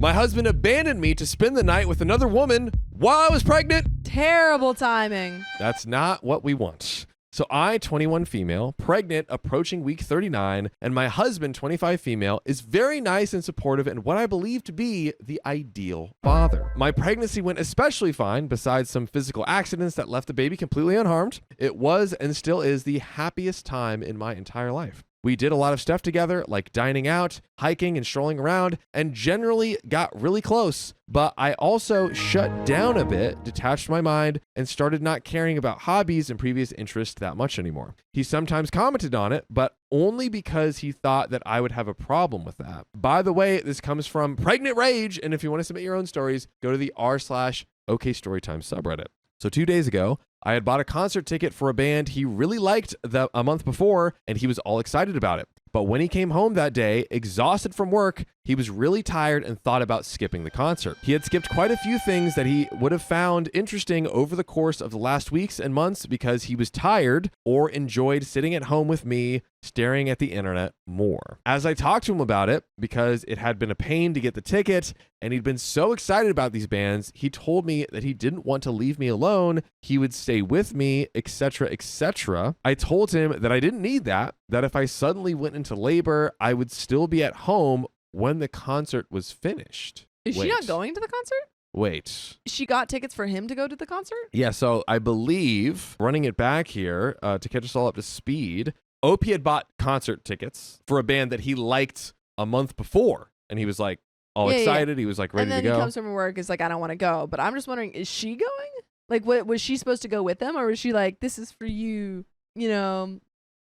My husband abandoned me to spend the night with another woman while I was pregnant. Terrible timing. That's not what we want. So I, 21 female, pregnant, approaching week 39, and my husband, 25 female, is very nice and supportive and what I believe to be the ideal father. My pregnancy went especially fine, besides some physical accidents that left the baby completely unharmed. It was and still is the happiest time in my entire life. We did a lot of stuff together, like dining out, hiking, and strolling around, and generally got really close. But I also shut down a bit, detached my mind, and started not caring about hobbies and previous interests that much anymore. He sometimes commented on it, but only because he thought that I would have a problem with that. By the way, this comes from Pregnant Rage, and if you want to submit your own stories, go to the r/OKStorytime subreddit. So 2 days ago, I had bought a concert ticket for a band he really liked a month before, and he was all excited about it. But when he came home that day, exhausted from work, he was really tired and thought about skipping the concert. He had skipped quite a few things that he would have found interesting over the course of the last weeks and months because he was tired or enjoyed sitting at home with me, staring at the internet more. As I talked to him about it, because it had been a pain to get the ticket and he'd been so excited about these bands, he told me that he didn't want to leave me alone. He would stay with me, etc., etc. I told him that I didn't need that if I suddenly went into labor, I would still be at home when the concert was finished. Is she not going to the concert? Wait. She got tickets for him to go to the concert? Yeah, so I believe, running it back here to catch us all up to speed, OP had bought concert tickets for a band that he liked a month before. And he was like all excited. Yeah. He was like ready to go. And then he comes from work, is like, I don't want to go. But I'm just wondering, is she going? Like, what was she supposed to go with them? Or was she like, this is for you,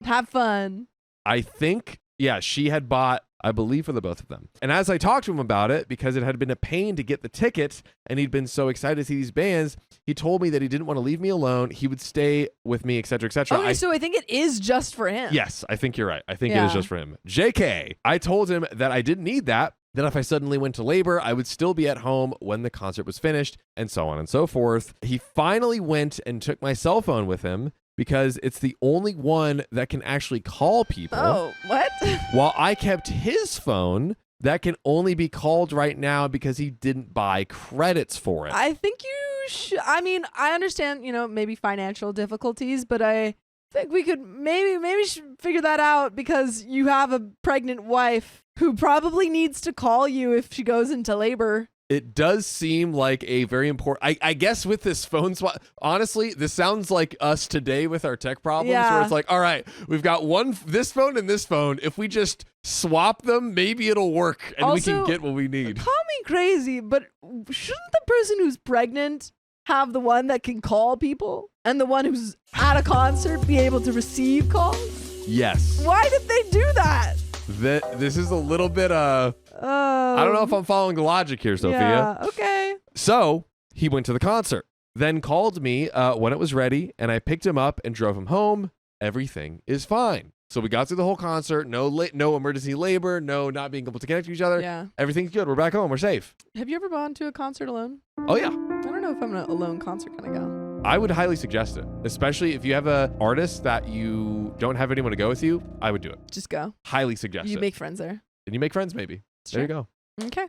have fun? I think, yeah, she had bought, I believe, for the both of them. And as I talked to him about it, because it had been a pain to get the ticket and he'd been so excited to see these bands, he told me that he didn't want to leave me alone. He would stay with me, etc., etc. Okay, so I think it is just for him. Yes, I think you're right. I think it is just for him. JK, I told him that I didn't need that if I suddenly went to labor, I would still be at home when the concert was finished, and so on and so forth. He finally went and took my cell phone with him, because it's the only one that can actually call people. Oh, what? While I kept his phone that can only be called right now because he didn't buy credits for it. I think you should. I mean, I understand, maybe financial difficulties, but I think we could maybe should figure that out because you have a pregnant wife who probably needs to call you if she goes into labor. It does seem like a very important, I guess with this phone swap, honestly, this sounds like us today with our tech problems where it's like, all right, we've got this phone and this phone. If we just swap them, maybe it'll work and we can get what we need. Call me crazy, but shouldn't the person who's pregnant have the one that can call people and the one who's at a concert be able to receive calls? Yes. Why did they do that? This is a little bit I don't know if I'm following the logic here, Sophia. Yeah, okay. So he went to the concert, then called me when it was ready, and I picked him up and drove him home. Everything is fine. So we got through the whole concert. No emergency labor. No not being able to connect to each other. Yeah. Everything's good. We're back home. We're safe. Have you ever gone to a concert alone? Oh, yeah. I don't know if I'm a alone concert kind of gal. I would highly suggest it, especially if you have an artist that you don't have anyone to go with you. I would do it. Just go. Highly suggest it. You make friends there. And you make friends, maybe. Sure. There you go. Okay.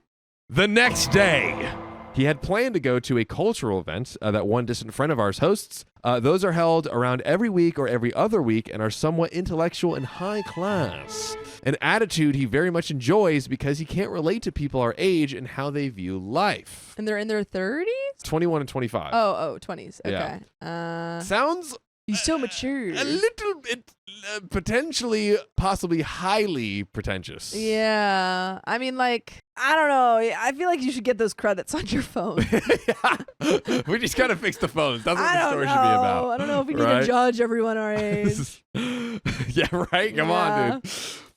The next day, he had planned to go to a cultural event that one distant friend of ours hosts. Those are held around every week or every other week and are somewhat intellectual and high class. An attitude he very much enjoys because he can't relate to people our age and how they view life. And they're in their 30s? 21 and 25. Oh, 20s. Okay. Yeah. Sounds... He's so mature. A little bit potentially, possibly highly pretentious. Yeah. I mean, like, I don't know. I feel like you should get those credits on your phone. Yeah. We just got to fix the phones. That's what the story should be about. I don't know if we need to judge everyone our age. Yeah, right? Come on, dude.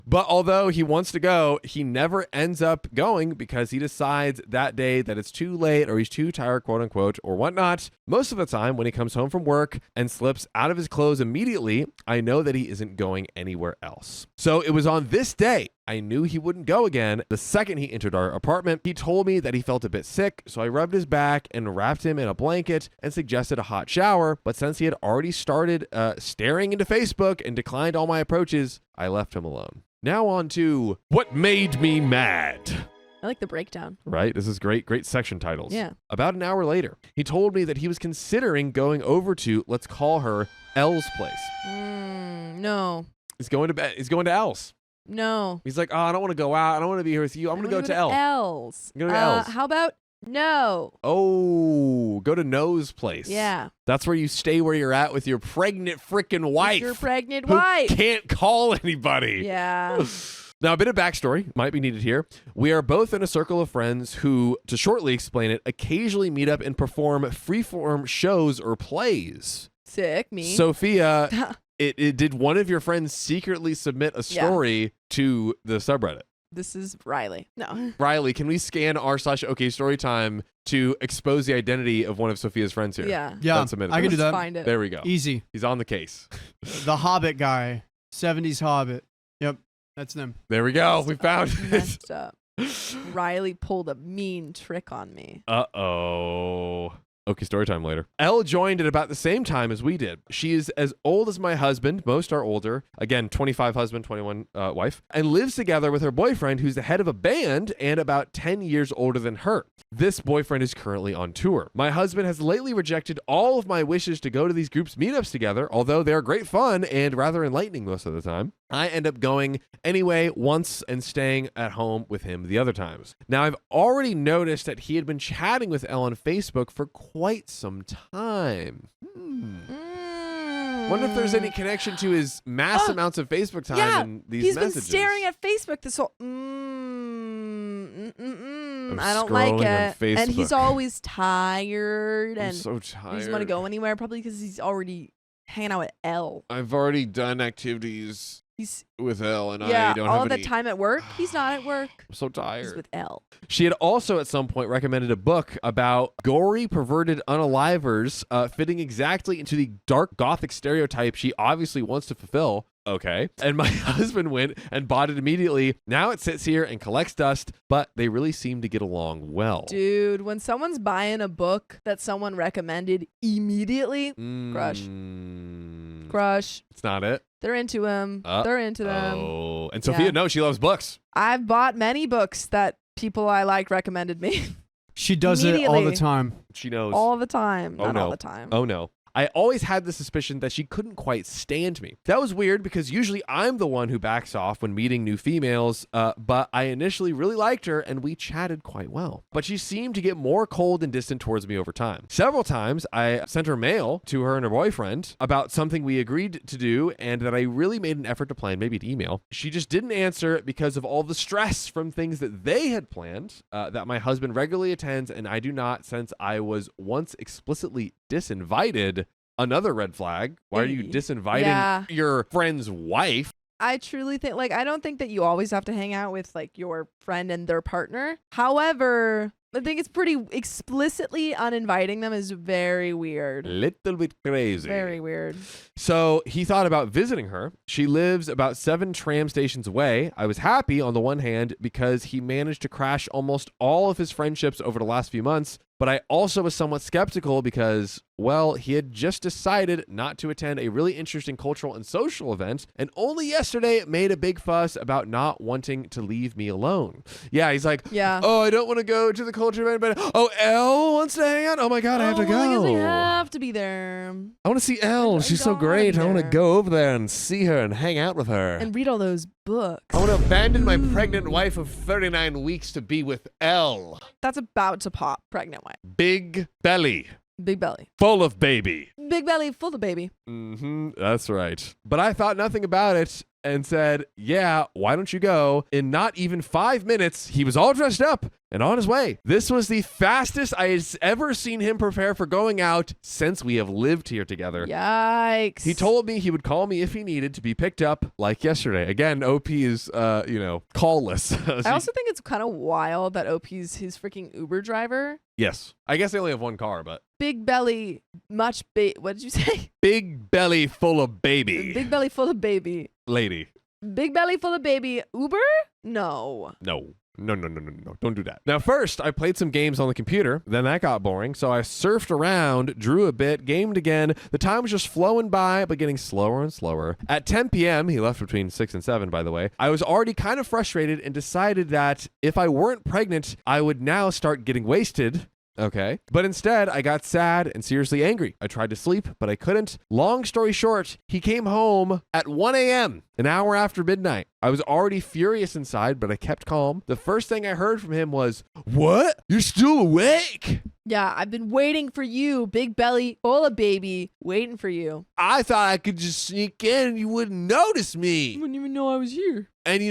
But although he wants to go, he never ends up going because he decides that day that it's too late or he's too tired, quote unquote, or whatnot. Most of the time when he comes home from work and slips out of his clothes immediately, I know that he isn't going anywhere else. So it was on this day I knew he wouldn't go again. The second he entered our apartment, he told me that he felt a bit sick, so I rubbed his back and wrapped him in a blanket and suggested a hot shower. But since he had already started staring into Facebook and declined all my approaches, I left him alone. Now on to what made me mad. I like the breakdown. Right? This is great section titles. Yeah. About an hour later, he told me that he was considering going over to, let's call her, Elle's place. No. He's going to Elle's. No. He's like, oh, I don't want to go out. I don't want to be here with you. I'm going to go to Elle. Elle's. I'm going to Elle's. How about no? Oh, go to No's place. Yeah. That's where you stay where you're at with your pregnant freaking wife. Your pregnant who wife. Can't call anybody. Yeah. Now, a bit of backstory might be needed here. We are both in a circle of friends who, to shortly explain it, occasionally meet up and perform freeform shows or plays. Sick, me. Sophia, did one of your friends secretly submit a story to the subreddit? This is Riley. No. Riley, can we scan r/OKStorytime to expose the identity of one of Sophia's friends here? Yeah. Yeah, I can do that. Find it. There we go. Easy. He's on the case. The Hobbit guy. 70s Hobbit. Yep. That's them. There we go. We found it. Messed up. Riley pulled a mean trick on me. Uh-oh. Okay, story time later. Elle joined at about the same time as we did. She is as old as my husband. Most are older. Again, 25 husband, 21 wife. And lives together with her boyfriend, who's the head of a band and about 10 years older than her. This boyfriend is currently on tour. My husband has lately rejected all of my wishes to go to these groups' meetups together, although they're great fun and rather enlightening most of the time. I end up going anyway once and staying at home with him the other times. Now, I've already noticed that he had been chatting with Elle on Facebook for quite some time. Wonder if there's any connection to his mass amounts of Facebook time and these messages. He's been staring at Facebook this whole... I don't like it. And he's always tired. I'm and so tired. He doesn't want to go anywhere, probably because he's already hanging out with Elle. I've already done activities with Elle, and I don't have all of any... that time at work. He's not at work. I'm so tired. He's with Elle. She had also at some point recommended a book about gory, perverted unalivers fitting exactly into the dark gothic stereotype she obviously wants to fulfill. Okay. And my husband went and bought it immediately. Now it sits here and collects dust, but they really seem to get along well. Dude, when someone's buying a book that someone recommended immediately, crush. Crush. It's not it. They're into him. They're into them. Oh, and Sophia, no, she loves books. I've bought many books that people I liked recommended me. She does it all the time. She knows. All the time. Oh, Not no. all the time. Oh, no. I always had the suspicion that she couldn't quite stand me. That was weird because usually I'm the one who backs off when meeting new females, but I initially really liked her and we chatted quite well. But she seemed to get more cold and distant towards me over time. Several times I sent her mail to her and her boyfriend about something we agreed to do and that I really made an effort to plan, maybe an email. She just didn't answer because of all the stress from things that they had planned that my husband regularly attends, and I do not, since I was once explicitly disinvited. Another red flag. Why are you disinviting your friend's wife? I truly think, I don't think that you always have to hang out with, your friend and their partner. However, I think it's pretty explicitly uninviting them is very weird. Little bit crazy. Very weird. So he thought about visiting her. She lives about 7 tram stations away. I was happy on the one hand because he managed to crash almost all of his friendships over the last few months. But I also was somewhat skeptical because, well, he had just decided not to attend a really interesting cultural and social event, and only yesterday made a big fuss about not wanting to leave me alone. Yeah, he's like, oh, I don't want to go to the culture event, but Elle wants to hang out. Oh my God, I have to go. I guess I have to be there. I want to see Elle. She's so great. I want to go over there and see her and hang out with her. And read all those books. I want to abandon my pregnant wife of 39 weeks to be with Elle. That's about to pop. Pregnant wife. Big belly. Big belly. Full of baby. Big belly, full of baby. That's right. But I thought nothing about it and said, yeah, why don't you go? In not even 5 minutes, he was all dressed up and on his way. This was the fastest I had ever seen him prepare for going out since we have lived here together. Yikes. He told me he would call me if he needed to be picked up like yesterday. Again, OP is, callless. I also think it's kind of wild that OP's his freaking Uber driver. Yes. I guess they only have one car, but. Big belly, what did you say? Big belly full of baby. Big belly full of baby. Lady. Big belly full of baby. Uber? No. No. Don't do that. Now, first, I played some games on the computer. Then that got boring. So I surfed around, drew a bit, gamed again. The time was just flowing by, but getting slower and slower. At 10 p.m., he left between 6 and 7, by the way, I was already kind of frustrated and decided that if I weren't pregnant, I would now start getting wasted. Okay. But instead, I got sad and seriously angry. I tried to sleep, but I couldn't. Long story short, he came home at 1 a.m., an hour after midnight. I was already furious inside, but I kept calm. The first thing I heard from him was, "What? You're still awake?" Yeah, I've been waiting for you, big belly, full of baby, waiting for you. I thought I could just sneak in and you wouldn't notice me. You wouldn't even know I was here. And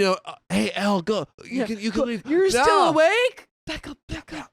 hey, Elle, go. You can leave. You're No. still awake? Back up.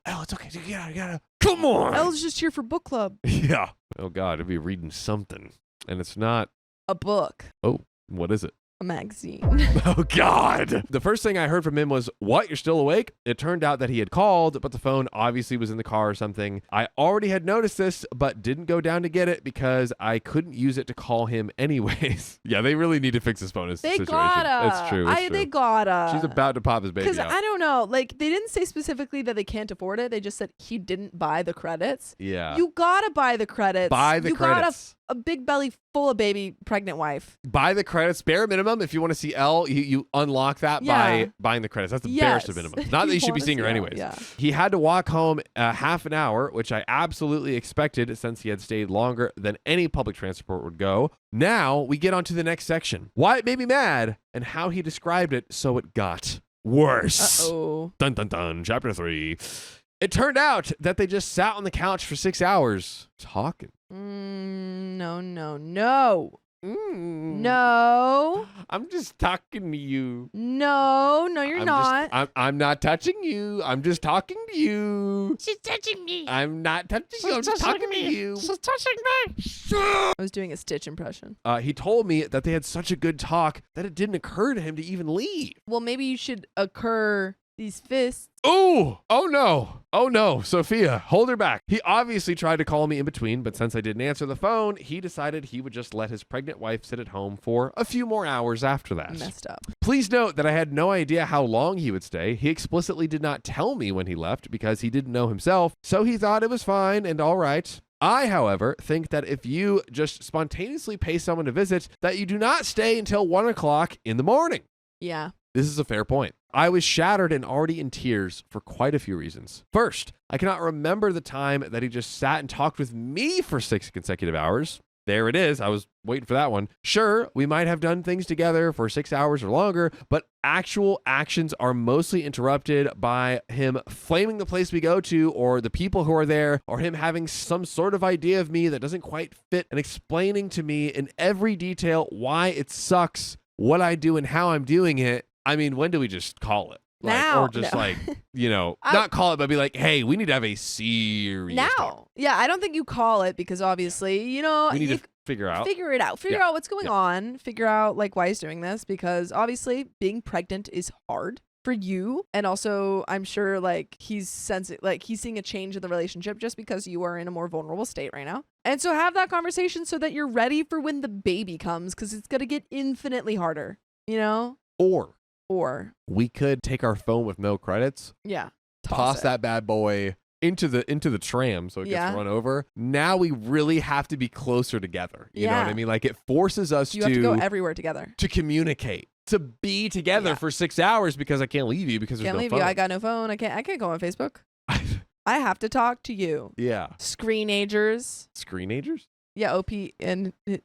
Elle, it's okay. You gotta. Come on. Elle's just here for book club. Yeah. Oh, God, I'd be reading something. And it's not. A book. Oh, what is it? A magazine. Oh, God. The first thing I heard from him was, "What? You're still awake?" It turned out that he had called, but the phone obviously was in the car or something. I already had noticed this, but didn't go down to get it because I couldn't use it to call him anyways. Yeah, they really need to fix this bonus They situation. gotta. It's true. It's true. They gotta. She's about to pop his baby Because out. I don't know. Like, they didn't say specifically that they can't afford it. They just said he didn't buy the credits. Yeah. You gotta buy the credits. Buy the you credits. Got a big belly full of baby pregnant wife. Buy the credits. Bare minimum. If you want to see Elle, you unlock that by buying the credits. That's the barest of minimum. Not that you should be seeing her anyways. Yeah. He had to walk home half an hour, which I absolutely expected since he had stayed longer than any public transport would go. Now we get on to the next section. Why it made me mad and how he described it so it got worse. Uh-oh. Dun dun dun. Chapter 3. It turned out that they just sat on the couch for 6 hours talking. No. Mm. No. I'm just talking to you. No, you're not. I'm not touching you. I'm just talking to you. She's touching me. I'm not touching you. I'm just talking to you. She's touching me. I was doing a Stitch impression. He told me that they had such a good talk that it didn't occur to him to even leave. Well, maybe you should occur these fists. Oh no, Sophia, hold her back. He obviously tried to call me in between, but since I didn't answer the phone, he decided he would just let his pregnant wife sit at home for a few more hours after that. Messed up. Please note that I had no idea how long he would stay. He explicitly did not tell me when he left because he didn't know himself, so he thought it was fine and all right. I, however, think that if you just spontaneously pay someone to visit, that you do not stay until 1 o'clock in the morning. Yeah. This is a fair point. I was shattered and already in tears for quite a few reasons. First, I cannot remember the time that he just sat and talked with me for 6 consecutive hours. There it is. I was waiting for that one. Sure, we might have done things together for 6 hours or longer, but actual actions are mostly interrupted by him flaming the place we go to or the people who are there, or him having some sort of idea of me that doesn't quite fit and explaining to me in every detail why it sucks, what I do and how I'm doing it. I mean, when do we just call it? Now. Or just No. not call it, but be like, hey, we need to have a serious talk. Now. Yeah, I don't think you call it because obviously, We need to figure out. Figure it out. Figure Yeah. out what's going on. Figure out like why he's doing this because obviously being pregnant is hard for you, and also I'm sure like he's seeing a change in the relationship just because you are in a more vulnerable state right now. And so have that conversation so that you're ready for when the baby comes because it's gonna get infinitely harder. Or We could take our phone with no credits, yeah, toss it. that bad boy into the tram so it Yeah. gets run over. Now we really have to be closer together. You know what Yeah. I mean? Like it forces us You have to go everywhere together. to communicate, to be together Yeah. for 6 hours because I can't leave you because there's Can't no leave phone. you. I got no phone. I can't go on Facebook. I have to talk to you. Yeah. Screenagers. Screenagers? Yeah, OP and John's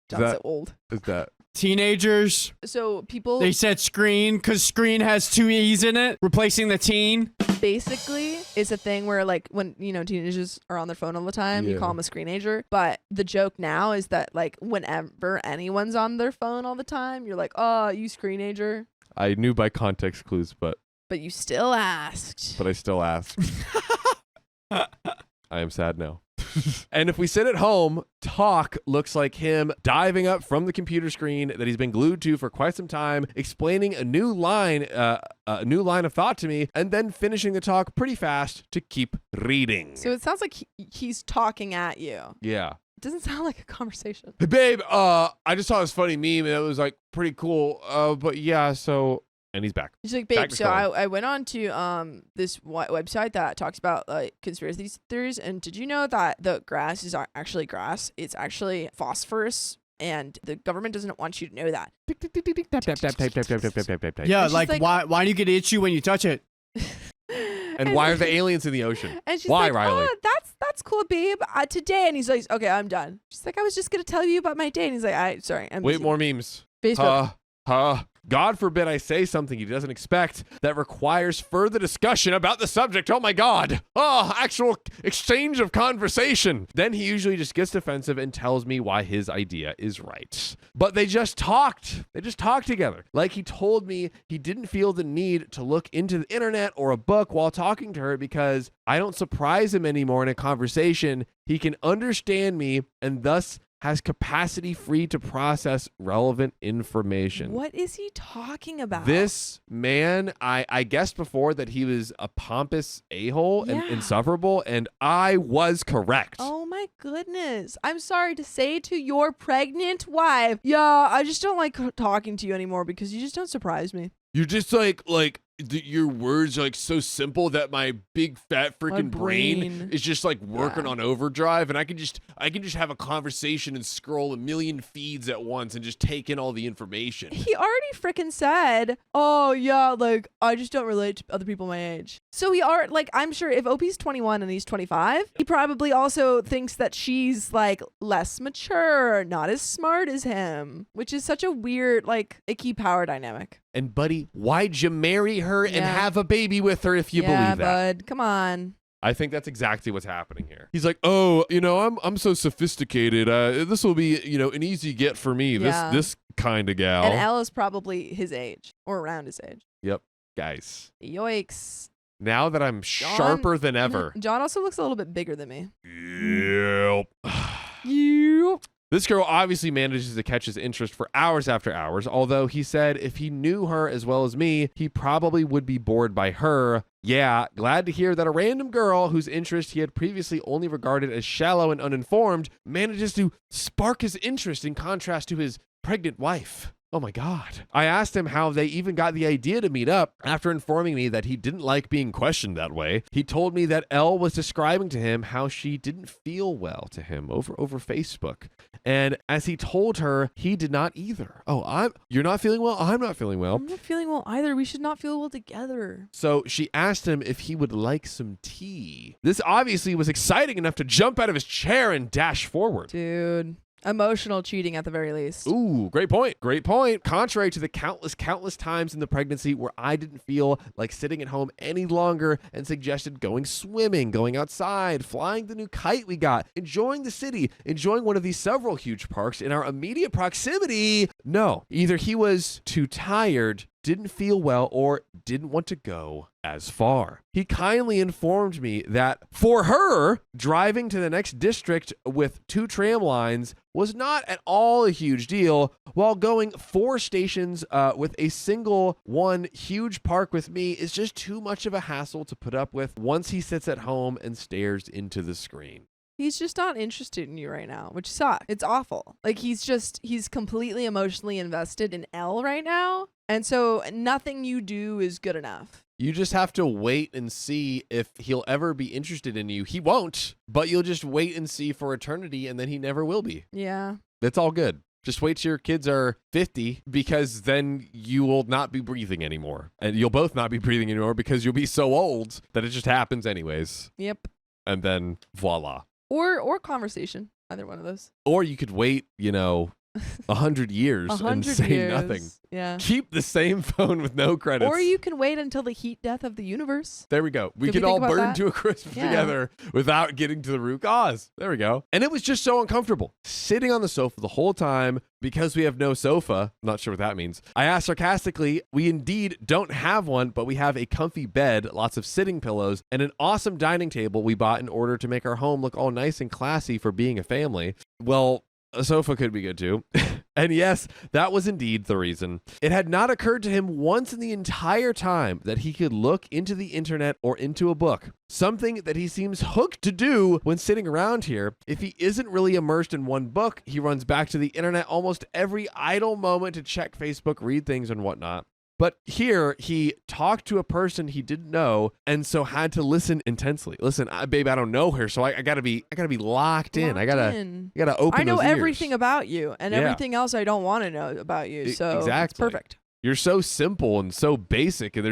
that- so old. Is that Teenagers. So people They said screen because screen has 2 E's in it, replacing the teen. basically is a thing where like when teenagers are on their phone all the time, you Yeah. call them a screenager. But the joke now is that like whenever anyone's on their phone all the time, you're like, oh, you screenager. I knew by context clues, but But you still asked. I still ask. I am sad now. And if we sit at home, talk looks like him diving up from the computer screen that he's been glued to for quite some time, explaining a new line of thought to me, and then finishing the talk pretty fast to keep reading. So it sounds like he's talking at you. Yeah. It doesn't sound like a conversation. Hey, babe, I just saw this funny meme and it was like pretty cool. But yeah, so And he's back. She's like, Back babe, to so scrolling. I went on to this website that talks about like conspiracy theories, and did you know that the grass is actually grass? It's actually phosphorus, and the government doesn't want you to know that. Yeah, And she's like, why do you get itchy when you touch it? And why are the aliens in the ocean? And she's Why, like, Riley? oh, that's cool, babe. Today, and he's like, okay, I'm done. She's like, I was just gonna tell you about my day, and he's like, sorry, I'm Wait, busy. more memes. Facebook. God forbid I say something he doesn't expect that requires further discussion about the subject. Oh my God. Actual exchange of conversation. Then he usually just gets defensive and tells me why his idea is right. But they just talked. They just talked together. Like he told me he didn't feel the need to look into the internet or a book while talking to her because I don't surprise him anymore in a conversation. He can understand me and thus has capacity free to process relevant information. What is he talking about? This man, I guessed before that he was a pompous a-hole and Yeah. insufferable, and I was correct. Oh my goodness. I'm sorry to say to your pregnant wife, yeah, I just don't like talking to you anymore because you just don't surprise me. You're just like your words are like so simple that my big fat freaking brain is just like working on overdrive, and I can just have a conversation and scroll a million feeds at once and just take in all the information. He already freaking said, oh yeah, like I just don't relate to other people my age. So I'm sure if OP's 21 and he's 25, he probably also thinks that she's like less mature, not as smart as him, which is such a weird, like, icky power dynamic. And buddy, why'd you marry her and Yeah. have a baby with her if you yeah, believe that? bud, come on. I think that's exactly what's happening here. He's like, oh, I'm so sophisticated. This will be, an easy get for me. Yeah. This kind of gal. And Elle is probably his age or around his age. Yep, guys. Yikes. Now that I'm sharper than ever. John also looks a little bit bigger than me. Yep. You. This girl obviously manages to catch his interest for hours after hours, although he said if he knew her as well as me, he probably would be bored by her. Yeah, glad to hear that a random girl whose interest he had previously only regarded as shallow and uninformed manages to spark his interest in contrast to his pregnant wife. Oh my God. I asked him how they even got the idea to meet up. After informing me that he didn't like being questioned that way, he told me that Elle was describing to him how she didn't feel well to him over Facebook. And as he told her, he did not either. Oh, you're not feeling well? I'm not feeling well. I'm not feeling well either. We should not feel well together. So she asked him if he would like some tea. This obviously was exciting enough to jump out of his chair and dash forward. Dude. Emotional cheating at the very least. Ooh, great point. Great point. Contrary to the countless times in the pregnancy where I didn't feel like sitting at home any longer and suggested going swimming, going outside, flying the new kite we got, enjoying the city, enjoying one of these several huge parks in our immediate proximity. No, either he was too tired, didn't feel well, or didn't want to go as far. He kindly informed me that for her, driving to the next district with 2 tram lines was not at all a huge deal, while going 4 stations with a single one huge park with me is just too much of a hassle to put up with once he sits at home and stares into the screen. He's just not interested in you right now, which sucks. It's awful. Like he's completely emotionally invested in Elle right now. And so nothing you do is good enough. You just have to wait and see if he'll ever be interested in you. He won't, but you'll just wait and see for eternity, and then he never will be. Yeah. That's all good. Just wait till your kids are 50, because then you will not be breathing anymore. And you'll both not be breathing anymore because you'll be so old that it just happens anyways. Yep. And then voila. Or conversation. Either one of those. Or you could wait, 100 years and 100 say years. nothing. Yeah. Keep the same phone with no credits. Or you can wait until the heat death of the universe. There we go. We Did we can all think about burn that? to a crisp Yeah. together without getting to the root cause. There we go. And it was just so uncomfortable. Sitting on the sofa the whole time because we have no sofa. Not sure what that means. I asked sarcastically, we indeed don't have one, but we have a comfy bed, lots of sitting pillows, and an awesome dining table we bought in order to make our home look all nice and classy for being a family. Well, a sofa could be good too. And yes, that was indeed the reason. It had not occurred to him once in the entire time that he could look into the internet or into a book. Something that he seems hooked to do when sitting around here. If he isn't really immersed in one book, he runs back to the internet almost every idle moment to check Facebook, read things and whatnot. But here he talked to a person he didn't know, and so had to listen intensely. Listen, babe, I don't know her, so I gotta be locked in. I gotta open. I know those ears. everything about you, and everything else I don't want to know about you. So exactly. it's perfect. You're so simple and so basic, and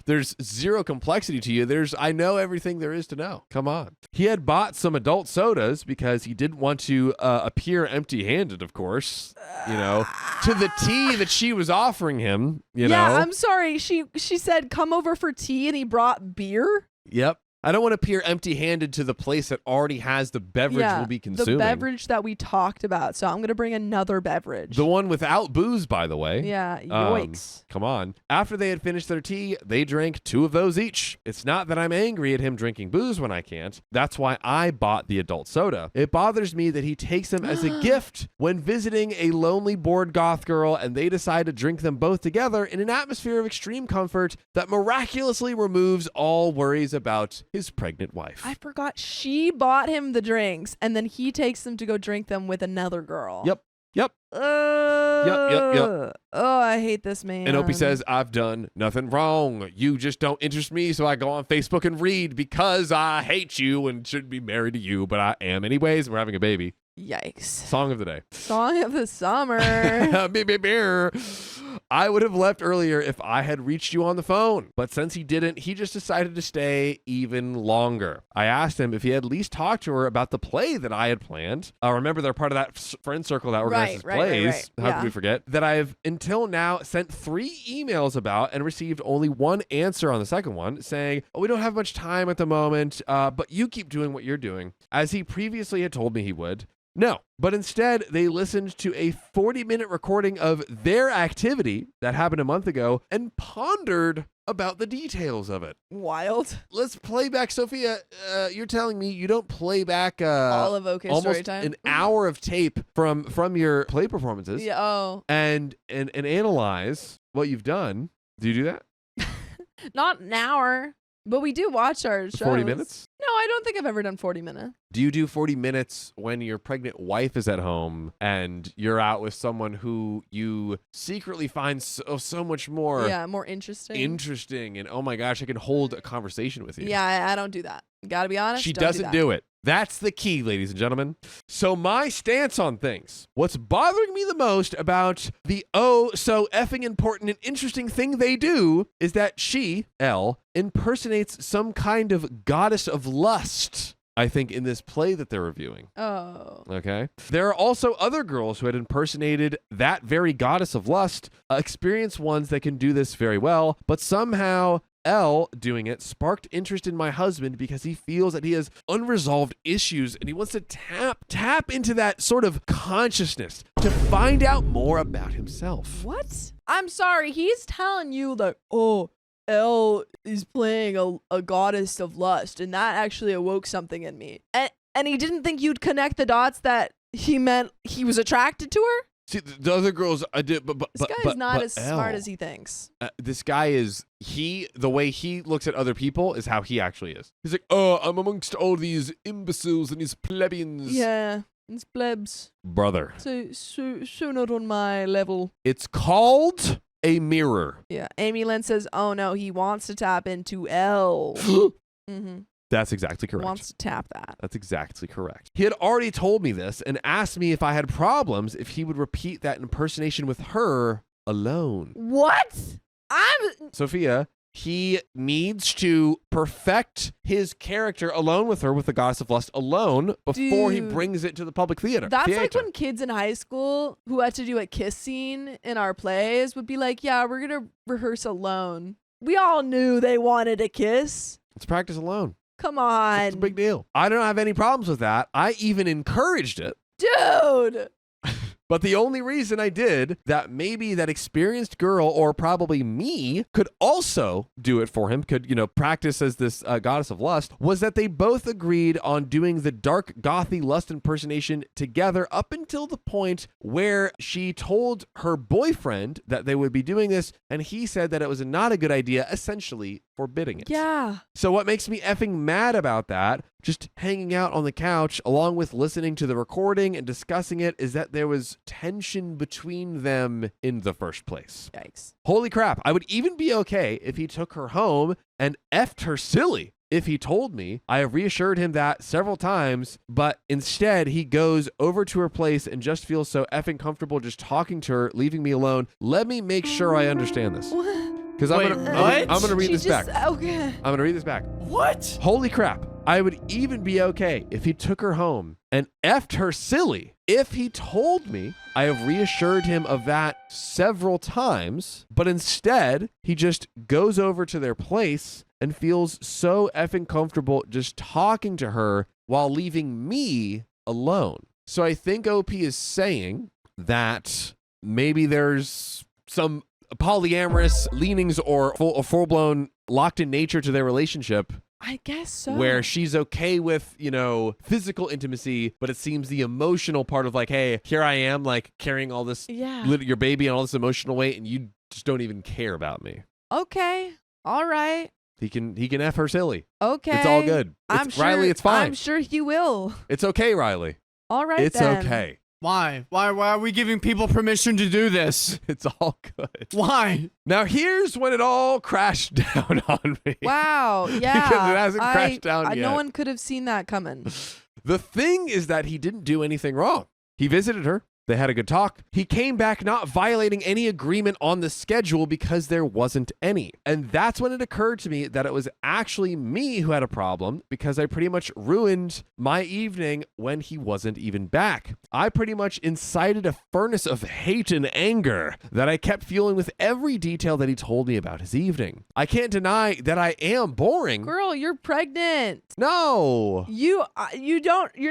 there's zero complexity to you. I know everything there is to know. Come on. He had bought some adult sodas because he didn't want to appear empty-handed, of course, to the tea that she was offering him, you know. I'm sorry. She said, come over for tea, and he brought beer? Yep. I don't want to appear empty-handed to the place that already has the beverage we'll be consuming. The beverage that we talked about. So I'm going to bring another beverage. The one without booze, by the way. Yeah, yoicks. Come on. After they had finished their tea, they drank 2 of those each. It's not that I'm angry at him drinking booze when I can't. That's why I bought the adult soda. It bothers me that he takes them as a gift when visiting a lonely, bored goth girl, and they decide to drink them both together in an atmosphere of extreme comfort that miraculously removes all worries about his pregnant wife. I forgot she bought him the drinks, and then he takes them to go drink them with another girl. Yep. Yep. Oh, I hate this man. And Opie says, I've done nothing wrong. You just don't interest me, so I go on Facebook and read because I hate you and shouldn't be married to you, but I am anyways. We're having a baby. Yikes. Song of the day. Song of the summer. I would have left earlier if I had reached you on the phone, but since he didn't, he just decided to stay even longer. I asked him if he had at least talked to her about the play that I had planned. Remember, they're part of that friend circle that organizes plays. Right. How could we forget? That I've until now sent 3 emails about and received only 1 answer on the second one, saying, we don't have much time at the moment, but you keep doing what you're doing, as he previously had told me he would. No, but instead they listened to a 40-minute recording of their activity that happened a month ago and pondered about the details of it. Wild. Let's play back, Sophia. You're telling me you don't play back all of OK almost Storytime? An hour of tape from your play performances. Yeah. Oh. And analyze what you've done. Do you do that? Not an hour. But we do watch our shows. 40 minutes? No, I don't think I've ever done 40 minutes. Do you do 40 minutes when your pregnant wife is at home and you're out with someone who you secretly find so much more... Yeah, more interesting. Interesting. And oh my gosh, I can hold a conversation with you. Yeah, I don't do that. Gotta be honest. She doesn't do it. That's the key, ladies and gentlemen. So my stance on things. What's bothering me the most about the so effing important and interesting thing they do is that she, Elle, impersonates some kind of goddess of lust, I think, in this play that they're reviewing. Oh. Okay. There are also other girls who had impersonated that very goddess of lust, experienced ones that can do this very well, but somehow... Elle doing it sparked interest in my husband because he feels that he has unresolved issues and he wants to tap into that sort of consciousness to find out more about himself. What? I'm sorry. He's telling you that, Elle is playing a goddess of lust, and that actually awoke something in me. And he didn't think you'd connect the dots that he meant he was attracted to her? See, the other girls, I did, but this guy's not as smart as he thinks. This guy is, the way he looks at other people is how he actually is. He's like, I'm amongst all these imbeciles and these plebeians. Yeah, it's plebs. Brother. So not on my level. It's called a mirror. Yeah, Amy Lynn says, oh no, he wants to tap into Elle. Mm-hmm. That's exactly correct. Wants to tap that. That's exactly correct. He had already told me this and asked me if I had problems if he would repeat that impersonation with her alone. What? Sophia, he needs to perfect his character alone with her with the goddess of lust alone before he brings it to the public theater. That's like when kids in high school who had to do a kiss scene in our plays would be like, yeah, we're going to rehearse alone. We all knew they wanted a kiss. Let's practice alone. Come on. It's a big deal. I don't have any problems with that. I even encouraged it. Dude. But the only reason I did that maybe that experienced girl or probably me could also do it for him, could, practice as this goddess of lust, was that they both agreed on doing the dark gothy lust impersonation together up until the point where she told her boyfriend that they would be doing this, and he said that it was not a good idea, essentially forbidding it. Yeah. So what makes me effing mad about that, just hanging out on the couch along with listening to the recording and discussing it, is that there was tension between them in the first place. Yikes. Holy crap. I would even be okay if he took her home and effed her silly. If he told me, I have reassured him that several times, but instead he goes over to her place and just feels so effing comfortable just talking to her, leaving me alone. Let me make sure I understand this. What? Because I'm gonna read this back. Okay. I'm gonna read this back. What? Holy crap. I would even be okay if he took her home and effed her silly. If he told me, I have reassured him of that several times, but instead he just goes over to their place and feels so effing comfortable just talking to her while leaving me alone. So I think OP is saying that maybe there's some polyamorous leanings or full-blown locked-in nature to their relationship. I guess so. Where she's okay with, physical intimacy, but it seems the emotional part of like, hey, here I am, like carrying all this, your baby and all this emotional weight, and you just don't even care about me. Okay. All right. He can F her silly. Okay. It's all good. Riley, it's fine. I'm sure he will. It's okay, Riley. All right, it's then. okay. Why? Why are we giving people permission to do this? It's all good. Why? Now here's when it all crashed down on me. Wow. Yeah. Because it hasn't crashed down yet. No one could have seen that coming. The thing is that he didn't do anything wrong. He visited her. They had a good talk. He came back not violating any agreement on the schedule because there wasn't any. And that's when it occurred to me that it was actually me who had a problem because I pretty much ruined my evening when he wasn't even back. I pretty much incited a furnace of hate and anger that I kept fueling with every detail that he told me about his evening. I can't deny that I am boring. Girl, you're pregnant. No. You're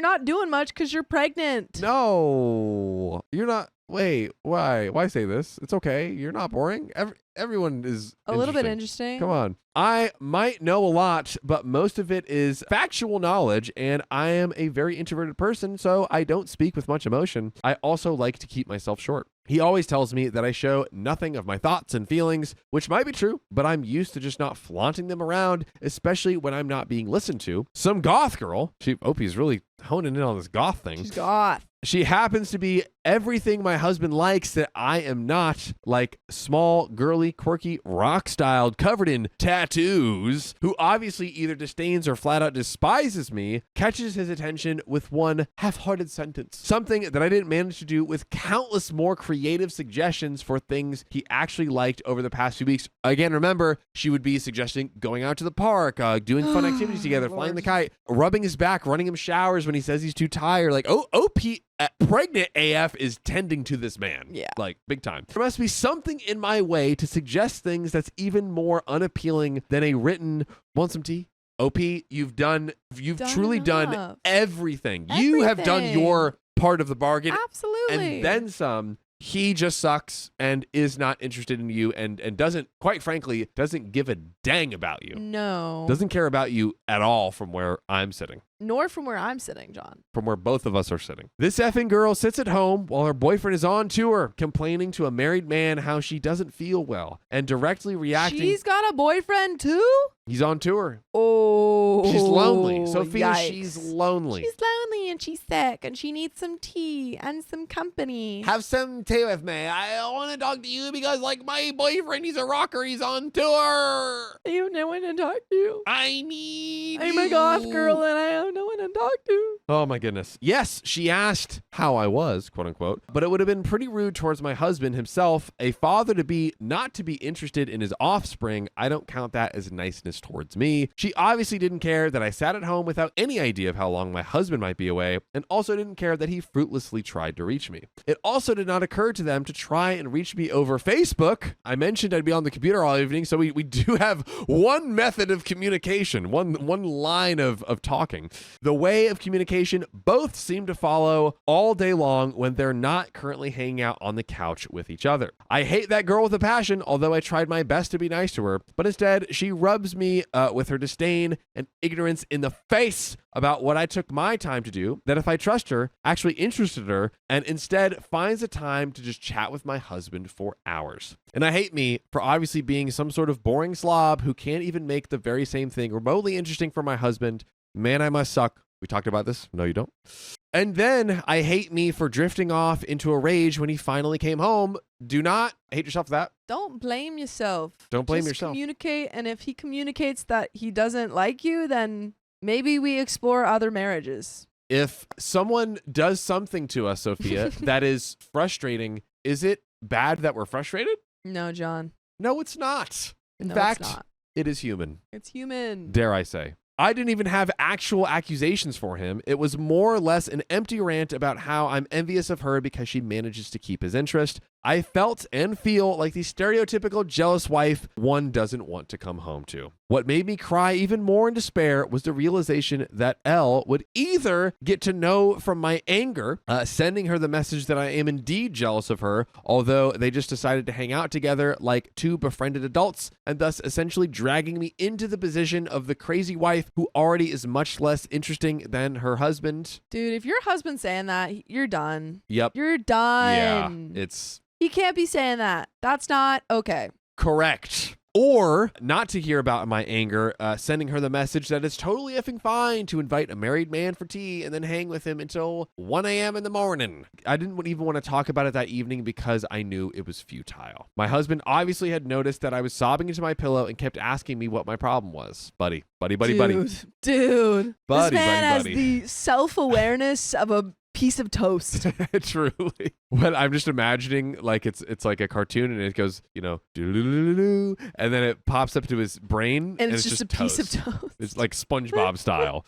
not doing much because you're pregnant. No. You're not. Wait, why? Why say this? It's okay. You're not boring. Everyone is a little bit interesting. Come on. I might know a lot, but most of it is factual knowledge, and I am a very introverted person, so I don't speak with much emotion. I also like to keep myself short. He always tells me that I show nothing of my thoughts and feelings, which might be true, but I'm used to just not flaunting them around, especially when I'm not being listened to. Some goth girl, Opie's really honing in on this goth thing. She's goth. She happens to be everything my husband likes that I am not, like small, girly, quirky, rock-styled, covered in tattoos, who obviously either disdains or flat out despises me, catches his attention with one half-hearted sentence. Something that I didn't manage to do with countless more creative suggestions for things he actually liked over the past few weeks. Again, remember, she would be suggesting going out to the park, doing fun activities together, flying the kite, rubbing his back, running him showers when he says he's too tired. Like, OP pregnant AF is tending to this man. Yeah. Like, big time. There must be something in my way to suggest things that's even more unappealing than a written, want some tea? OP, you've truly done everything. You have done your part of the bargain. Absolutely. And then some. He just sucks and is not interested in you and doesn't, quite frankly, doesn't give a dang about you. No. Doesn't care about you at all from where I'm sitting. Nor from where I'm sitting, John. From where both of us are sitting. This effing girl sits at home while her boyfriend is on tour, complaining to a married man how she doesn't feel well and directly reacting. She's got a boyfriend too? He's on tour. Oh. She's lonely. Sophia, yikes. she's lonely. She's lonely and she's sick and she needs some tea and some company. Have some tea with me. I want to talk to you because, like, my boyfriend, he's a rocker. He's on tour. You have no one to talk to. I need I'm a goth girl and I have no one to talk to. Oh my goodness. Yes, she asked how I was, quote unquote, but it would have been pretty rude towards my husband himself, a father-to-be, not to be interested in his offspring. I don't count that as niceness towards me. She obviously didn't care that I sat at home without any idea of how long my husband might be away, and also didn't care that he fruitlessly tried to reach me. It also did not occur to them to try and reach me over Facebook. I mentioned I'd be on the computer all evening, so we do have one method of communication, one line of talking. The way of communication both seem to follow all day long when they're not currently hanging out on the couch with each other. I hate that girl with a passion, although I tried my best to be nice to her, but instead she rubs me with her disdain and ignorance in the face about what I took my time to do, that if I trust her, actually interested her, and instead finds the time to just chat with my husband for hours. And I hate me for obviously being some sort of boring slob who can't even make the very same thing remotely interesting for my husband. Man, I must suck. We talked about this. No, you don't. And then I hate me for drifting off into a rage when he finally came home. Do not hate yourself for that. Don't blame yourself. Don't blame Just yourself. Communicate, and if he communicates that he doesn't like you, then maybe we explore other marriages. If someone does something to us, Sophia, that is frustrating, is it bad that we're frustrated? No, John. No, it's not. In No, fact, it's not. it is human. It's human. Dare I say. I didn't even have actual accusations for him. It was more or less an empty rant about how I'm envious of her because she manages to keep his interest. I felt and feel like the stereotypical jealous wife one doesn't want to come home to. What made me cry even more in despair was the realization that Elle would either get to know from my anger, sending her the message that I am indeed jealous of her, although they just decided to hang out together like two befriended adults, and thus essentially dragging me into the position of the crazy wife who already is much less interesting than her husband. Dude, if your husband's saying that, you're done. Yep. You're done. Yeah, it's He can't be saying that. That's not okay. correct. Or not to hear about my anger, sending her the message that it's totally effing fine to invite a married man for tea and then hang with him until 1 a.m. in the morning. I didn't even want to talk about it that evening because I knew it was futile. My husband obviously had noticed that I was sobbing into my pillow and kept asking me what my problem was. Buddy. Dude, Buddy. this man has buddy. the self-awareness of a piece of toast. Truly. But I'm just imagining like it's like a cartoon and it goes, doo-doo-doo-doo-doo, and then it pops up to his brain And it's just a piece of toast. toast. It's like SpongeBob style.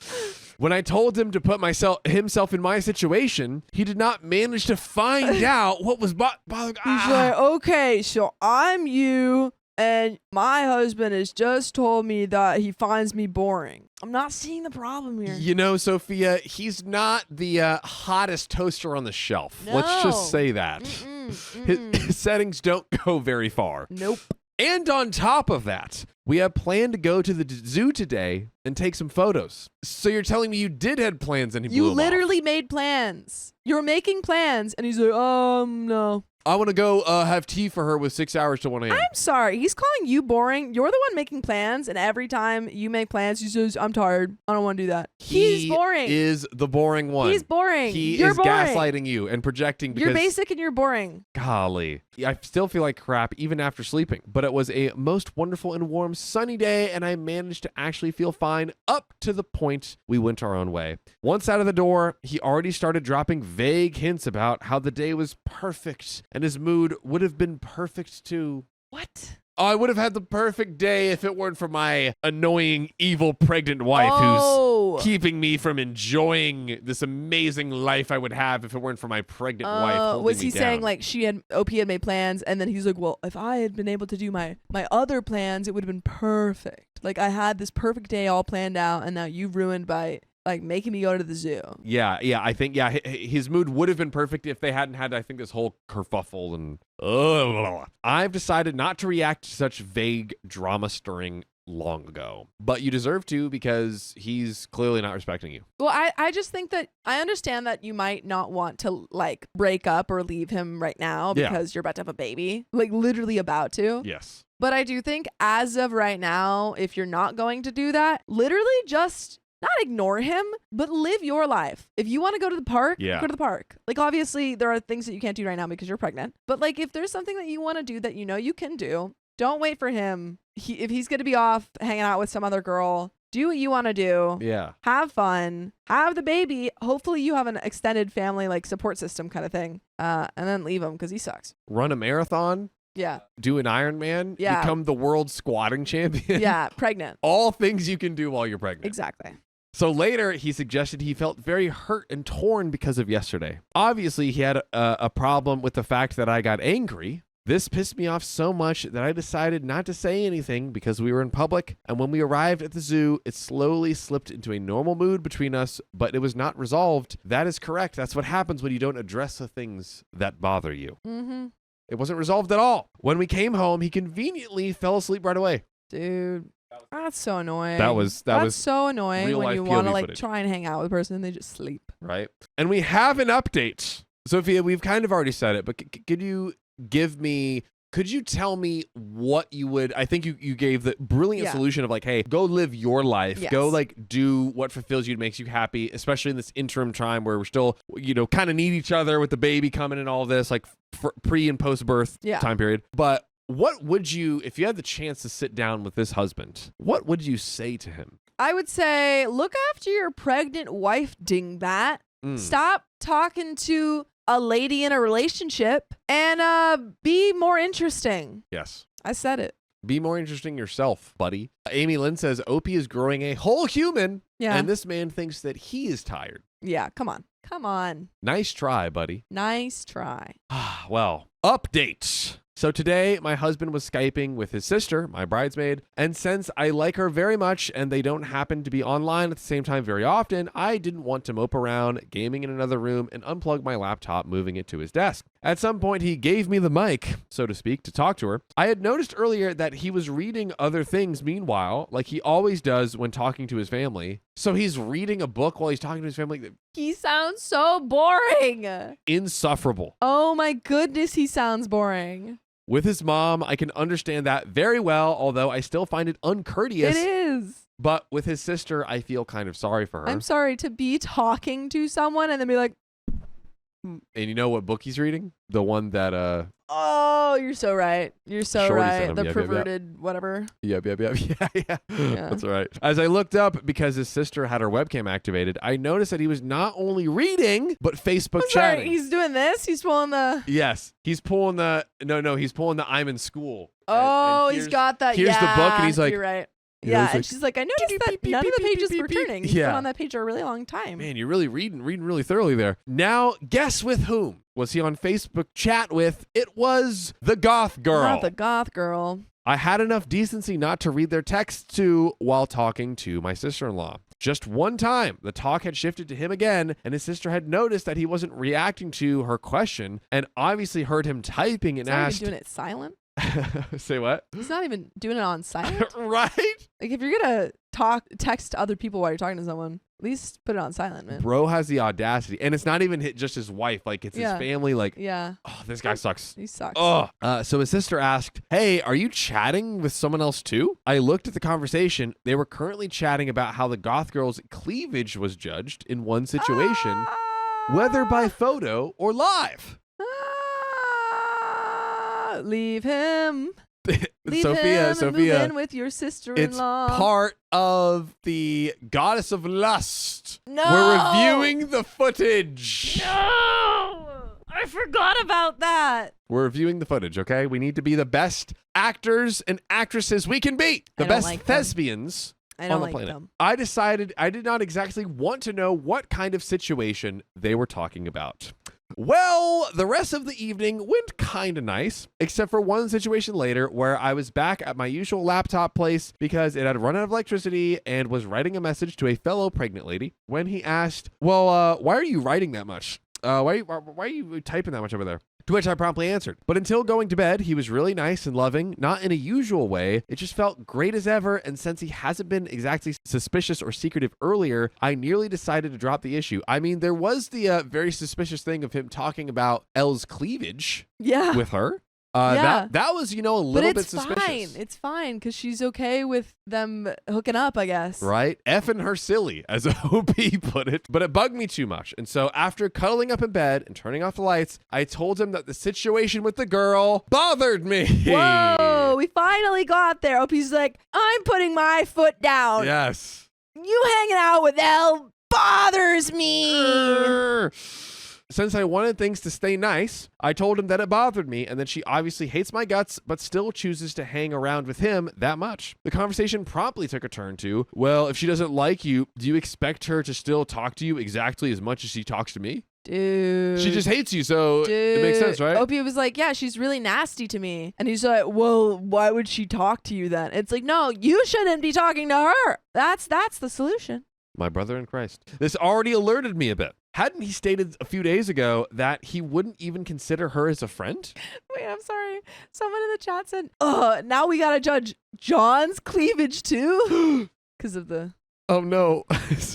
When I told him to put himself in my situation, he did not manage to find out what was bothering. He's like, okay, so I'm you, and my husband has just told me that he finds me boring. I'm not seeing the problem here. Sophia, he's not the hottest toaster on the shelf. No. Let's just say that. His settings don't go very far. Nope. And on top of that, we have planned to go to the zoo today and take some photos. So you're telling me you did have plans and he blew You them off. literally made plans. You're making plans, and he's like, no. I want to go have tea for her with 6 hours to 1 a.m. I'm sorry. He's calling you boring. You're the one making plans, and every time you make plans, he says, I'm tired. I don't want to do that. He's boring. He is the boring one. He's boring. You're boring. gaslighting you and projecting because... You're basic and you're boring. Golly. I still feel like crap even after sleeping, but it was a most wonderful and warm sunny day, and I managed to actually feel fine up to the point we went our own way. Once out of the door, he already started dropping vague hints about how the day was perfect and his mood would have been perfect too. What? Oh, I would have had the perfect day if it weren't for my annoying, evil, pregnant wife who's keeping me from enjoying this amazing life I would have if it weren't for my pregnant wife holding was me he down. saying like OP had made plans, and then he's like, well, if I had been able to do my other plans, it would have been perfect. Like I had this perfect day all planned out, and now you've ruined by like making me go to the zoo. Yeah, I think his mood would have been perfect if they hadn't had, I think, this whole kerfuffle and I've decided not to react to such vague drama stirring long ago, but you deserve to because he's clearly not respecting you. Well, I just think that I understand that you might not want to like break up or leave him right now because you're about to have a baby, like literally about to. Yes. But I do think as of right now, if you're not going to do that, literally just not ignore him, but live your life. If you want to go to the park, go to the park. Like, obviously, there are things that you can't do right now because you're pregnant. But, like, if there's something that you want to do that you know you can do, don't wait for him. If he's going to be off hanging out with some other girl, do what you want to do. Yeah. Have fun. Have the baby. Hopefully, you have an extended family, like, support system kind of thing. And then leave him because he sucks. Run a marathon. Yeah. Do an Ironman. Yeah. Become the world squatting champion. Yeah. Pregnant. All things you can do while you're pregnant. Exactly. So later, he suggested he felt very hurt and torn because of yesterday. Obviously, he had a problem with the fact that I got angry, This pissed me off so much that I decided not to say anything because we were in public, and when we arrived at the zoo, it slowly slipped into a normal mood between us, but it was not resolved. That is correct. That's what happens when you don't address the things that bother you. Mm-hmm. It wasn't resolved at all. When we came home, he conveniently fell asleep right away. Dude, that's so annoying. That's so annoying real when life you want to POV like footage. try and hang out with a person and they just sleep. Right? And we have an update. Sophia, we've kind of already said it, but could you tell me what you would, I think you gave the brilliant solution of like, hey, go live your life. Yes. Go like do what fulfills you and makes you happy, especially in this interim time where we're still, kind of need each other with the baby coming and all this, like pre and post birth time period. But what would you, if you had the chance to sit down with this husband, what would you say to him? I would say, look after your pregnant wife, dingbat. Stop talking to a lady in a relationship and be more interesting. Yes. I said it. Be more interesting yourself, buddy. Amy Lynn says, Opie is growing a whole human, and this man thinks that he is tired. Yeah, come on. Come on. Nice try, buddy. Nice try. Well, update. So today, my husband was Skyping with his sister, my bridesmaid, and since I like her very much and they don't happen to be online at the same time very often, I didn't want to mope around gaming in another room and unplug my laptop, moving it to his desk. At some point, he gave me the mic, so to speak, to talk to her. I had noticed earlier that he was reading other things meanwhile, like he always does when talking to his family. So he's reading a book while he's talking to his family. He sounds so boring. Insufferable. Oh my goodness, he sounds boring. With his mom, I can understand that very well, although I still find it uncourteous. It is. But with his sister, I feel kind of sorry for her. I'm sorry to be talking to someone and then be like, and you know what book he's reading? The one that oh, you're so right. You're so Shorty right. sent him. The Yep, perverted whatever. Yep. Yeah. That's right. As I looked up, because his sister had her webcam activated, I noticed that he was not only reading, but Facebook Sorry, chatting. he's doing this? He's pulling the... Yes. He's pulling the... No, he's pulling the I'm in school. Oh, And he's got that. Here's the book, and he's like... You're right. you know, Yeah, it's and like, she's like, I noticed that none of the pages were turning. He's been on that page for a really long time. Man, you're really reading really thoroughly there. Now, guess with whom was he on Facebook chat with? It was the goth girl. Not the goth girl. I had enough decency not to read their texts to while talking to my sister-in-law. Just one time, the talk had shifted to him again, and his sister had noticed that he wasn't reacting to her question and obviously heard him typing and He's not asked... even doing it silent. Say what? He's not even doing it on silent. Right? Like, if you're going to text other people while you're talking to someone, at least put it on silent, man. Bro has the audacity. And it's not even just his wife. Like, it's his family. Like, yeah. oh, this guy sucks. He sucks. Oh. So his sister asked, hey, are you chatting with someone else too? I looked at the conversation. They were currently chatting about how the goth girl's cleavage was judged in one situation, whether by photo or live. Leave him. Leave Sophia, him and move in with your sister-in-law. It's part of the Goddess of Lust. No. We're reviewing the footage. No. I forgot about that. We're reviewing the footage, okay? We need to be the best actors and actresses we can be. The best like thespians I don't on the like planet. them. I decided I did not exactly want to know what kind of situation they were talking about. Well, the rest of the evening went kind of nice, except for one situation later where I was back at my usual laptop place because it had run out of electricity and was writing a message to a fellow pregnant lady when he asked, well, why are you writing that much? Why are you typing that much over there? To which I promptly answered. But until going to bed, he was really nice and loving, not in a usual way. It just felt great as ever, and since he hasn't been exactly suspicious or secretive earlier, I nearly decided to drop the issue. I mean, there was the very suspicious thing of him talking about Elle's cleavage with her. That was, a little bit suspicious. It's fine because she's okay with them hooking up, I guess. Right? Effing her silly, as OP put it. But it bugged me too much. And so after cuddling up in bed and turning off the lights, I told him that the situation with the girl bothered me. Whoa, we finally got there. OP's like, I'm putting my foot down. Yes. You hanging out with Elle bothers me. Since I wanted things to stay nice, I told him that it bothered me and that she obviously hates my guts, but still chooses to hang around with him that much. The conversation promptly took a turn to, well, if she doesn't like you, do you expect her to still talk to you exactly as much as she talks to me? Dude. She just hates you, so it makes sense, right? Opie was like, yeah, she's really nasty to me. And he's like, well, why would she talk to you then? It's like, no, you shouldn't be talking to her. That's the solution. My brother in Christ. This already alerted me a bit. Hadn't he stated a few days ago that he wouldn't even consider her as a friend? Wait, I'm sorry. Someone in the chat said, now we gotta judge John's cleavage too? Because of the... Oh, no.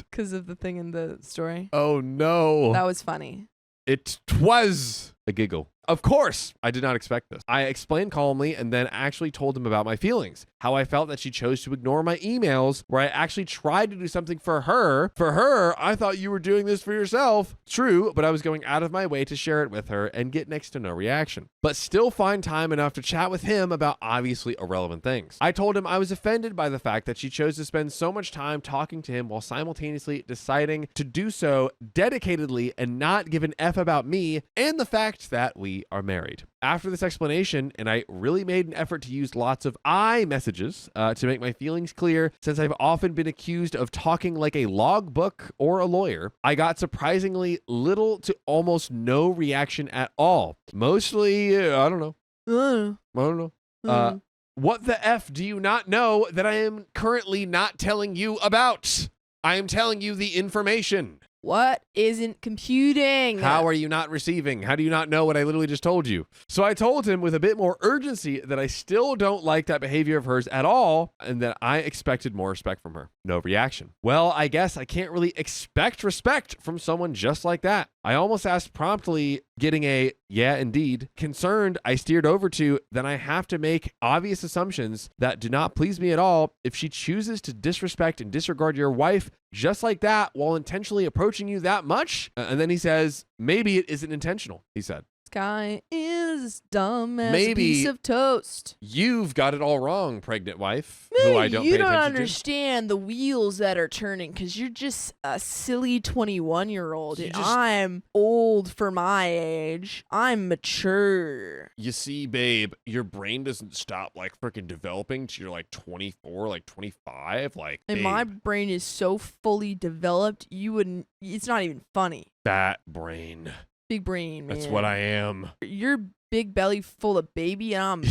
Because of the thing in the story. Oh, no. That was funny. It was a giggle. Of course, I did not expect this. I explained calmly and then actually told him about my feelings, how I felt that she chose to ignore my emails where I actually tried to do something for her. For her, I thought you were doing this for yourself. True, but I was going out of my way to share it with her and get next to no reaction, but still find time enough to chat with him about obviously irrelevant things. I told him I was offended by the fact that she chose to spend so much time talking to him while simultaneously deciding to do so dedicatedly and not give an F about me and the fact that we are married. After this explanation, and I really made an effort to use lots of I messages to make my feelings clear, since I've often been accused of talking like a logbook or a lawyer, I got surprisingly little to almost no reaction at all. Mostly, I don't know. I don't know. What the F do you not know that I am currently not telling you about? I am telling you the information. What isn't computing? How are you not receiving? How do you not know what I literally just told you? So I told him with a bit more urgency that I still don't like that behavior of hers at all and that I expected more respect from her. No reaction. Well, I guess I can't really expect respect from someone just like that. I almost asked promptly, getting a yeah, indeed. Concerned, I steered over to, then I have to make obvious assumptions that do not please me at all if she chooses to disrespect and disregard your wife just like that while intentionally approaching you that much. And then he says, maybe it isn't intentional, he said. This guy is dumb as Maybe a piece of toast. You've got it all wrong, pregnant wife, who I don't you pay don't attention understand the wheels that are turning because you're just a silly 21-year-old. You And just- I'm old for my age. I'm mature. You see, babe, your brain doesn't stop like freaking developing till you're like 24, like 25. Like, And babe, my brain is so fully developed, you wouldn't, it's not even funny. fat brain. Big brain, man. That's what I am. You're big belly full of baby, and I'm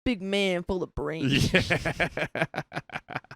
big man full of brain. Yeah.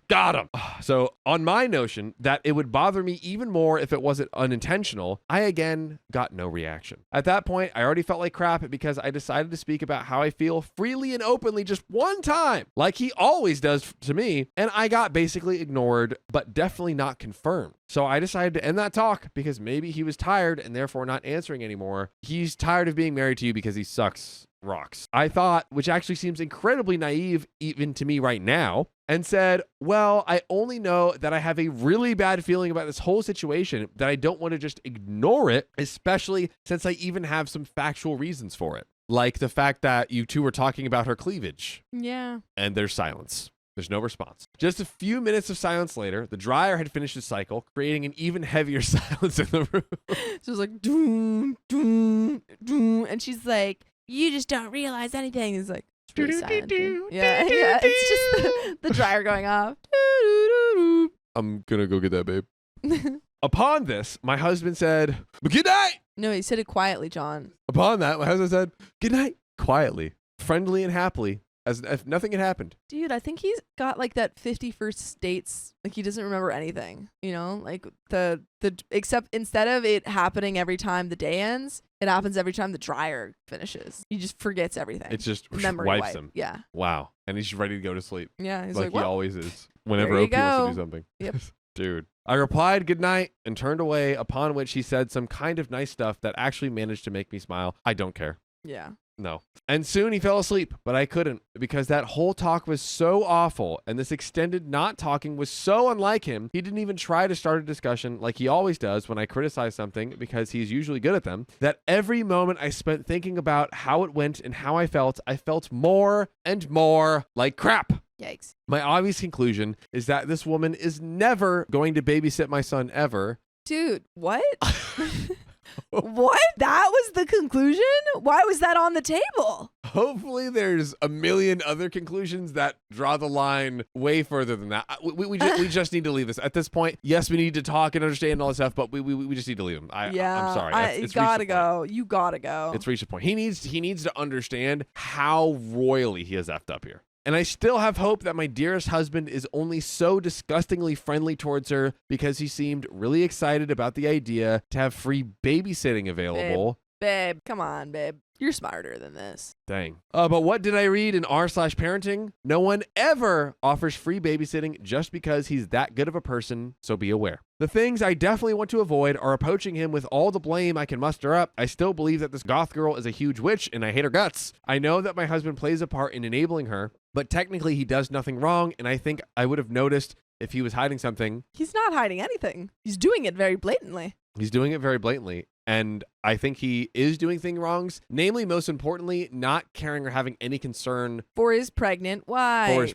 Got him. So on my notion that it would bother me even more if it wasn't unintentional, I again got no reaction. At that point, I already felt like crap because I decided to speak about how I feel freely and openly just one time, like he always does to me, and I got basically ignored, but definitely not confirmed. So I decided to end that talk because maybe he was tired and therefore not answering anymore. He's tired of being married to you because he sucks rocks. I thought, which actually seems incredibly naive even to me right now, and said, well, I only know that I have a really bad feeling about this whole situation that I don't want to just ignore it, especially since I even have some factual reasons for it. Like the fact that you two were talking about her cleavage. Yeah. And there's silence. There's no response. Just a few minutes of silence later, the dryer had finished its cycle, creating an even heavier silence in the room. So it was like, doom, doom, doom. And she's like, you just don't realize anything. It's like, it's really silent. Yeah, yeah. It's just the dryer going off. I'm gonna go get that, babe. Upon this, my husband said, good night. No, he said it quietly, John. Upon that, my husband said, good night, quietly, friendly and happily, as if nothing had happened. Dude, I think he's got like that 51st dates. Like he doesn't remember anything, you know, like the except instead of it happening every time the day ends, it happens every time the dryer finishes. He just forgets everything. It just Memory wipes wipe. him. Yeah. Wow. And he's ready to go to sleep. Yeah. He's like like, he well, always is whenever there you OP wants to go. do something. Yep. Dude. I replied good night and turned away, upon which he said some kind of nice stuff that actually managed to make me smile. I don't care. yeah. No. And soon he fell asleep, but I couldn't because that whole talk was so awful and this extended not talking was so unlike him. He didn't even try to start a discussion like he always does when I criticize something because he's usually good at them. That every moment I spent thinking about how it went and how I felt more and more like crap. Yikes. My obvious conclusion is that this woman is never going to babysit my son ever. Dude, what? What? That was the conclusion? Why was that on the table? Hopefully there's a million other conclusions that draw the line way further than that. We just need to leave this. At this point, yes, we need to talk and understand all this stuff, but we just need to leave him. I'm sorry. It's gotta reached the point. go. You gotta go. It's reached a point. He needs to understand how royally he has effed up here. And I still have hope that my dearest husband is only so disgustingly friendly towards her because he seemed really excited about the idea to have free babysitting available. Babe, come on, babe. You're smarter than this. Dang. But what did I read in r/parenting? No one ever offers free babysitting just because he's that good of a person, so be aware. The things I definitely want to avoid are approaching him with all the blame I can muster up. I still believe that this goth girl is a huge witch and I hate her guts. I know that my husband plays a part in enabling her, but technically he does nothing wrong, and I think I would have noticed if he was hiding something. He's not hiding anything. He's doing it very blatantly. He's doing it very blatantly. And I think he is doing things wrongs, namely, most importantly, not caring or having any concern for his pregnant wife.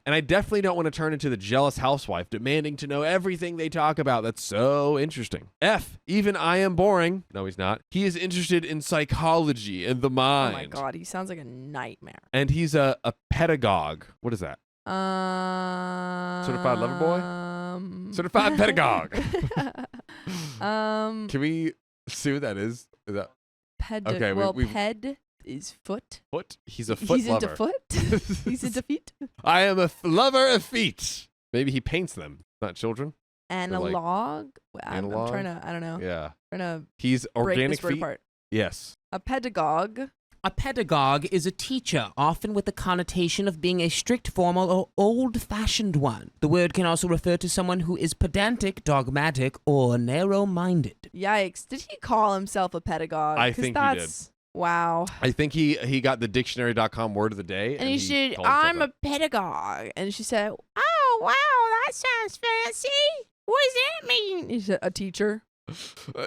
And I definitely don't want to turn into the jealous housewife demanding to know everything they talk about. That's so interesting. F, even I am boring. No, he's not. He is interested in psychology and the mind. Oh my God, he sounds like a nightmare. And he's a pedagogue. What is that? Certified lover boy? Certified pedagogue. Can we see what that is? Is that okay? Ped is foot. Foot. He's a foot He's lover. into foot. He's into feet. I am a lover of feet. Maybe he paints them, not children. Analog. Analog? I'm trying to. I don't know. Yeah. Trying to. He's organic break this word feet. apart. Yes. A pedagogue. A pedagogue is a teacher, often with the connotation of being a strict, formal, or old-fashioned one. The word can also refer to someone who is pedantic, dogmatic, or narrow-minded. Yikes. Did he call himself a pedagogue? I think he did. Wow. I think he got the dictionary.com word of the day. And he said, I'm a pedagogue. And she said, oh, wow, that sounds fancy. What does that mean? He said, a teacher.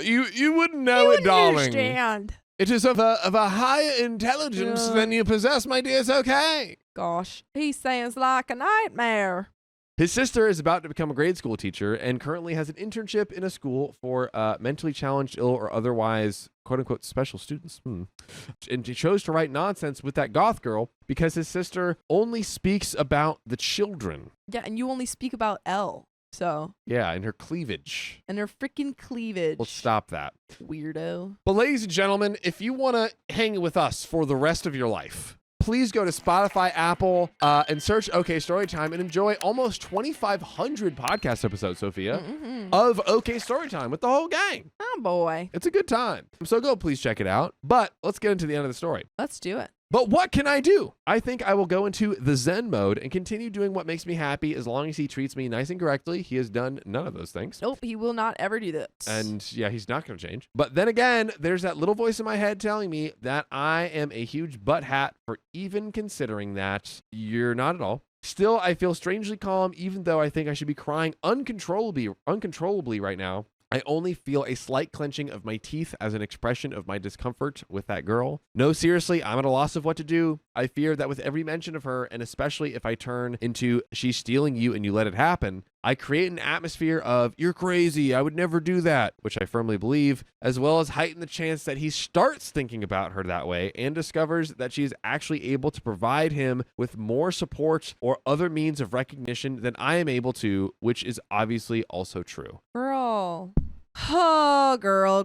You wouldn't know it, darling. Understand. It is of a higher intelligence than you possess, my dear. It's okay. Gosh, he sounds like a nightmare. His sister is about to become a grade school teacher and currently has an internship in a school for mentally challenged, ill, or otherwise, quote-unquote, special students. And he chose to write nonsense with that goth girl because his sister only speaks about the children. Yeah, and you only speak about L. So yeah, and her cleavage. And her freaking cleavage. We'll stop that. Weirdo. But ladies and gentlemen, if you want to hang with us for the rest of your life, please go to Spotify, Apple, and search OK Storytime and enjoy almost 2,500 podcast episodes, Sophia, of OK Storytime with the whole gang. Oh, boy. It's a good time. So go please check it out. But let's get into the end of the story. Let's do it. But what can I do? I think I will go into the Zen mode and continue doing what makes me happy as long as he treats me nice and correctly. He has done none of those things. Nope, he will not ever do that. And yeah, he's not going to change. But then again, there's that little voice in my head telling me that I am a huge butt hat for even considering that. You're not at all. Still, I feel strangely calm, even though I think I should be crying uncontrollably right now. I only feel a slight clenching of my teeth as an expression of my discomfort with that girl. No, seriously, I'm at a loss of what to do. I fear that with every mention of her, and especially if I turn into she's stealing you and you let it happen, I create an atmosphere of you're crazy, I would never do that, which I firmly believe, as well as heighten the chance that he starts thinking about her that way and discovers that she is actually able to provide him with more support or other means of recognition than I am able to, which is obviously also true. Girl. Oh, girl.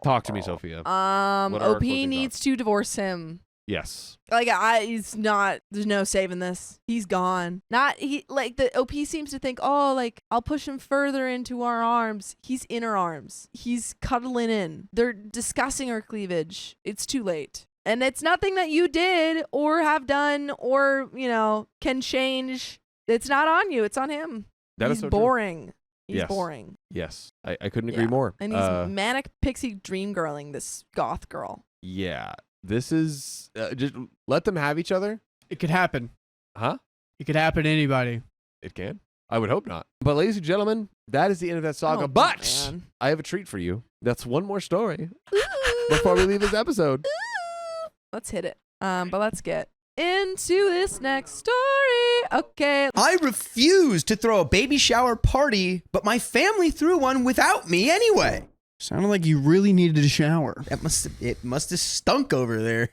Talk to me, Sophia. OP needs to divorce him. Yes. Like, he's not, there's no saving this. He's gone. The OP seems to think, oh, like, I'll push him further into our arms. He's in her arms. He's cuddling in. They're discussing her cleavage. It's too late. And it's nothing that you did or have done or, can change. It's not on you. It's on him. He's so boring. True. He's boring. Yes. I couldn't agree more. And he's manic pixie dream girling this goth girl. Yeah. This is just let them have each other. It could happen. Huh? It could happen to anybody. It can. I would hope not. But ladies and gentlemen, that is the end of that saga. Oh, but man. I have a treat for you. That's one more story before we leave this episode. Let's hit it. But let's get into this next story. Okay. I refused to throw a baby shower party, but my family threw one without me anyway. Sounded like you really needed a shower. It must have stunk over there.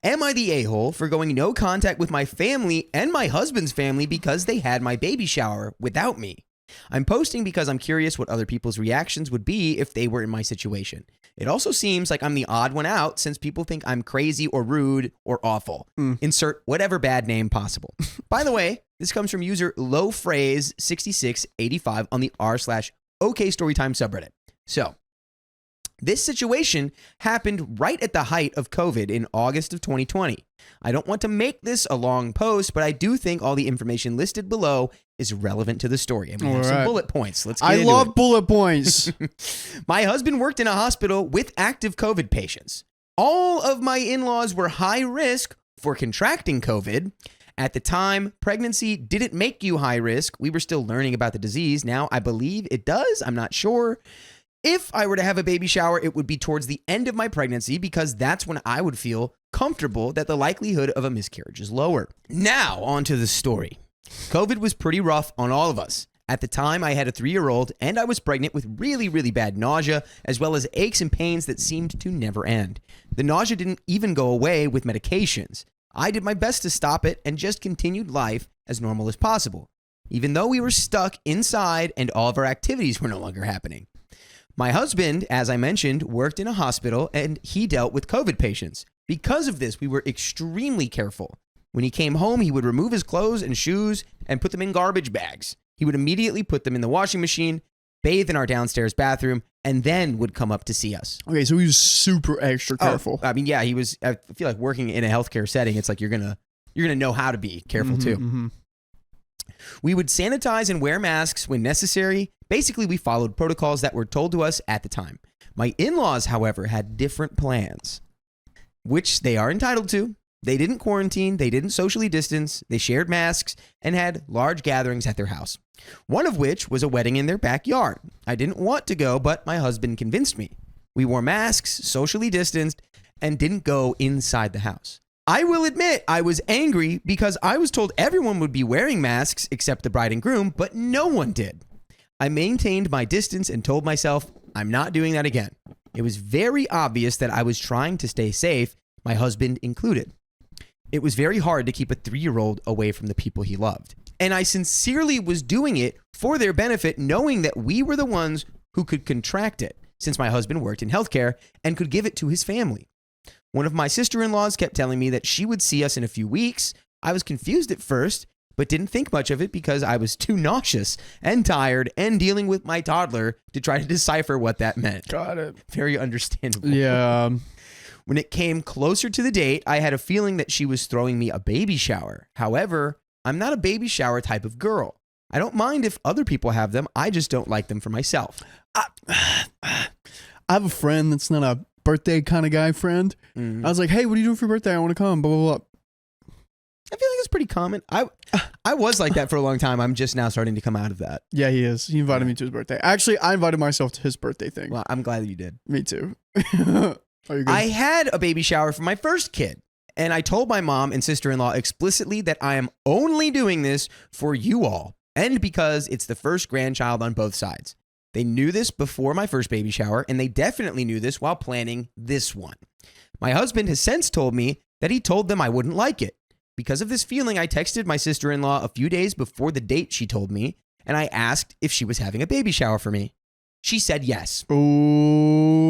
Am I the a-hole for going no contact with my family and my husband's family because they had my baby shower without me? I'm posting because I'm curious what other people's reactions would be if they were in my situation. It also seems like I'm the odd one out since people think I'm crazy or rude or awful. Insert whatever bad name possible. By the way, this comes from user lowphrase6685 on the r/OKStorytime subreddit. So, this situation happened right at the height of COVID in August of 2020. I don't want to make this a long post, but I do think all the information listed below is relevant to the story. And we have some bullet points. Let's get into it. I love bullet points. My husband worked in a hospital with active COVID patients. All of my in-laws were high risk for contracting COVID. At the time, pregnancy didn't make you high risk. We were still learning about the disease. Now, I believe it does. I'm not sure. If I were to have a baby shower, it would be towards the end of my pregnancy because that's when I would feel comfortable that the likelihood of a miscarriage is lower. Now, on to the story. COVID was pretty rough on all of us. At the time, I had a 3-year-old and I was pregnant with really, really bad nausea, as well as aches and pains that seemed to never end. The nausea didn't even go away with medications. I did my best to stop it and just continued life as normal as possible, even though we were stuck inside and all of our activities were no longer happening. My husband, as I mentioned, worked in a hospital and he dealt with COVID patients. Because of this, we were extremely careful. When he came home, he would remove his clothes and shoes and put them in garbage bags. He would immediately put them in the washing machine, bathe in our downstairs bathroom, and then would come up to see us. Okay, so he was super extra careful. I mean, yeah, he was. I feel like working in a healthcare setting, it's like you're gonna know how to be careful too. Mm-hmm. We would sanitize and wear masks when necessary. Basically, we followed protocols that were told to us at the time. My in-laws, however, had different plans, which they are entitled to. They didn't quarantine, they didn't socially distance, they shared masks, and had large gatherings at their house. One of which was a wedding in their backyard. I didn't want to go, but my husband convinced me. We wore masks, socially distanced, and didn't go inside the house. I will admit I was angry because I was told everyone would be wearing masks except the bride and groom, but no one did. I maintained my distance and told myself I'm not doing that again. It was very obvious that I was trying to stay safe, my husband included. It was very hard to keep a 3-year-old away from the people he loved. And I sincerely was doing it for their benefit, knowing that we were the ones who could contract it, since my husband worked in healthcare and could give it to his family. One of my sister-in-laws kept telling me that she would see us in a few weeks. I was confused at first, but didn't think much of it because I was too nauseous and tired and dealing with my toddler to try to decipher what that meant. Got it. Very understandable. Yeah. When it came closer to the date, I had a feeling that she was throwing me a baby shower. However, I'm not a baby shower type of girl. I don't mind if other people have them. I just don't like them for myself. I have a friend that's not a birthday kind of guy friend. Mm-hmm. I was like, hey, what are you doing for your birthday? I want to come, blah, blah, blah. I feel like it's pretty common. I was like that for a long time. I'm just now starting to come out of that. Yeah, he is. He invited me to his birthday. Actually, I invited myself to his birthday thing. Well, I'm glad that you did. Me too. Are you good? I had a baby shower for my first kid, and I told my mom and sister-in-law explicitly that I am only doing this for you all, and because it's the first grandchild on both sides. They knew this before my first baby shower, and they definitely knew this while planning this one. My husband has since told me that he told them I wouldn't like it. Because of this feeling, I texted my sister-in-law a few days before the date she told me, and I asked if she was having a baby shower for me. She said yes. Ooh.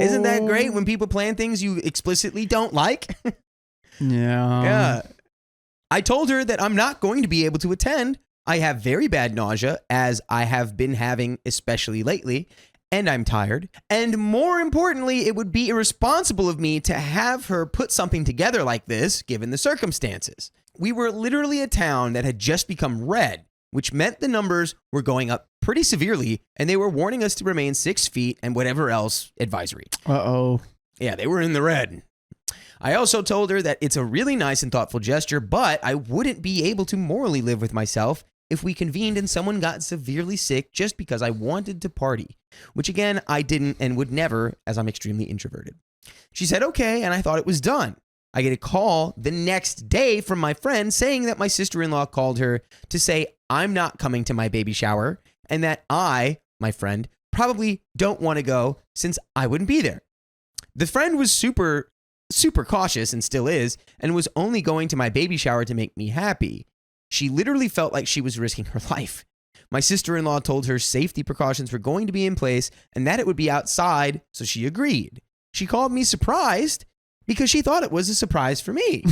Isn't that great when people plan things you explicitly don't like? Yeah. Yeah. I told her that I'm not going to be able to attend. I have very bad nausea, as I have been having, especially lately, and I'm tired. And more importantly, it would be irresponsible of me to have her put something together like this, given the circumstances. We were literally a town that had just become red, which meant the numbers were going up pretty severely, and they were warning us to remain 6 feet and whatever else advisory. Uh-oh. Yeah, they were in the red. I also told her that it's a really nice and thoughtful gesture, but I wouldn't be able to morally live with myself if we convened and someone got severely sick just because I wanted to party, which again, I didn't and would never, as I'm extremely introverted. She said okay, and I thought it was done. I get a call the next day from my friend saying that my sister-in-law called her to say I'm not coming to my baby shower and that I, my friend, probably don't want to go since I wouldn't be there. The friend was super cautious and still is, and was only going to my baby shower to make me happy. She literally felt like she was risking her life. My sister-in-law told her safety precautions were going to be in place and that it would be outside, so she agreed. She called me surprised because she thought it was a surprise for me.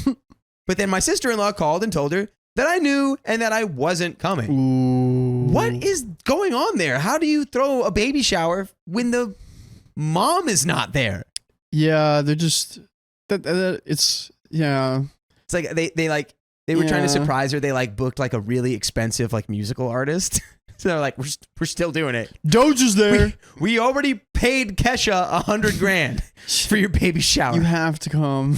But then my sister-in-law called and told her that I knew and that I wasn't coming. Ooh. What is going on there? How do you throw a baby shower when the mom is not there? Yeah, they're just it's yeah. It's like they were trying to Yeah. surprise her. They like booked like a really expensive like musical artist. So they're like, we're still doing it. Doja's there. We already paid Kesha $100,000 for your baby shower. You have to come.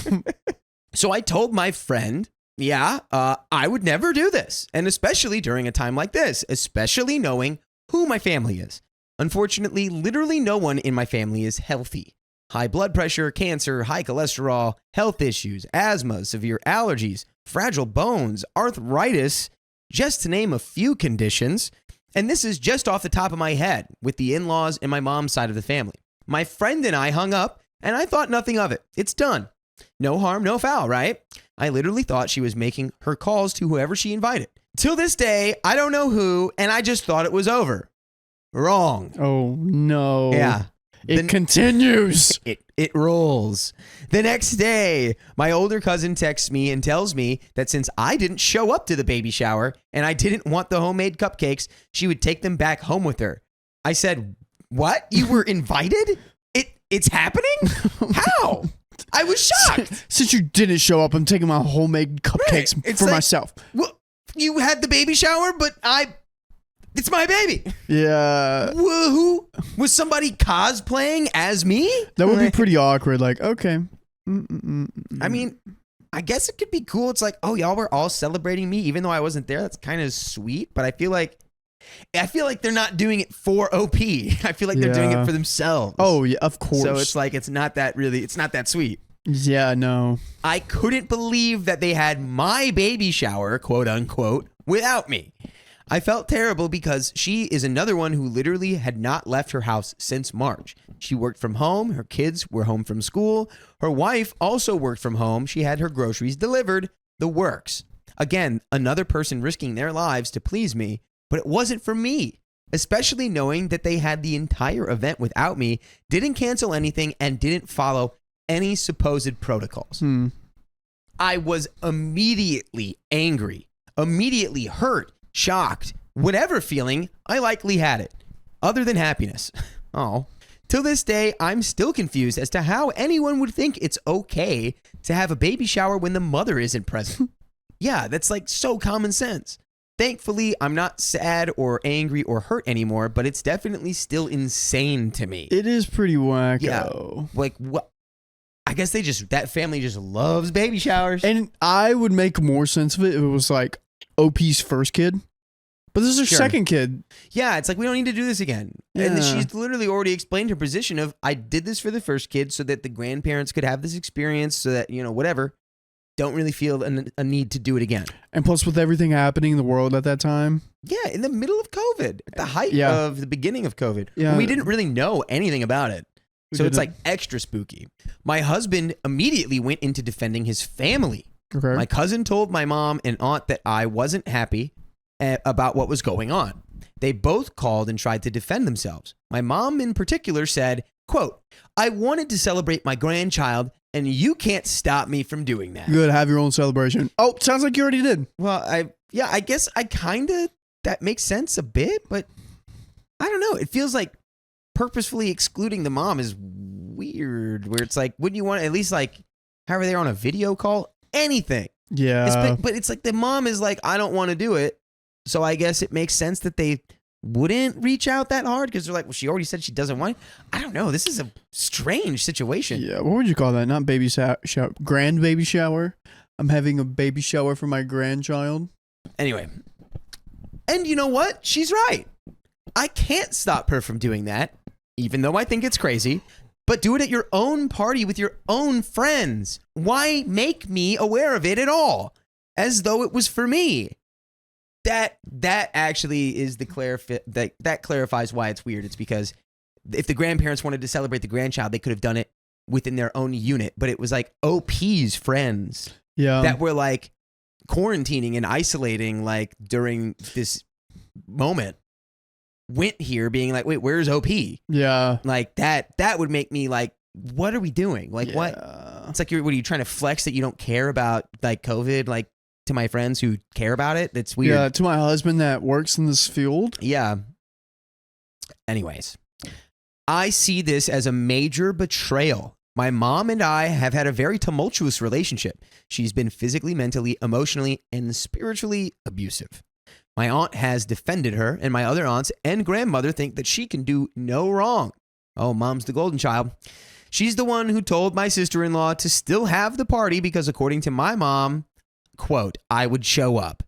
So I told my friend, I would never do this. And especially during a time like this, especially knowing who my family is. Unfortunately, literally no one in my family is healthy. High blood pressure, cancer, high cholesterol, health issues, asthma, severe allergies, fragile bones, arthritis, just to name a few conditions. And this is just off the top of my head with the in-laws and my mom's side of the family. My friend and I hung up and I thought nothing of it. It's done. No harm, no foul, right? I literally thought she was making her calls to whoever she invited. Till this day, I don't know who, and I just thought it was over. Wrong. Oh no. Yeah. It continues. It rolls. The next day, my older cousin texts me and tells me that since I didn't show up to the baby shower and I didn't want the homemade cupcakes, she would take them back home with her. I said, "What? You were invited? It's happening? How?" I was shocked. Since you didn't show up, I'm taking my homemade cupcakes It's for like- myself. Well, you had the baby shower, but it's my baby. Yeah. Who was somebody cosplaying as me? That would be pretty awkward. Like, okay. I mean, I guess it could be cool. It's like, oh, y'all were all celebrating me, even though I wasn't there. That's kind of sweet. But I feel like they're not doing it for OP. I feel like they're doing Yeah. it for themselves. Oh, yeah, of course. so it's like it's not that sweet. yeah, no. I couldn't believe that they had my baby shower, quote unquote, without me. I felt terrible because she is another one who literally had not left her house since March. She worked from home. Her kids were home from school. Her wife also worked from home. She had her groceries delivered. The works. Again, another person risking their lives to please me, but it wasn't for me, especially knowing that they had the entire event without me, didn't cancel anything, and didn't follow any supposed protocols. I was immediately angry, immediately hurt, shocked, whatever feeling, I likely had it, other than happiness. Oh. Till this day, I'm still confused as to how anyone would think it's okay to have a baby shower when the mother isn't present. Yeah, that's like so common sense. Thankfully, I'm not sad or angry or hurt anymore, but it's definitely still insane to me. It is pretty wacko. Yeah. Like, what? I guess that family just loves baby showers. And I would make more sense of it if it was like OP's first kid. But this is her Sure. second kid. Yeah, it's like, we don't need to do this again. And Yeah. she's literally already explained her position of, I did this for the first kid so that the grandparents could have this experience so that, whatever, don't really feel a need to do it again. And plus with everything happening in the world at that time. Yeah, in the middle of COVID, at the height Yeah. of the beginning of COVID. Yeah. When we didn't really know anything about it. We So it's didn't. like extra spooky. My husband immediately went into defending his family. Okay. My cousin told my mom and aunt that I wasn't happy about what was going on. They both called and tried to defend themselves. My mom in particular said, quote, "I wanted to celebrate my grandchild and you can't stop me from doing that." Good, have your own celebration. Oh, sounds like you already did. Well, I guess that makes sense a bit, but I don't know. It feels like purposefully excluding the mom is weird, where it's like, wouldn't you want to at least like have her there on a video call? Anything. Yeah. But it's like the mom is like, I don't want to do it. So I guess it makes sense that they wouldn't reach out that hard because they're like, well, she already said she doesn't want it. I don't know. This is a strange situation. Yeah, what would you call that? Not baby shower, grand baby shower. I'm having a baby shower for my grandchild. Anyway. And you know what? She's right. I can't stop her from doing that, even though I think it's crazy. But do it at your own party with your own friends. Why make me aware of it at all? As though it was for me. That actually is that clarifies why it's weird. It's because if the grandparents wanted to celebrate the grandchild, they could have done it within their own unit. But it was like OP's friends that were like quarantining and isolating like during this moment went here being like, wait, where's OP? Yeah. Like that would make me like, what are we doing? Like what? It's like, what are you trying to flex that you don't care about like COVID, like to my friends who care about it? That's weird. Yeah, to my husband that works in this field. Yeah. Anyways, I see this as a major betrayal. My mom and I have had a very tumultuous relationship. She's been physically, mentally, emotionally, and spiritually abusive. My aunt has defended her, and my other aunts and grandmother think that she can do no wrong. Oh, mom's the golden child. She's the one who told my sister-in-law to still have the party because according to my mom, quote, I would show up.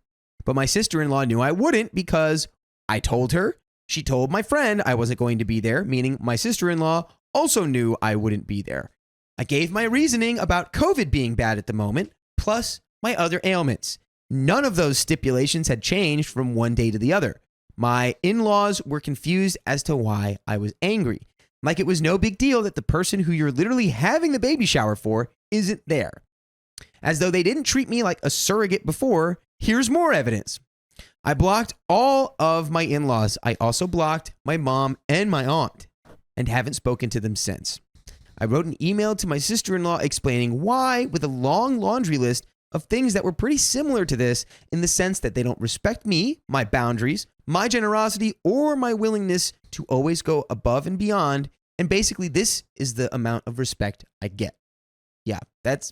But my sister-in-law knew I wouldn't because I told her. She told my friend I wasn't going to be there, meaning my sister-in-law also knew I wouldn't be there. I gave my reasoning about COVID being bad at the moment, plus my other ailments. None of those stipulations had changed from one day to the other. My in-laws were confused as to why I was angry. Like it was no big deal that the person who you're literally having the baby shower for isn't there. As though they didn't treat me like a surrogate before, here's more evidence. I blocked all of my in-laws. I also blocked my mom and my aunt and haven't spoken to them since. I wrote an email to my sister-in-law explaining why with a long laundry list of things that were pretty similar to this in the sense that they don't respect me, my boundaries, my generosity, or my willingness to always go above and beyond. And basically this is the amount of respect I get. Yeah, that's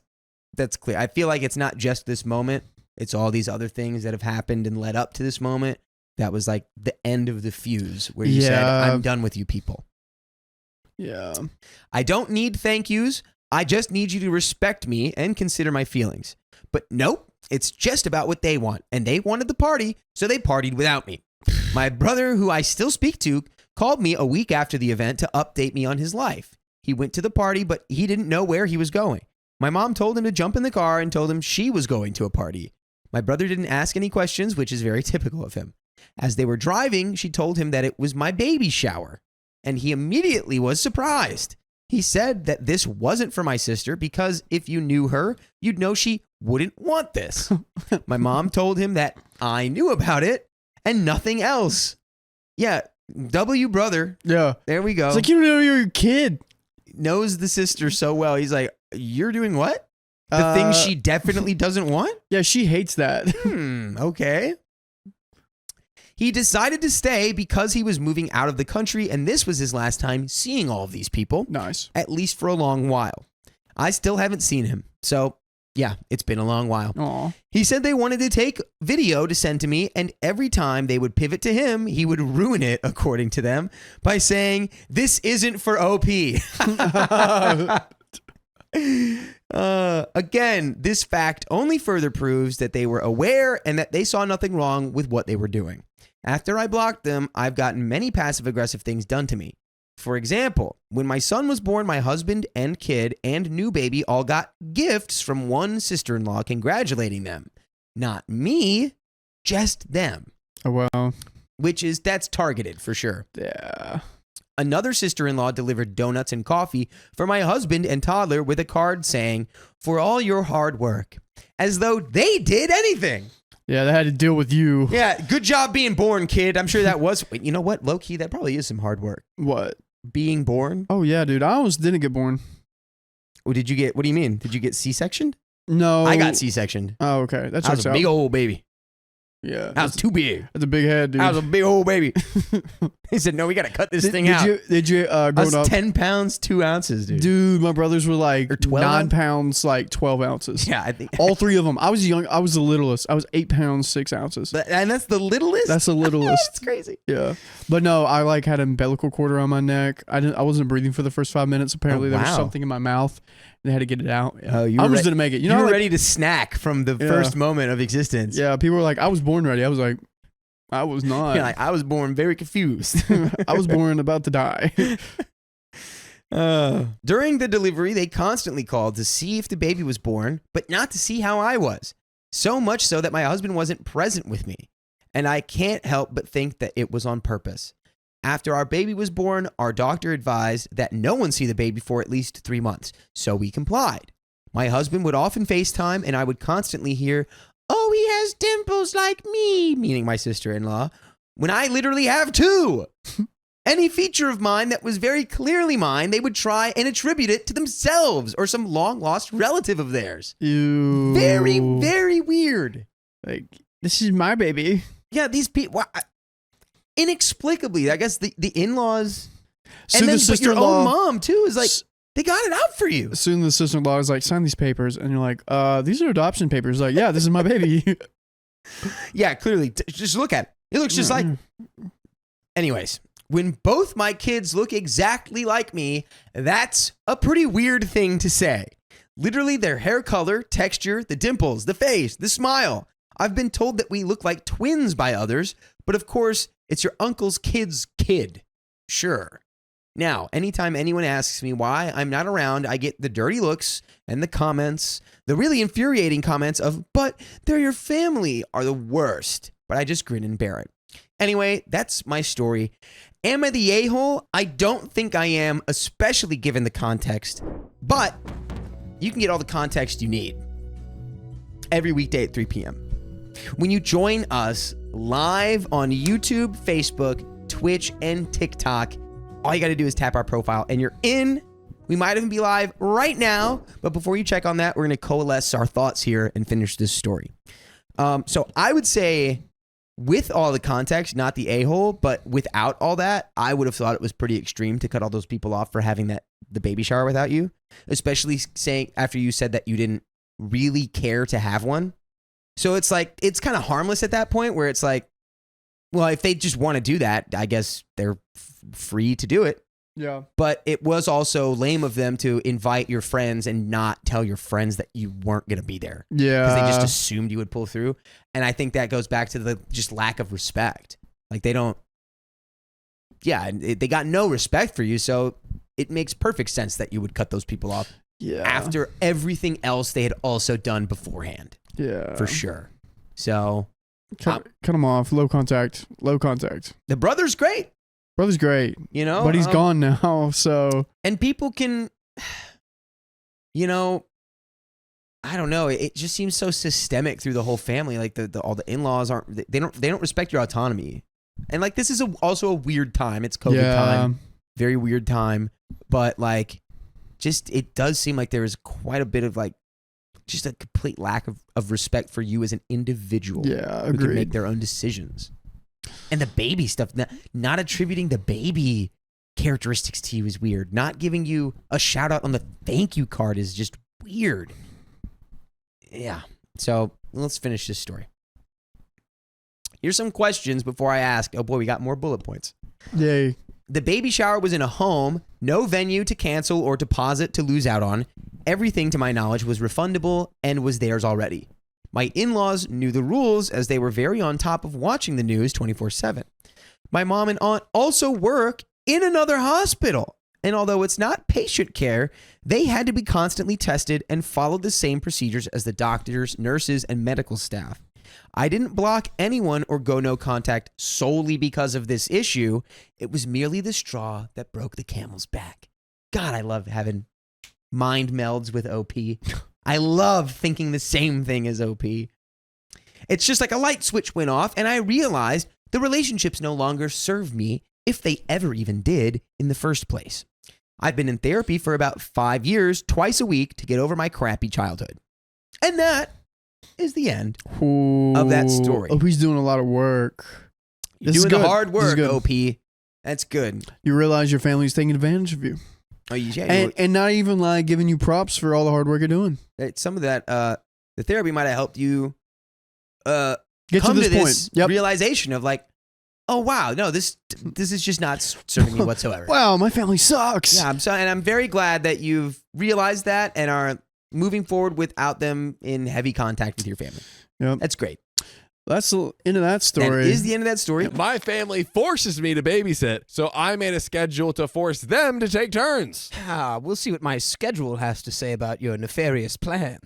clear. I feel like it's not just this moment. It's all these other things that have happened and led up to this moment. That was like the end of the fuse where you said, I'm done with you people. Yeah. I don't need thank yous. I just need you to respect me and consider my feelings. But nope, it's just about what they want. And they wanted the party, so they partied without me. My brother, who I still speak to, called me a week after the event to update me on his life. He went to the party, but he didn't know where he was going. My mom told him to jump in the car and told him she was going to a party. My brother didn't ask any questions, which is very typical of him. As they were driving, she told him that it was my baby shower, and he immediately was surprised. He said that this wasn't for my sister because if you knew her, you'd know she wouldn't want this. My mom told him that I knew about it and nothing else. Yeah, W brother. Yeah. There we go. It's like you don't know you're a kid. Knows the sister so well. He's like, you're doing what? The thing she definitely doesn't want? Yeah, she hates that. Okay. He decided to stay because he was moving out of the country, and this was his last time seeing all of these people. Nice. At least for a long while. I still haven't seen him. So, yeah, it's been a long while. Aw. He said they wanted to take video to send to me, and every time they would pivot to him, he would ruin it, according to them, by saying, this isn't for OP. Again, this fact only further proves that they were aware and that they saw nothing wrong with what they were doing. After I blocked them, I've gotten many passive-aggressive things done to me. For example, when my son was born, my husband and kid and new baby all got gifts from one sister-in-law congratulating them. Not me, just them. Oh, well. That's targeted for sure. Yeah. Another sister-in-law delivered donuts and coffee for my husband and toddler with a card saying, for all your hard work, as though they did anything. Yeah, they had to deal with you. Yeah, good job being born, kid. I'm sure that was, you know what, low-key, that probably is some hard work. What? Being born? Oh, yeah, dude. I almost didn't get born. What do you mean? Did you get C-sectioned? No. I got C-sectioned. Oh, okay. That I was checks a out. big old baby. Yeah. I was too big. That's a big head, dude. I was a big old baby. He said, no, we got to cut this thing out. Did you I grow was up? 10 pounds, 2 ounces, dude. Dude, my brothers were like Or 12 9 pounds, like 12 ounces. Yeah, I think. All three of them. I was young. I was the littlest. I was 8 pounds, 6 ounces. And that's the littlest? That's the littlest. That's crazy. Yeah. But no, I like had an umbilical cord around my neck. I wasn't breathing for the first 5 minutes. Apparently there was wow. something in my mouth. They had to get it out. Yeah. Oh, you I were almost re- didn't make it. You know, were like, ready to snack from the Yeah. first moment of existence. Yeah, people were like, I was born ready. I was like, I was not. You're like, I was born very confused. I was born about to die. During the delivery, they constantly called to see if the baby was born, but not to see how I was. So much so that my husband wasn't present with me. And I can't help but think that it was on purpose. After our baby was born, our doctor advised that no one see the baby for at least 3 months, so we complied. My husband would often FaceTime, and I would constantly hear, "Oh, he has dimples like me," meaning my sister-in-law, when I literally have 2. Any feature of mine that was very clearly mine, they would try and attribute it to themselves or some long-lost relative of theirs. Ew. Very, very weird. Like, this is my baby. Yeah, these people, inexplicably, I guess the in-laws, So and the then but your sister-in-law, own mom too is like, they got it out for you. soon the sister-in-law is like, sign these papers, and you're like, these are adoption papers. Like, yeah, this is my baby. Yeah, clearly, just look at it. It looks just like. Anyways, when both my kids look exactly like me, that's a pretty weird thing to say. Literally, their hair color, texture, the dimples, the face, the smile. I've been told that we look like twins by others, but of course, it's your uncle's kid's kid. Sure. Now, anytime anyone asks me why I'm not around, I get the dirty looks and the comments. The really infuriating comments of, "But they're your family," are the worst. But I just grin and bear it. Anyway, that's my story. Am I the a-hole? I don't think I am, especially given the context. But you can get all the context you need every weekday at 3 p.m. when you join us live on YouTube, Facebook, Twitch, and TikTok. All you got to do is tap our profile and you're in. We might even be live right now, but before you check on that, we're going to coalesce our thoughts here and finish this story. So I would say, with all the context, not the a-hole, but without all that, I would have thought it was pretty extreme to cut all those people off for having the baby shower without you, especially saying after you said that you didn't really care to have one. So it's like, it's kind of harmless at that point where it's like, well, if they just want to do that, I guess they're free to do it. Yeah. But it was also lame of them to invite your friends and not tell your friends that you weren't going to be there. Yeah. Because they just assumed you would pull through. And I think that goes back to the just lack of respect. Like they don't, they got no respect for you. So it makes perfect sense that you would cut those people off after everything else they had also done beforehand. Yeah. For sure. So Cut him off. Low contact. the brother's great, Brother's great, you know, but he's gone now. So, and people can, you know, I don't know. It just seems so systemic through the whole family. Like all the in-laws they don't respect your autonomy. And like, this is also a weird time. It's COVID time, very weird time. But like, just, it does seem like there is quite a bit of like, just a complete lack of respect for you as an individual. Yeah, who can agreed. make their own decisions. And the baby stuff, not attributing the baby characteristics to you is weird. Not giving you a shout out on the thank you card is just weird. Yeah. So let's finish this story. Here's some questions before I ask. Oh boy, we got more bullet points. Yay. The baby shower was in a home, no venue to cancel or deposit to lose out on. Everything, to my knowledge, was refundable and was theirs already. My in-laws knew the rules as they were very on top of watching the news 24/7. My mom and aunt also work in another hospital. And although it's not patient care, they had to be constantly tested and followed the same procedures as the doctors, nurses, and medical staff. I didn't block anyone or go no contact solely because of this issue. It was merely the straw that broke the camel's back. God, I love having mind melds with OP. I love thinking the same thing as OP. It's just like a light switch went off and I realized the relationships no longer serve me, if they ever even did in the first place. I've been in therapy for about 5 years, twice a week, to get over my crappy childhood. And that is the end of that story. Oh, he's doing a lot of work. You're This is doing the good. hard This is work, good. OP. That's good. You realize your family's taking advantage of you. Oh, yeah. And not even like giving you props for all the hard work you're doing. Some of that, the therapy might have helped you Get come to this point. this Yep. realization of like, oh wow, no, this is just not serving me whatsoever. Wow, my family sucks. Yeah, I'm very glad that you've realized that and are moving forward without them in heavy contact with your family. Yep. That's great. That's the end of that That story. is the end of that story. My family forces me to babysit, so I made a schedule to force them to take turns. We'll see what my schedule has to say about your nefarious plans.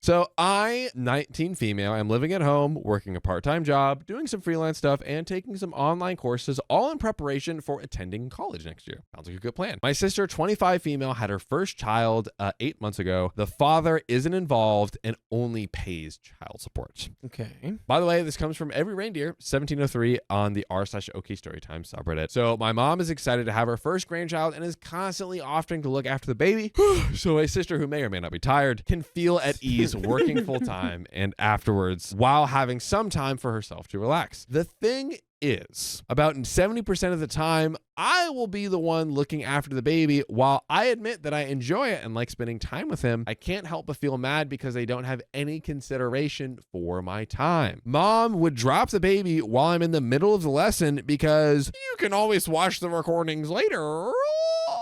So I, 19 female, I'm living at home, working a part-time job, doing some freelance stuff, and taking some online courses, all in preparation for attending college next year. Sounds like a good plan. My sister, 25 female, had her first child 8 months ago. The father isn't involved and only pays child support. Okay. By the way, this comes from Every Reindeer, 1703 on the r/OK Storytime subreddit. So my mom is excited to have her first grandchild and is constantly offering to look after the baby. So a sister who may or may not be tired can feel at ease working full time and afterwards while having some time for herself to relax. The thing is, about 70% of the time, I will be the one looking after the baby. While I admit that I enjoy it and like spending time with him, I can't help but feel mad because they don't have any consideration for my time. Mom would drop the baby while I'm in the middle of the lesson because you can always watch the recordings later.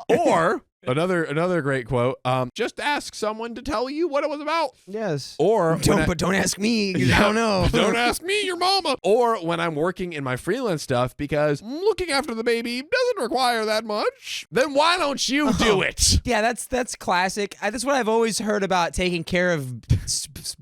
Or another great quote, just ask someone to tell you what it was about. Yes. Or Don't ask me, 'cause I don't know. Don't ask me, your mama. Or when I'm working in my freelance stuff because looking after the baby doesn't require that much. Then why don't you do it? Yeah, that's classic. That's what I've always heard about taking care of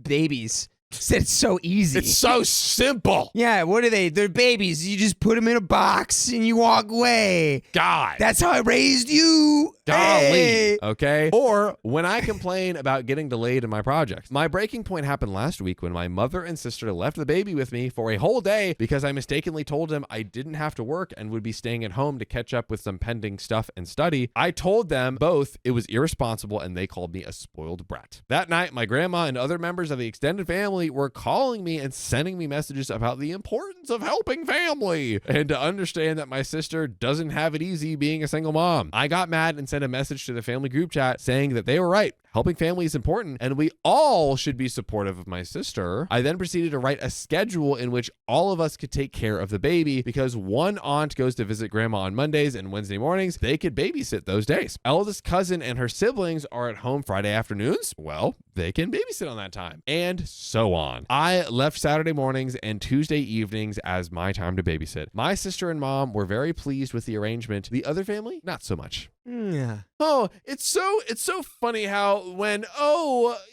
babies. Said it's so easy. It's so simple. Yeah, what are they? They're babies. You just put them in a box and you walk away. God. That's how I raised you. Golly. Hey. Okay. Or when I complain about getting delayed in my projects. My breaking point happened last week when my mother and sister left the baby with me for a whole day because I mistakenly told them I didn't have to work and would be staying at home to catch up with some pending stuff and study. I told them both it was irresponsible and they called me a spoiled brat. That night, my grandma and other members of the extended family were calling me and sending me messages about the importance of helping family and to understand that my sister doesn't have it easy being a single mom. I got mad and sent a message to the family group chat saying that they were right. Helping family is important and we all should be supportive of my sister. I then proceeded to write a schedule in which all of us could take care of the baby because one aunt goes to visit grandma on Mondays and Wednesday mornings. They could babysit those days. Eldest cousin and her siblings are at home Friday afternoons. Well, they can babysit on that time and so on. I left Saturday mornings and Tuesday evenings as my time to babysit. My sister and mom were very pleased with the arrangement. The other family, not so much. Yeah. Oh, it's so funny how when,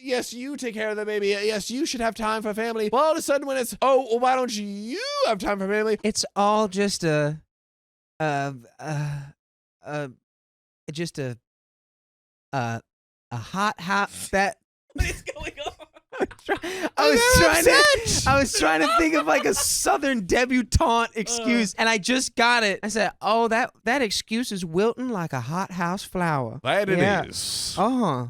yes, you take care of the baby. Yes, you should have time for family. Well, all of a sudden when it's, well, why don't you have time for family? It's all just a hot that. What is going on? I was trying to think of like a Southern debutante excuse, and I just got it. I said, "Oh, that excuse is wilting like a hothouse flower." That it Yeah. is.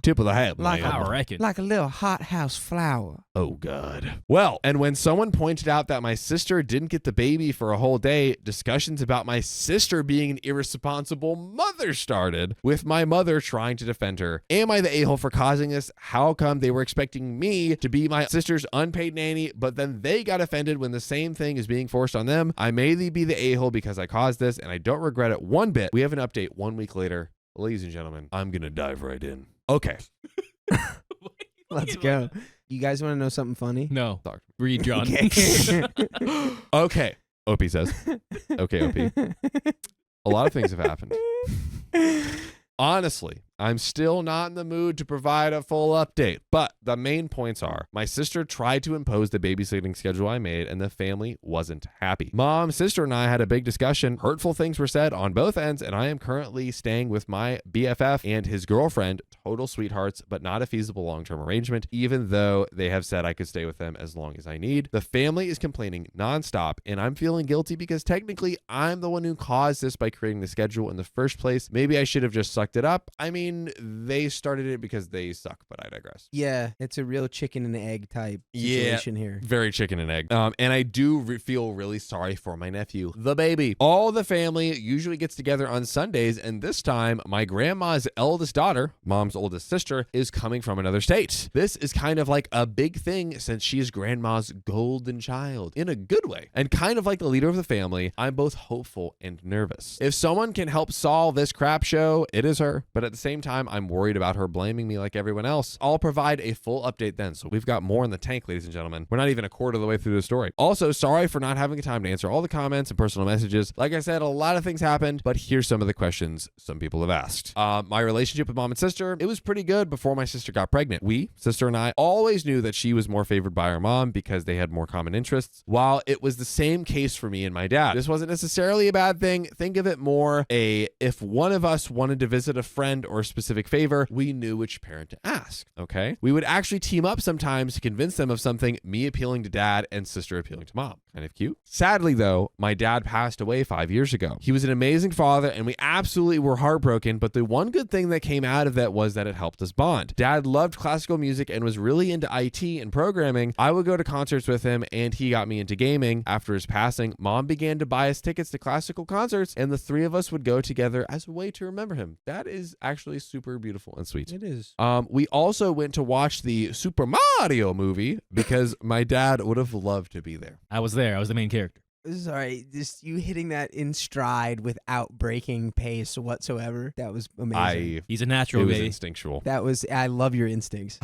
Tip of the hat, Like man. I reckon. like a little hothouse flower. Oh, God. Well, and when someone pointed out that my sister didn't get the baby for a whole day, discussions about my sister being an irresponsible mother started, with my mother trying to defend her. Am I the a-hole for causing this? How come they were expecting me to be my sister's unpaid nanny, but then they got offended when the same thing is being forced on them? I may be the a-hole because I caused this, and I don't regret it one bit. We have an update 1 week later. Ladies and gentlemen, I'm going to dive right in. Okay. Let's go. You guys want to know something funny? No. Sorry. Read, John. Okay. Okay. Opie says. Okay, Opie. A lot of things have happened. Honestly, I'm still not in the mood to provide a full update, but the main points are my sister tried to impose the babysitting schedule I made and the family wasn't happy. Mom, sister, and I had a big discussion. Hurtful things were said on both ends, and I am currently staying with my BFF and his girlfriend, total sweethearts, but not a feasible long-term arrangement, even though they have said I could stay with them as long as I need. The family is complaining nonstop, and I'm feeling guilty because technically I'm the one who caused this by creating the schedule in the first place. Maybe I should have just sucked it up. I mean, they started it because they suck, but I digress. Yeah, it's a real chicken and egg type situation here. Very chicken and egg. And I do feel really sorry for my nephew, the baby. All the family usually gets together on Sundays, and this time, my grandma's eldest daughter, mom's oldest sister, is coming from another state. This is kind of like a big thing since she is grandma's golden child, in a good way. And kind of like the leader of the family, I'm both hopeful and nervous. If someone can help solve this crap show, it is her. But at the same same time, I'm worried about her blaming me like everyone else. I'll provide a full update then. So we've got more in the tank, ladies and gentlemen. We're not even a quarter of the way through the story. Also, sorry for not having time to answer all the comments and personal messages. Like I said, a lot of things happened, but here's some of the questions some people have asked. My relationship with mom and sister, it was pretty good before my sister got pregnant. We, sister and I, always knew that she was more favored by our mom because they had more common interests, while it was the same case for me and my dad. This wasn't necessarily a bad thing. Think of it more if one of us wanted to visit a friend or a specific favor, we knew which parent to ask, okay? We would actually team up sometimes to convince them of something, me appealing to dad and sister appealing to mom. Kind of cute. Sadly, though, my dad passed away 5 years ago. He was an amazing father, and we absolutely were heartbroken, but the one good thing that came out of that was that it helped us bond. Dad loved classical music and was really into IT and programming. I would go to concerts with him, and he got me into gaming. After his passing, mom began to buy us tickets to classical concerts, and the three of us would go together as a way to remember him. That is actually super beautiful and sweet. It is. We also went to watch the Super Mario movie because my dad would have loved to be there. I was there. I was the main character. Sorry, just you hitting that in stride without breaking pace whatsoever. That was amazing. He's a natural, It was baby. instinctual. I love your instincts.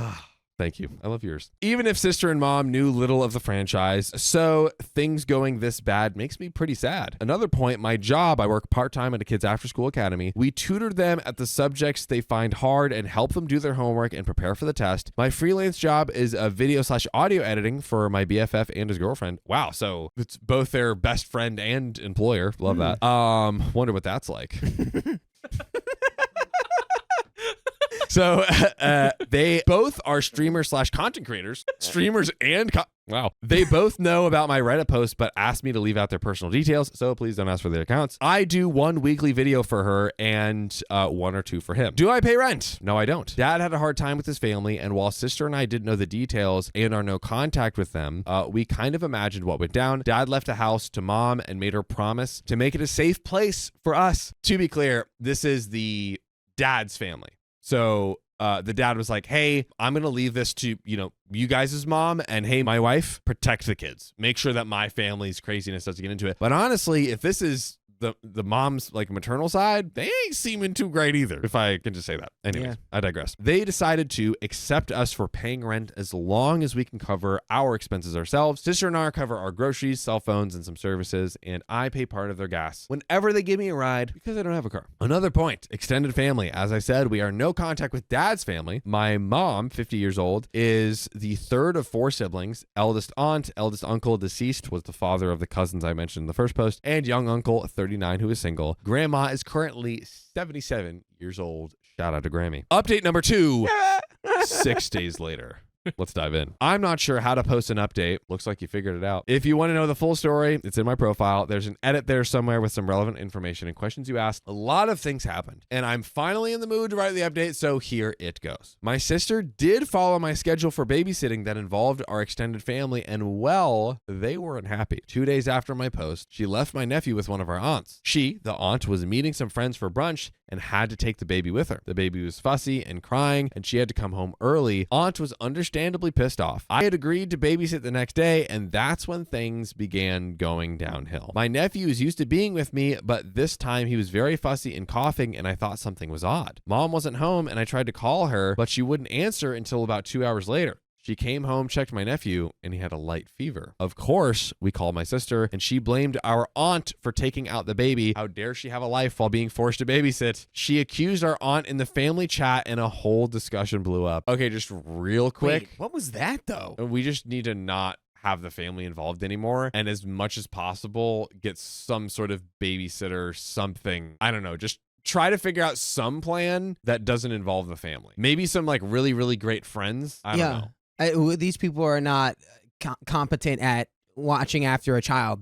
Thank you. I love yours. Even if sister and mom knew little of the franchise, so things going this bad makes me pretty sad. Another point, my job, I work part-time at a kid's after-school academy. We tutor them at the subjects they find hard and help them do their homework and prepare for the test. My freelance job is a video/audio editing for my BFF and his girlfriend. Wow, so it's both their best friend and employer. Love that. Wonder what that's like. So they both are streamers/content creators, streamers and wow. They both know about my Reddit post, but asked me to leave out their personal details. So please don't ask for their accounts. I do one weekly video for her and one or two for him. Do I pay rent? No, I don't. Dad had a hard time with his family. And while sister and I didn't know the details and are no contact with them, we kind of imagined what went down. Dad left a house to mom and made her promise to make it a safe place for us. To be clear, this is the dad's family. So the dad was like, hey, I'm going to leave this to, you guys' mom, and hey, my wife, protect the kids. Make sure that my family's craziness doesn't get into it. But honestly, if this is the mom's like maternal side, they ain't seeming too great either, if I can just say that. Anyways, Yeah. I digress. They decided to accept us for paying rent as long as we can cover our expenses ourselves. Sister and I cover our groceries, cell phones, and some services, and I pay part of their gas whenever they give me a ride because I don't have a car. Another point, extended family. As I said, we are no contact with dad's family. My mom, 50 years old, is the third of 4 siblings. Eldest aunt, eldest uncle, deceased, was the father of the cousins I mentioned in the first post, and young uncle, 39, who is single. Grandma is currently 77 years old. Shout out to Grammy. Update number 2, 6 days later. Let's dive in. I'm not sure how to post an update. Looks like you figured it out. If you want to know the full story, it's in my profile. There's an edit there somewhere with some relevant information and questions you asked. A lot of things happened, and I'm finally in the mood to write the update, so here it goes. My sister did follow my schedule for babysitting that involved our extended family, and well, they weren't happy. 2 days after my post, she left my nephew with one of our aunts. She, the aunt, was meeting some friends for brunch and had to take the baby with her. The baby was fussy and crying, and she had to come home early. Aunt was understandably pissed off. I had agreed to babysit the next day, and that's when things began going downhill. My nephew is used to being with me, but this time he was very fussy and coughing, and I thought something was odd. Mom wasn't home, and I tried to call her, but she wouldn't answer until about 2 hours later. She came home, checked my nephew, and he had a light fever. Of course, we called my sister, and she blamed our aunt for taking out the baby. How dare she have a life while being forced to babysit? She accused our aunt in the family chat, and a whole discussion blew up. Okay, just real quick. Wait, what was that though? We just need to not have the family involved anymore, and as much as possible, get some sort of babysitter, something. I don't know, just try to figure out some plan that doesn't involve the family. Maybe some like really, really great friends. I don't know. These people are not competent at watching after a child.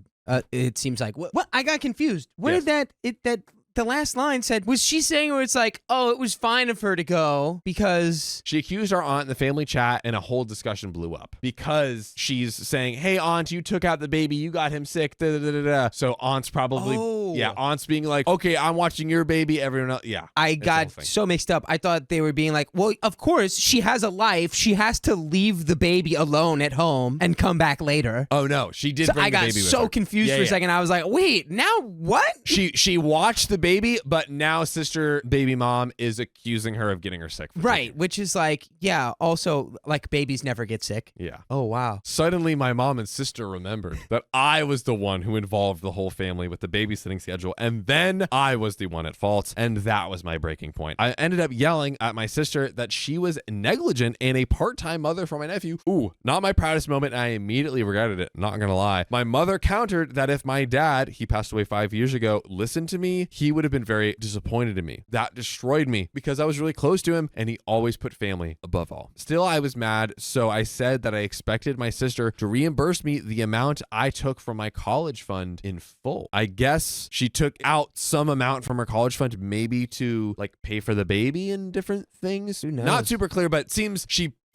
It seems like. What? I got confused. What Yes. did that the last line said? Was she saying where it's like, oh, it was fine of her to go because She accused our aunt in the family chat, and a whole discussion blew up because she's saying, hey, aunt, you took out the baby. You got him sick. Da, da, da, da, da. So aunt's probably, aunt's being like, okay, I'm watching your baby. Everyone else. Yeah. I it's the got whole thing. so mixed up. I thought they were being like, well, of course, she has a life. She has to leave the baby alone at home and come back later. Oh, no. She did So bring I the got baby with so her. confused Yeah, for a yeah. second. I was like, wait, now what? She watched the baby, but now sister baby mom is accusing her of getting her sick. Right, which is like, yeah, also, like, babies never get sick. Yeah. Oh, wow. Suddenly, my mom and sister remembered that I was the one who involved the whole family with the babysitting schedule, and then I was the one at fault, and that was my breaking point. I ended up yelling at my sister that she was negligent and a part-time mother for my nephew. Ooh, not my proudest moment, and I immediately regretted it, not gonna lie. My mother countered that if my dad, he passed away 5 years ago, listened to me, he would have been very disappointed in me. That destroyed me because I was really close to him, and he always put family above all. Still, I was mad, so I said that I expected my sister to reimburse me the amount I took from my college fund in full. I guess she took out some amount from her college fund maybe to like pay for the baby and different things. Who knows? Not super clear, but it seems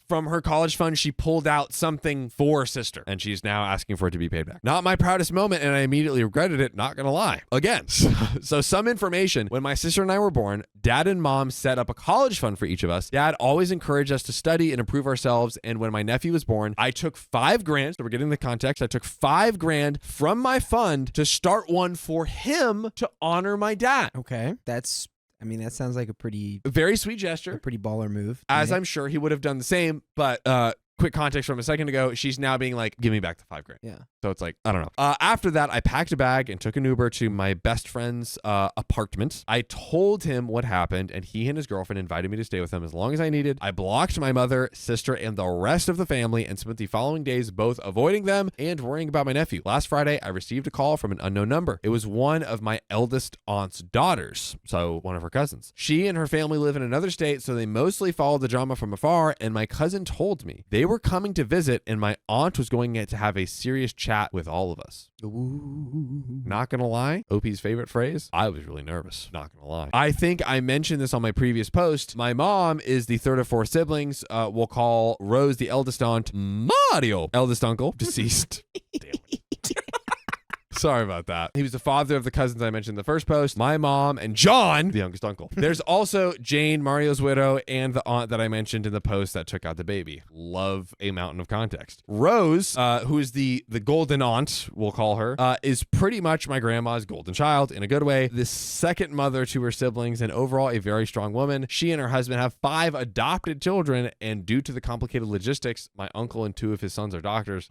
from her college fund, she pulled out something for sister, and she's now asking for it to be paid back. Not my proudest moment, and I immediately regretted it, not gonna lie. Again, so some information. When my sister and I were born, dad and mom set up a college fund for each of us. Dad always encouraged us to study and improve ourselves, and when my nephew was born, I took $5,000, so we're getting the context, I took $5,000 from my fund to start one for him to honor my dad. Okay. That sounds like a pretty Very sweet gesture. baller move. As I'm sure he would have done the same, but quick context from a second ago, she's now being like, give me back the $5,000. Yeah. So it's like, I don't know. After that, I packed a bag and took an Uber to my best friend's apartment. I told him what happened, and he and his girlfriend invited me to stay with them as long as I needed. I blocked my mother, sister, and the rest of the family and spent the following days both avoiding them and worrying about my nephew. Last Friday, I received a call from an unknown number. It was one of my eldest aunt's daughters, so one of her cousins. She and her family live in another state, so they mostly followed the drama from afar, and my cousin told me they were coming to visit, and my aunt was going to have a serious chat with all of us. Ooh. Not gonna lie, OP's favorite phrase, I was really nervous, not gonna lie. I think I mentioned this on my previous post. My mom is the third of four siblings. We'll call Rose the eldest aunt, Mario, eldest uncle, deceased. Damn it. Sorry about that. He was the father of the cousins I mentioned in the first post, my mom, and John, the youngest uncle. There's also Jane, Mario's widow, and the aunt that I mentioned in the post that took out the baby. Love a mountain of context. Rose, who is the golden aunt, we'll call her, is pretty much my grandma's golden child in a good way. The second mother to her siblings and overall a very strong woman. She and her husband have 5 adopted children, and due to the complicated logistics, my uncle and 2 of his sons are doctors.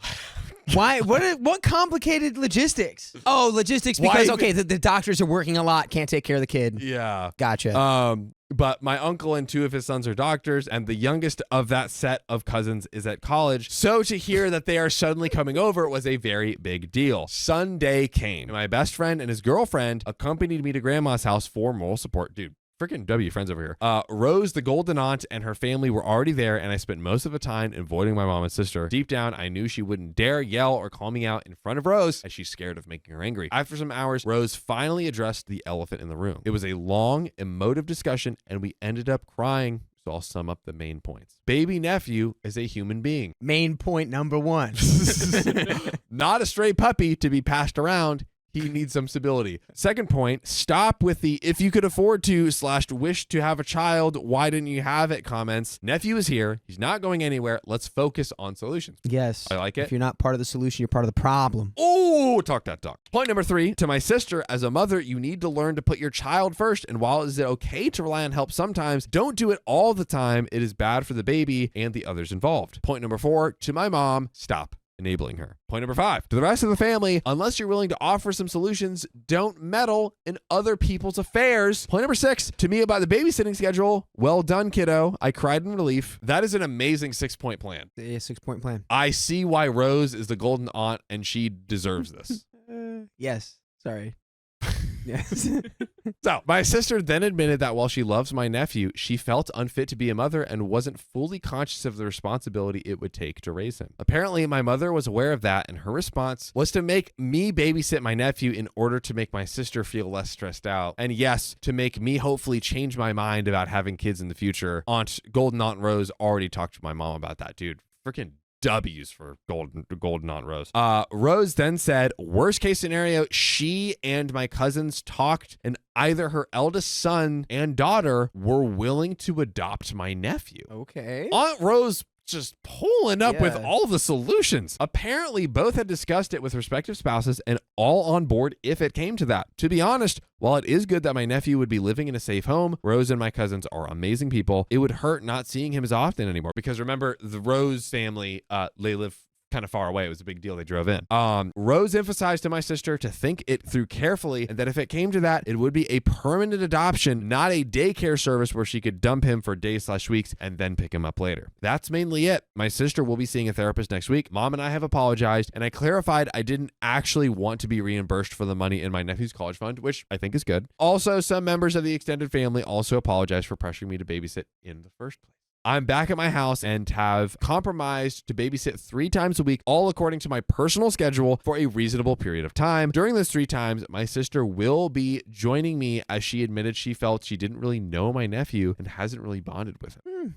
Why? What complicated logistics? Oh, logistics because, Why- okay, the doctors are working a lot, can't take care of the kid. Yeah. Gotcha. But my uncle and 2 of his sons are doctors, and the youngest of that set of cousins is at college. So to hear that they are suddenly coming over was a very big deal. Sunday came. My best friend and his girlfriend accompanied me to grandma's house for moral support. Dude, freaking W friends over here. Rose, the golden aunt, and her family were already there, and I spent most of the time avoiding my mom and sister. Deep down, I knew she wouldn't dare yell or call me out in front of Rose, as she's scared of making her angry. After some hours, Rose finally addressed the elephant in the room. It was a long, emotive discussion, and we ended up crying. So I'll sum up the main points. Baby nephew is a human being. Main point number 1. Not a stray puppy to be passed around. He needs some stability. Second point, stop with the if you could afford to / wish to have a child, why didn't you have it comments. Nephew is here. He's not going anywhere. Let's focus on solutions. Yes. I like it. If you're not part of the solution, you're part of the problem. Oh, talk that talk. Point number 3, to my sister, as a mother, you need to learn to put your child first. And while it is okay to rely on help sometimes, don't do it all the time. It is bad for the baby and the others involved. Point number 4, to my mom, stop enabling her. Point number 5, to the rest of the family, unless you're willing to offer some solutions, don't meddle in other people's affairs. Point number 6, to me about the babysitting schedule, well done, kiddo. I cried in relief. That is an amazing 6-point plan. Yeah, 6-point plan. I see why Rose is the golden aunt and she deserves this. Yes. Sorry. Yes. So, my sister then admitted that while she loves my nephew, she felt unfit to be a mother and wasn't fully conscious of the responsibility it would take to raise him. Apparently, my mother was aware of that, and her response was to make me babysit my nephew in order to make my sister feel less stressed out. And yes, to make me hopefully change my mind about having kids in the future. Golden Aunt Rose already talked to my mom about that, dude. Freaking W's for golden Aunt Rose. Rose then said, worst case scenario, she and my cousins talked, and either her eldest son and daughter were willing to adopt my nephew. Okay. Aunt Rose just pulling up with Yeah. all the solutions. Apparently, both had discussed it with respective spouses and all on board if it came to that. To be honest, while it is good that my nephew would be living in a safe home, Rose and my cousins are amazing people. It would hurt not seeing him as often anymore because remember, the Rose family, they live kind of far away. It was a big deal. They drove in. Rose emphasized to my sister to think it through carefully and that if it came to that, it would be a permanent adoption, not a daycare service where she could dump him for days/weeks and then pick him up later. That's mainly it. My sister will be seeing a therapist next week. Mom and I have apologized and I clarified I didn't actually want to be reimbursed for the money in my nephew's college fund, which I think is good. Also, some members of the extended family also apologized for pressuring me to babysit in the first place. I'm back at my house and have compromised to babysit 3 times a week, all according to my personal schedule for a reasonable period of time. During those 3 times, my sister will be joining me as she admitted she felt she didn't really know my nephew and hasn't really bonded with him.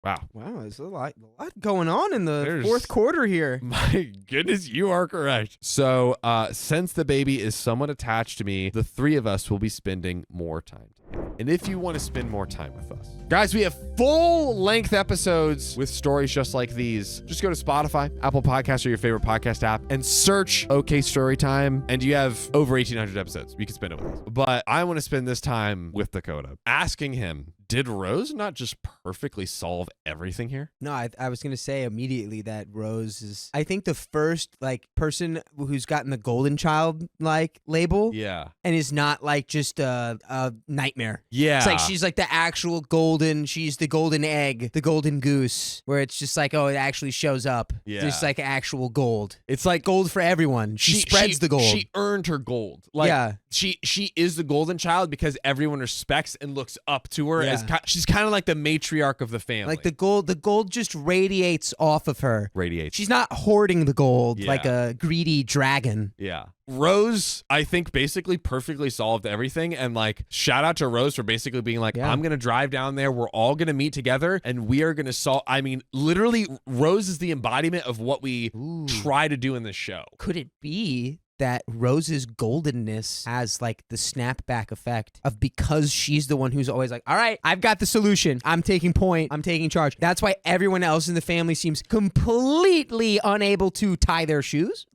Wow. Wow, there's a lot going on in the There's- fourth quarter here. My goodness, you are correct. So, since the baby is somewhat attached to me, the 3 of us will be spending more time together. And if you want to spend more time with us, guys, we have full-length episodes with stories just like these. Just go to Spotify, Apple Podcasts, or your favorite podcast app, and search OK Storytime, and you have over 1,800 episodes. You can spend it with us. But I want to spend this time with Dakota, asking him, did Rose not just perfectly solve everything here? No, I was gonna say immediately that Rose is, I think, the first person who's gotten the golden child label, Yeah. and is not just a nightmare. Yeah. It's like she's like the actual golden. She's the golden egg, the golden goose, where it's just like, oh, it actually shows up. Yeah. Just like actual gold. It's like Gold for everyone. She spreads the gold. She earned her gold. Like, Yeah. She is the golden child because everyone respects and looks up to her. Yeah. She's kind of like the matriarch of the family. Like the gold just radiates off of her. radiates. She's not hoarding the gold Yeah. like a greedy dragon. Yeah. Rose, I think, basically perfectly solved everything. And shout out to Rose for basically being like, Yeah. I'm going to drive down there. We're all going to meet together and we are going to solve. I mean, literally, Rose is the embodiment of what we try to do in this show. Could it be that Rose's goldenness has the snapback effect of because she's the one who's always like, all right, I've got the solution. I'm taking point. I'm taking charge. That's why everyone else in the family seems completely unable to tie their shoes.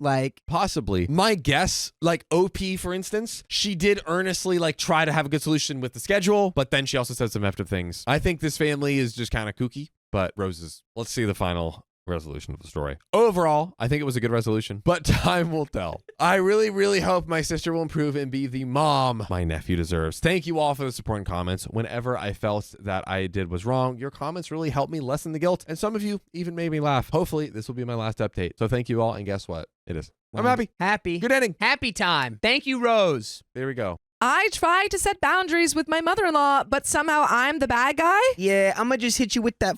Possibly. My guess, OP, for instance, she did earnestly try to have a good solution with the schedule, but then she also said some effed things. I think this family is just kind of kooky, but Rose's. Let's see the final resolution of the story. Overall, I think it was a good resolution, but time will tell. I really, really hope my sister will improve and be the mom my nephew deserves. Thank you all for the support and comments. Whenever I felt that I did was wrong, your comments really helped me lessen the guilt, and some of you even made me laugh. Hopefully, this will be my last update. So thank you all, and guess what? It is. I'm happy. Happy. Good ending. Happy time. Thank you, Rose. There we go. I try to set boundaries with my mother-in-law, but somehow I'm the bad guy. Yeah, I'm going to just hit you with that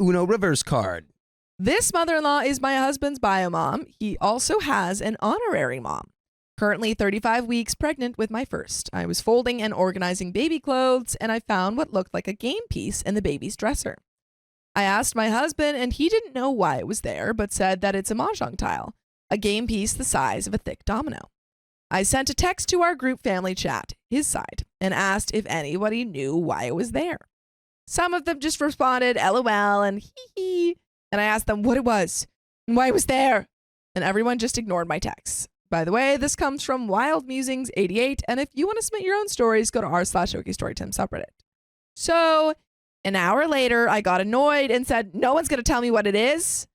Uno reverse card. This mother-in-law is my husband's bio mom. He also has an honorary mom. Currently 35 weeks pregnant with my first. I was folding and organizing baby clothes, and I found what looked like a game piece in the baby's dresser. I asked my husband, and he didn't know why it was there, but said that it's a mahjong tile, a game piece the size of a thick domino. I sent a text to our group family chat, his side, and asked if anybody knew why it was there. Some of them just responded, LOL, and hee hee. And I asked them what it was and why it was there. And everyone just ignored my texts. By the way, this comes from Wild Musings 88. And if you want to submit your own stories, go to r/OKStorytime subreddit. So an hour later, I got annoyed and said, no one's going to tell me what it is.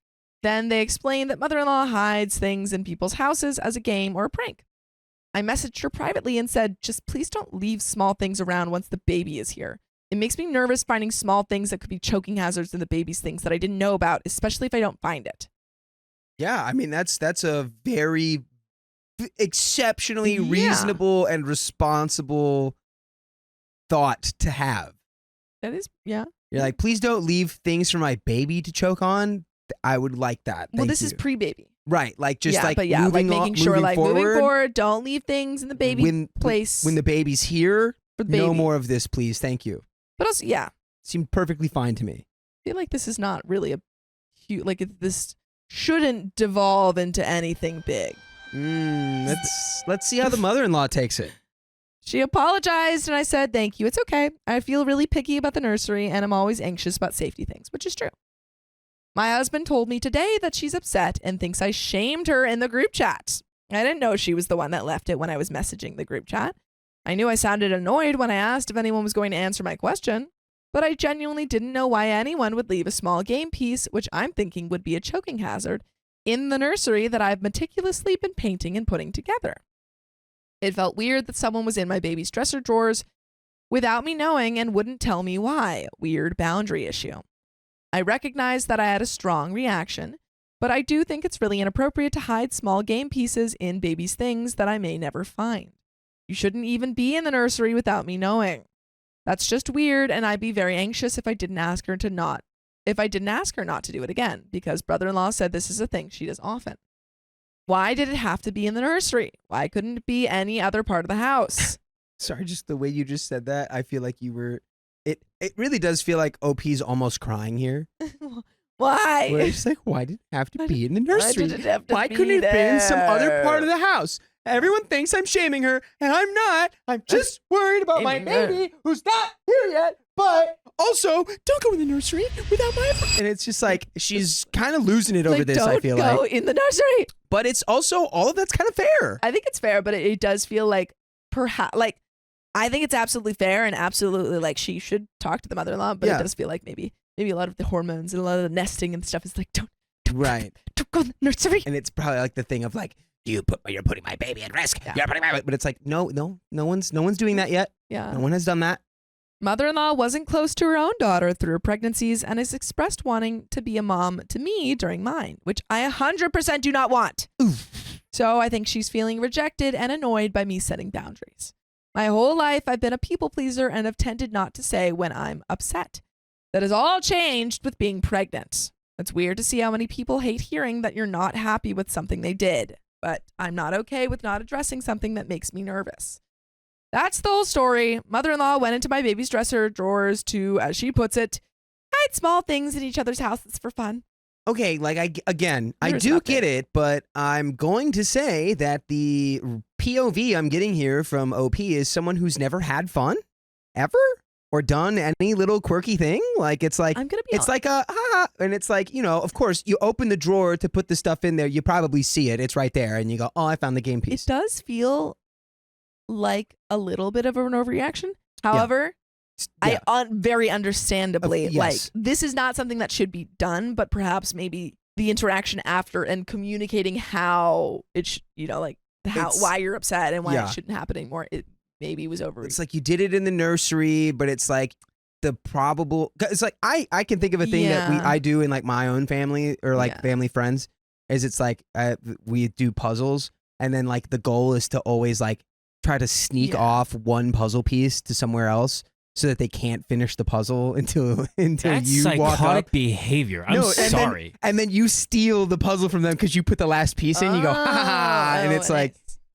Then they explained that mother-in-law hides things in people's houses as a game or a prank. I messaged her privately and said, just please don't leave small things around once the baby is here. It makes me nervous finding small things that could be choking hazards in the baby's things that I didn't know about, especially if I don't find it. Yeah, I mean, that's a very exceptionally Yeah. reasonable and responsible thought to have. That is, yeah. You're like, please don't leave things for my baby to choke on. I would like that. Well, Thank this you. is pre-baby. Right, Moving forward, don't leave things in the baby place when the baby's here. for the baby. No more of this, please. Thank you. But also, yeah, Seemed perfectly fine to me. I feel like this is not really a huge, this shouldn't devolve into anything big. Let's see how the mother-in-law takes it. She apologized and I said, thank you. It's okay. I feel really picky about the nursery and I'm always anxious about safety things, which is true. My husband told me today that she's upset and thinks I shamed her in the group chat. I didn't know she was the one that left it when I was messaging the group chat. I knew I sounded annoyed when I asked if anyone was going to answer my question, but I genuinely didn't know why anyone would leave a small game piece, which I'm thinking would be a choking hazard, in the nursery that I've meticulously been painting and putting together. It felt weird that someone was in my baby's dresser drawers without me knowing and wouldn't tell me why. Weird boundary issue. I recognize that I had a strong reaction, but I do think it's really inappropriate to hide small game pieces in baby's things that I may never find. You shouldn't even be in the nursery without me knowing. That's just weird, and I'd be very anxious if I didn't ask her not to do it again, because brother-in-law said this is a thing she does often. Why did it have to be in the nursery? Why couldn't it be any other part of the house? Sorry, just the way you just said that, I feel like you were. It really does feel like OP's almost crying here. Why? Where it's like, why did it have to be in the nursery? Why did it have to Why be couldn't it have been some other there? part of the house? Everyone thinks I'm shaming her, and I'm not. I'm just worried about my baby who's not here yet. But also, don't go in the nursery without my. And it's just like she's kind of losing it over Like, this. I feel don't go like, in the nursery. but it's also all of that's kind of fair. I think it's fair, but it does feel like perhaps like I think it's absolutely fair and absolutely like she should talk to the mother-in-law, but Yeah. it does feel like maybe a lot of the hormones and a lot of the nesting and stuff is like don't Right. go in the nursery. And it's probably like the thing of like, you're putting my baby at risk. You're putting my, but it's like, no one's doing that yet. Yeah. No one has done that. Mother-in-law wasn't close to her own daughter through her pregnancies and has expressed wanting to be a mom to me during mine, which I 100% do not want. So I think she's feeling rejected and annoyed by me setting boundaries. My whole life, I've been a people pleaser and have tended not to say when I'm upset. That has all changed with being pregnant. It's weird to see how many people hate hearing that you're not happy with something they did, but I'm not okay with not addressing something that makes me nervous. That's the whole story. Mother-in-law went into my baby's dresser drawers to, as she puts it, hide small things in each other's houses for fun. Okay, like I Here's do an get update. it, but I'm going to say that the POV I'm getting here from OP is someone who's never had fun ever or done any little quirky thing. Like it's like I'm gonna be it's like a and it's like, of course you open the drawer to put the stuff in there, you probably see it. It's right there, and you go, "Oh, I found the game piece." It does feel like a little bit of an overreaction. However, Yeah. very understandably, Yes. like this is not something that should be done, but perhaps maybe the interaction after and communicating how it why you're upset and why Yeah. it shouldn't happen anymore. It maybe was over. It's like you did it in the nursery, but it's like the probable. It's like I can think of a thing that Yeah. I do in like my own family or like Yeah. family friends. Is it's like we do puzzles, and then like the goal is to always like try to sneak Yeah. off one puzzle piece to somewhere else so that they can't finish the puzzle until That's you walk psychotic up. behavior. I'm No, and then- sorry. And then you steal the puzzle from them because you put the last piece in. You go, ha ha ha, and it's like,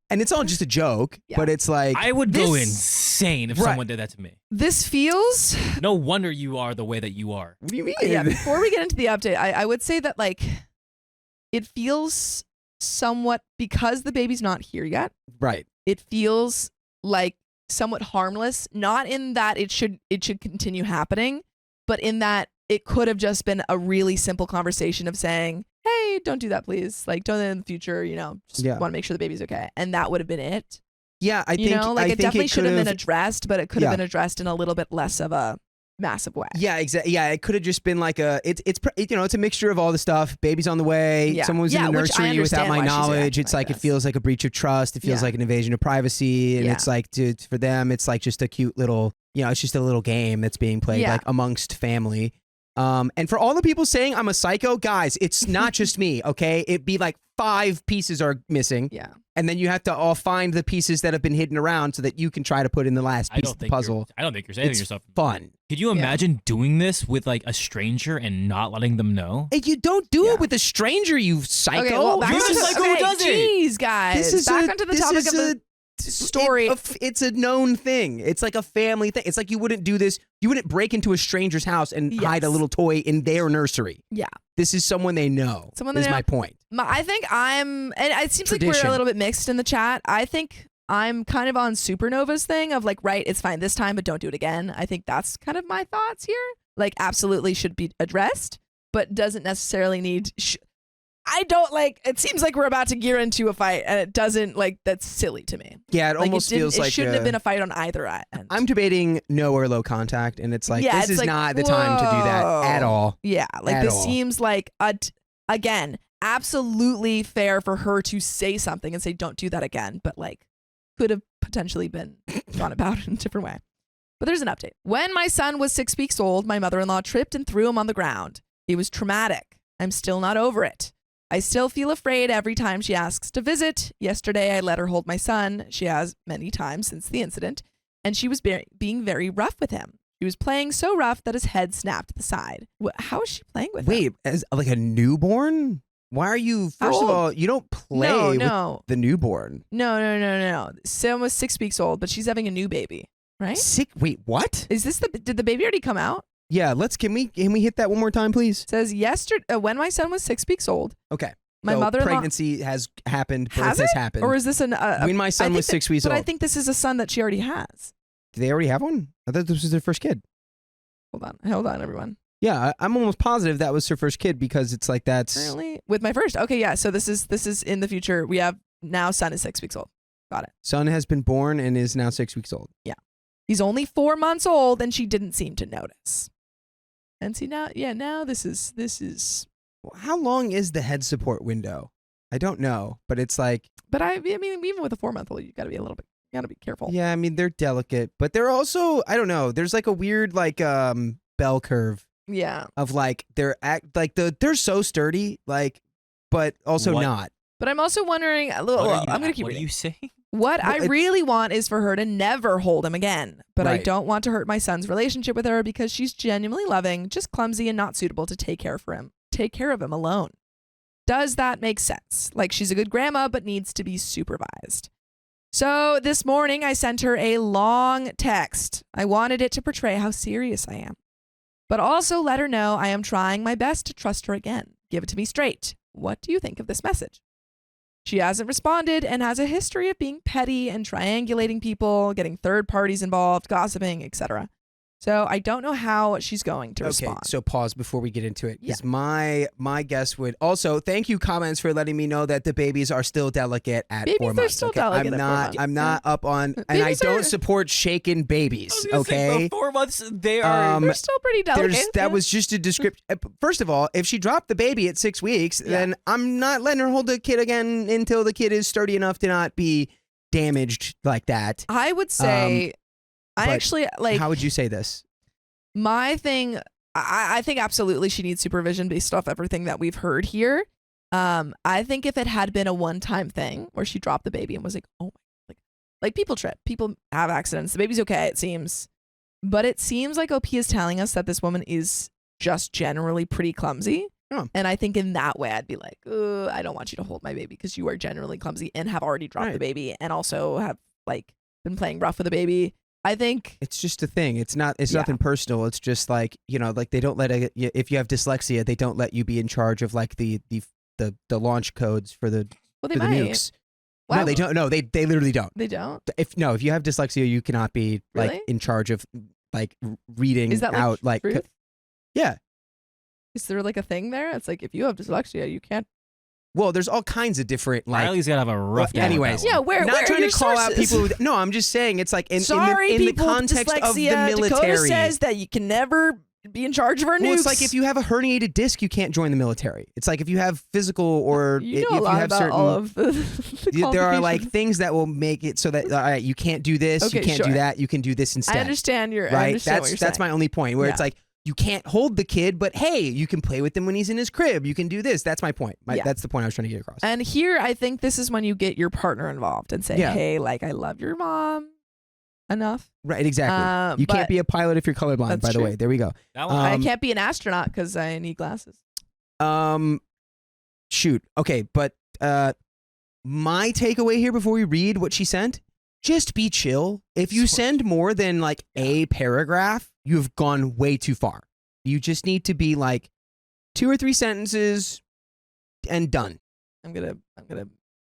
and it's all just a joke, Yeah. but it's like, I would go this- insane if Right. someone did that to me. this feels No wonder you are the way that you are. what do you mean? yeah. Before we get into the update, I would say that like it feels somewhat because the baby's not here yet. Right. It feels like somewhat harmless, not in that it should continue happening, but in that it could have just been a really simple conversation of saying, hey, don't do that, please. Like, don't do that in the future, just Yeah. want to make sure the baby's okay. And that would have been it. Yeah, I You think know, I like it think definitely should have been could've- addressed, but it could have Yeah. been addressed in a little bit less of a massive way. Yeah, exactly. Yeah, it could have just been like it's a mixture of all the stuff. Baby's on the way. Yeah. Someone was Yeah, in the which I nursery without understand my why she's knowledge. reacting It's like like it this. feels like a breach of trust. It feels Yeah. like an invasion of privacy, and Yeah. it's like for them, it's like just a cute little, it's just a little game that's being played Yeah. like amongst family. And for all the people saying I'm a psycho, guys, it's not just me. Okay, it'd be like 5 pieces are missing. Yeah. And then you have to all find the pieces that have been hidden around so that you can try to put in the last I piece don't of the think puzzle. I don't think you're saving It's yourself. fun. Could you imagine doing this with like a stranger and not letting them know? And you don't do Yeah. it with a stranger, you psycho. Okay, well, back You're onto the psycho who does it. Jeez, guys. Back onto the topic of the story. It's a known thing. It's like a family thing. It's like you wouldn't do this. You wouldn't break into a stranger's house and hide a Yes. little toy in their nursery. Yeah. This is someone they know. Someone they is know. my point. I think and it seems like Tradition. we're a little bit mixed in the chat. I think I'm kind of on Supernova's thing of like, right, it's fine this time, but don't do it again. I think that's kind of my thoughts here. Like, absolutely should be addressed, but doesn't necessarily need. I don't like. It seems like we're about to gear into a fight, and it doesn't. Like that's silly to me. Yeah, it Like, almost didn't- feels like it shouldn't have been a fight on either end. I'm debating no or low contact, and it's like Yeah, this it's is like, not the time to do that at whoa. all. Yeah, like At this all. seems like again, absolutely fair for her to say something and say don't do that again, but like could have potentially been gone about in a different way. But there's an update. When my son was 6 weeks old, my mother-in-law tripped and threw him on the ground. It was traumatic. I'm still not over it. I still feel afraid every time she asks to visit. Yesterday, I let her hold my son. She has many times since the incident, and she was being very rough with him. She was playing so rough that his head snapped to the side. How is she playing with him? Wait, as like a newborn? Why are you? How First of old? all, you don't play No. with the newborn. No. Sam was 6 weeks old, but she's having a new baby, right? Sick. Wait, what? Is this did the baby already come out? Yeah, can we hit that one more time, please? It says yesterday when my son was 6 weeks old, Okay. my So mother-in-law pregnancy has happened. Birth has has it? happened. Or is this when my son was 6 weeks but old. I think this is a son that she already has. Do they already have one? I thought this was their first kid. Hold on, everyone. Yeah, I'm almost positive that was her first kid because it's like that's. Currently with my first. Okay, yeah. So this is in the future. We have now son is 6 weeks old. Got it. Son has been born and is now 6 weeks old. He's only 4 months old, and she didn't seem to notice. And see now, now this is. How long is the head support window? I don't know, but it's like. But I mean, even with a 4-month-old, you got to be you got to be careful. Yeah, I mean they're delicate, but they're also I don't know. There's like a weird like bell curve Yeah. of like they're so sturdy like, but also What? not. But I'm also wondering. I'm gonna keep What are reading. you saying? What Well, I it's- really want is for her to never hold him again. But I Right. don't want to hurt my son's relationship with her because she's genuinely loving, just clumsy and not suitable to take care of him alone. Does that make sense? Like she's a good grandma, but needs to be supervised. So this morning I sent her a long text. I wanted it to portray how serious I am, but also let her know I am trying my best to trust her again. Give it to me straight. What do you think of this message? She hasn't responded and has a history of being petty and triangulating people, getting third parties involved, gossiping, etc. So I don't know how she's going to respond. So pause before we get into it. Because my guess would also thank you comments for letting me know that the babies are still delicate at Babies 4 are months. still okay? delicate at 4 months. I'm not up on and I Babies don't are- support shaken babies. Okay. 4 months, they are. They're still pretty delicate. That was just a description. First of all, if she dropped the baby at 6 weeks, then I'm not letting her hold the kid again until the kid is sturdy enough to not be damaged like that. I would say, I but actually like How would you say this? my thing. I think absolutely she needs supervision based off everything that we've heard here. I think if it had been a one-time thing where she dropped the baby and was like, oh my, like people trip, people have accidents. The baby's okay, it seems, but it seems like OP is telling us that this woman is just generally pretty clumsy. Oh. And I think in that way, I'd be like, I don't want you to hold my baby because you are generally clumsy and have already dropped the baby and also have like been playing rough with the baby. I think It's just a thing. It's nothing personal. It's just like, like they don't let if you have dyslexia, they don't let you be in charge of like the launch codes for the well, they for the might. nukes. Why No, they would- don't. No, they literally don't. They don't. If you have dyslexia, you cannot be like Really? in charge of like reading Is that out like like truth? yeah. Is there like a thing there? It's like if you have dyslexia, you can't. Well, there's all kinds of different like. Riley's gotta have a rough. Well, time with anyways, that Yeah, one. where not where trying are to your call out sources? people. No, I'm just saying it's like in Sorry, the people context with of the dyslexia. military. Dakota says that you can never be in charge of our nukes. Well, it's like if you have a herniated disc, you can't join the military. It's like if you have physical or you if know a you lot have about certain. all of the There are like qualifications. things that will make it so that all right, you can't do this, Okay, you can't sure. do that, you can do this instead. I understand your. I Right? understand what you're That's saying. my only point. Where it's Yeah. like you can't hold the kid, but hey, you can play with him when he's in his crib. You can do this. That's my point. Yeah. That's the point I was trying to get across. And here, I think this is when you get your partner involved and say, Yeah. "Hey, like I love your mom." Enough. Right? Exactly. You can't but be a pilot if you're colorblind. That's By the true. way, there we go. That one, I Um, can't be an astronaut because I need glasses. Shoot. Okay, but my takeaway here before we read what she sent, just be chill. If you send more than like a paragraph, you've gone way too far. You just need to be like 2 or 3 sentences and done. I'm gonna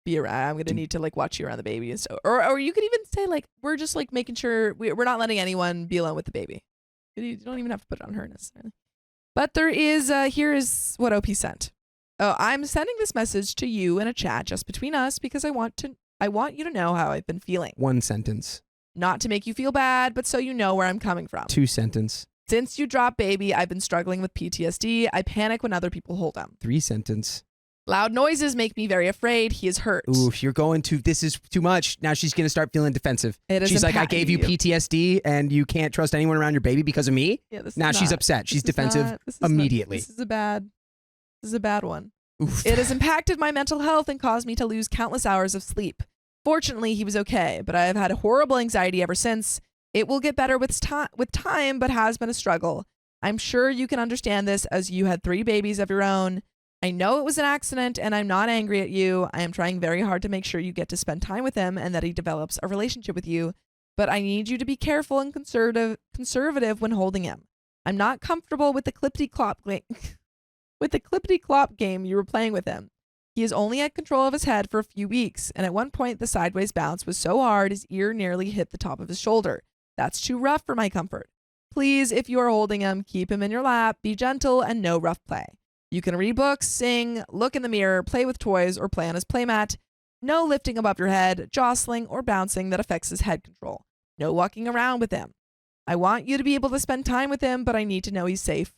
be around. I'm gonna need to like watch you around the baby and so, or you could even say like we're just like making sure we're not letting anyone be alone with the baby. You don't even have to put it on her necessarily. But there is, here is what OP sent. Oh, I'm sending this message to you in a chat just between us because I want you to know how I've been feeling. 1 sentence. Not to make you feel bad, but so you know where I'm coming from. 2 sentence. Since you dropped baby, I've been struggling with PTSD. I panic when other people hold him. 3 sentence. Loud noises make me very afraid. He is hurt. Oof, you're going to, this is too much. Now she's going to start feeling defensive. It is She's like, I impacting gave you PTSD and you can't trust anyone around your baby because of me? Yeah, this is Now she's not- upset. She's this is defensive not- this is immediately. This is a bad one. Oof. It has impacted my mental health and caused me to lose countless hours of sleep. Fortunately, he was okay, but I have had horrible anxiety ever since. It will get better with time, but has been a struggle. I'm sure you can understand this as you had 3 babies of your own. I know it was an accident and I'm not angry at you. I am trying very hard to make sure you get to spend time with him and that he develops a relationship with you. But I need you to be careful and conservative when holding him. I'm not comfortable with the clippity-clop game you were playing with him. He is only had control of his head for a few weeks, and at one point the sideways bounce was so hard his ear nearly hit the top of his shoulder. That's too rough for my comfort. Please, if you are holding him, keep him in your lap, be gentle, and no rough play. You can read books, sing, look in the mirror, play with toys, or play on his playmat. No lifting above your head, jostling, or bouncing that affects his head control. No walking around with him. I want you to be able to spend time with him, but I need to know he's safe.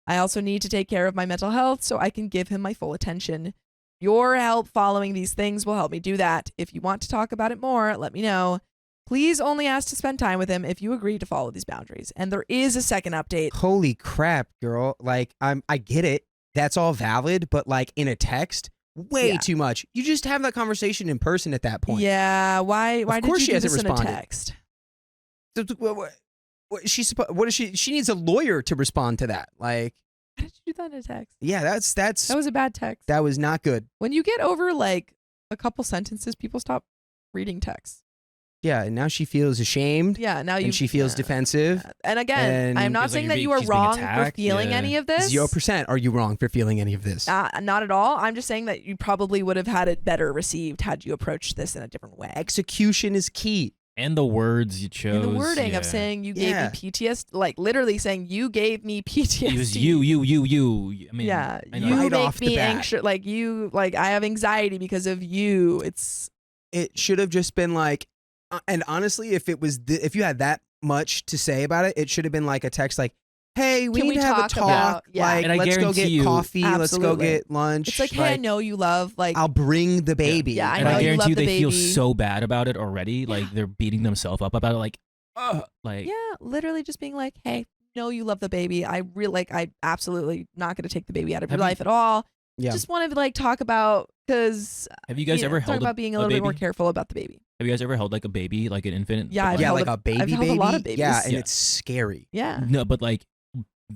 I also need to take care of my mental health so I can give him my full attention. Your help following these things will help me do that. If you want to talk about it more, let me know. Please only ask to spend time with him if you agree to follow these boundaries. And there is a second update. Holy crap, girl. Like, I get it. That's all valid, but like in a text, way Yeah. too much. You just have that conversation in person at that point. Yeah, why Of did course you she do hasn't this responded. in a text? What is she? She needs a lawyer to respond to that. Like, Why did you do that in a text? yeah, that's That was a bad text. that was not good. When you get over like a couple sentences, people stop reading text. Yeah, and now she feels ashamed. Yeah, now you And she feels yeah. defensive. And again, And I'm not Feels like saying you're that being- you are she's being wrong for attacked, feeling yeah. any of this. 0%. Are you wrong for feeling any of this? Not at all. I'm just saying that you probably would have had it better received had you approached this in a different way. Execution is key. And the words you chose. In the wording yeah. of saying you gave Yeah. me PTSD, like literally saying you gave me PTSD. It was you. I mean, Yeah, I know. you Right make off the me bat. anxious. Like you, like I have anxiety because of you. It's It should have just been like, and honestly, if it was, if you had that much to say about it, it should have been like a text like, "Hey, we Can need we to have a talk talk. about- yeah. Like, And I let's go guarantee get you- coffee. Let's go Absolutely. get lunch. it's like, hey, I know you love like I'll bring the baby. Yeah, I and know I you guarantee love you the they feel baby. so bad about it already. Like they're beating themselves up about it. Like, like yeah, literally just being like, hey, know you love the baby. I really like. I absolutely not going to take the baby out of your Have you- life at all. Yeah. Just wanted to like talk about because have you guys ever talk held about being a a little baby? bit more careful about the baby. Have you guys ever held like a baby, like an infant? Yeah, But, I've Yeah, held like a- a baby I've held baby. a lot of babies. Yeah, and Yeah. it's scary. Yeah, No, but like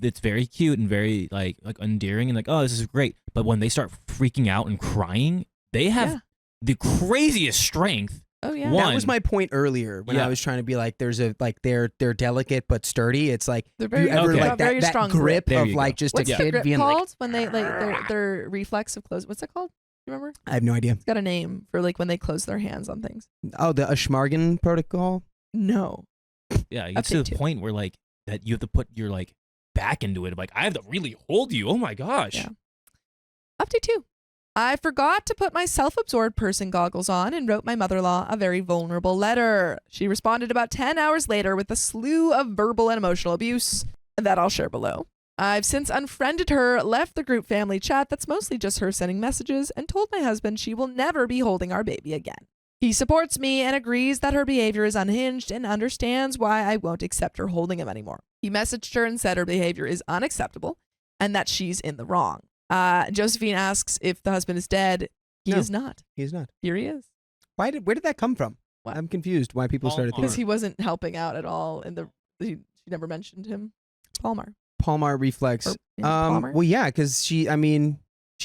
it's very cute and very like endearing and like, oh, this is great. But when they start freaking out and crying, they have Yeah. the craziest strength. oh yeah. One- That was my point earlier when Yeah. I was trying to be like, there's a like they're delicate but sturdy. It's like They're you very ever Okay. like very that strong grip There of you go. like just What's a the kid grip being called like, when they like their reflex of close? What's that called? You remember? I have no idea. It's got a name for like when they close their hands on things. Oh, the Ashmargan protocol. No. Yeah, it gets to Update the two. point where like that you have to put your like back into it. Like I have to really hold you. Oh my gosh. Yeah. Update 2. I forgot to put my self-absorbed person goggles on and wrote my mother-in-law a very vulnerable letter. She responded about 10 hours later with a slew of verbal and emotional abuse that I'll share below. I've since unfriended her, left the group family chat that's mostly just her sending messages, and told my husband she will never be holding our baby again. He supports me and agrees that her behavior is unhinged and understands why I won't accept her holding him anymore. He messaged her and said her behavior is unacceptable and that she's in the wrong. Josephine asks if the husband is dead. He No. is not. He's not. Here he is. Where did that come from? What? I'm confused why people started Palmar. Because thinking he wasn't helping out at all. She never mentioned him. Palmer. Palmar reflex. Or, yeah, Palmer. Well, yeah, because she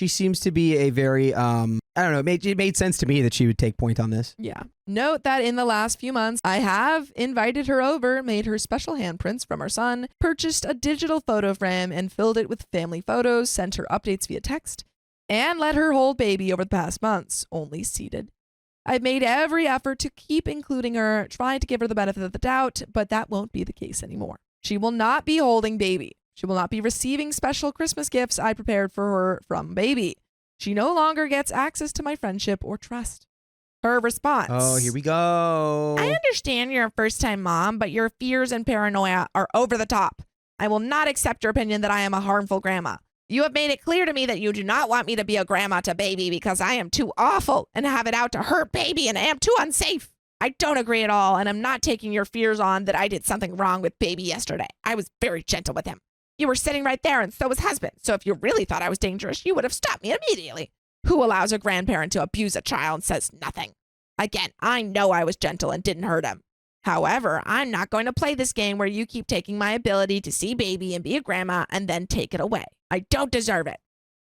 seems to be a very I don't know. It made sense to me that she would take point on this. Yeah. Note that in the last few months, I have invited her over, made her special handprints from our son, purchased a digital photo frame and filled it with family photos, sent her updates via text, and let her hold baby over the past months, only seated. I've made every effort to keep including her, trying to give her the benefit of the doubt, but that won't be the case anymore. She will not be holding baby. She will not be receiving special Christmas gifts I prepared for her from baby. She no longer gets access to my friendship or trust. Her response. Oh, here we go. I understand you're a first-time mom, but your fears and paranoia are over the top. I will not accept your opinion that I am a harmful grandma. You have made it clear to me that you do not want me to be a grandma to baby because I am too awful and have it out to hurt baby and I am too unsafe. I don't agree at all, and I'm not taking your fears on that I did something wrong with baby yesterday. I was very gentle with him. You were sitting right there, and so was husband. So if you really thought I was dangerous, you would have stopped me immediately. Who allows a grandparent to abuse a child and says nothing? Again, I know I was gentle and didn't hurt him. However, I'm not going to play this game where you keep taking my ability to see baby and be a grandma and then take it away. I don't deserve it.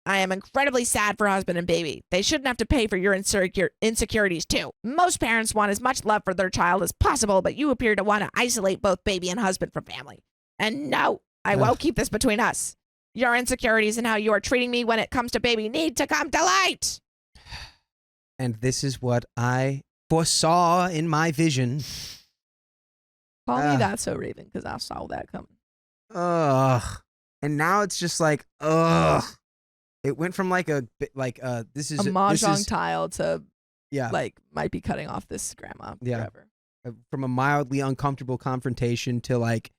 I am incredibly sad for husband and baby. They shouldn't have to pay for your insecurities too. Most parents want as much love for their child as possible, but you appear to want to isolate both baby and husband from family. And no, I won't keep this between us. Your insecurities and how you are treating me when it comes to baby need to come to light. And this is what I foresaw in my vision. Call me that so Raven, because I saw that coming. Ugh. And now it's just like, ugh. It went from like this is A mahjong tile to yeah, might be cutting off this grandma forever. From a mildly uncomfortable confrontation to like,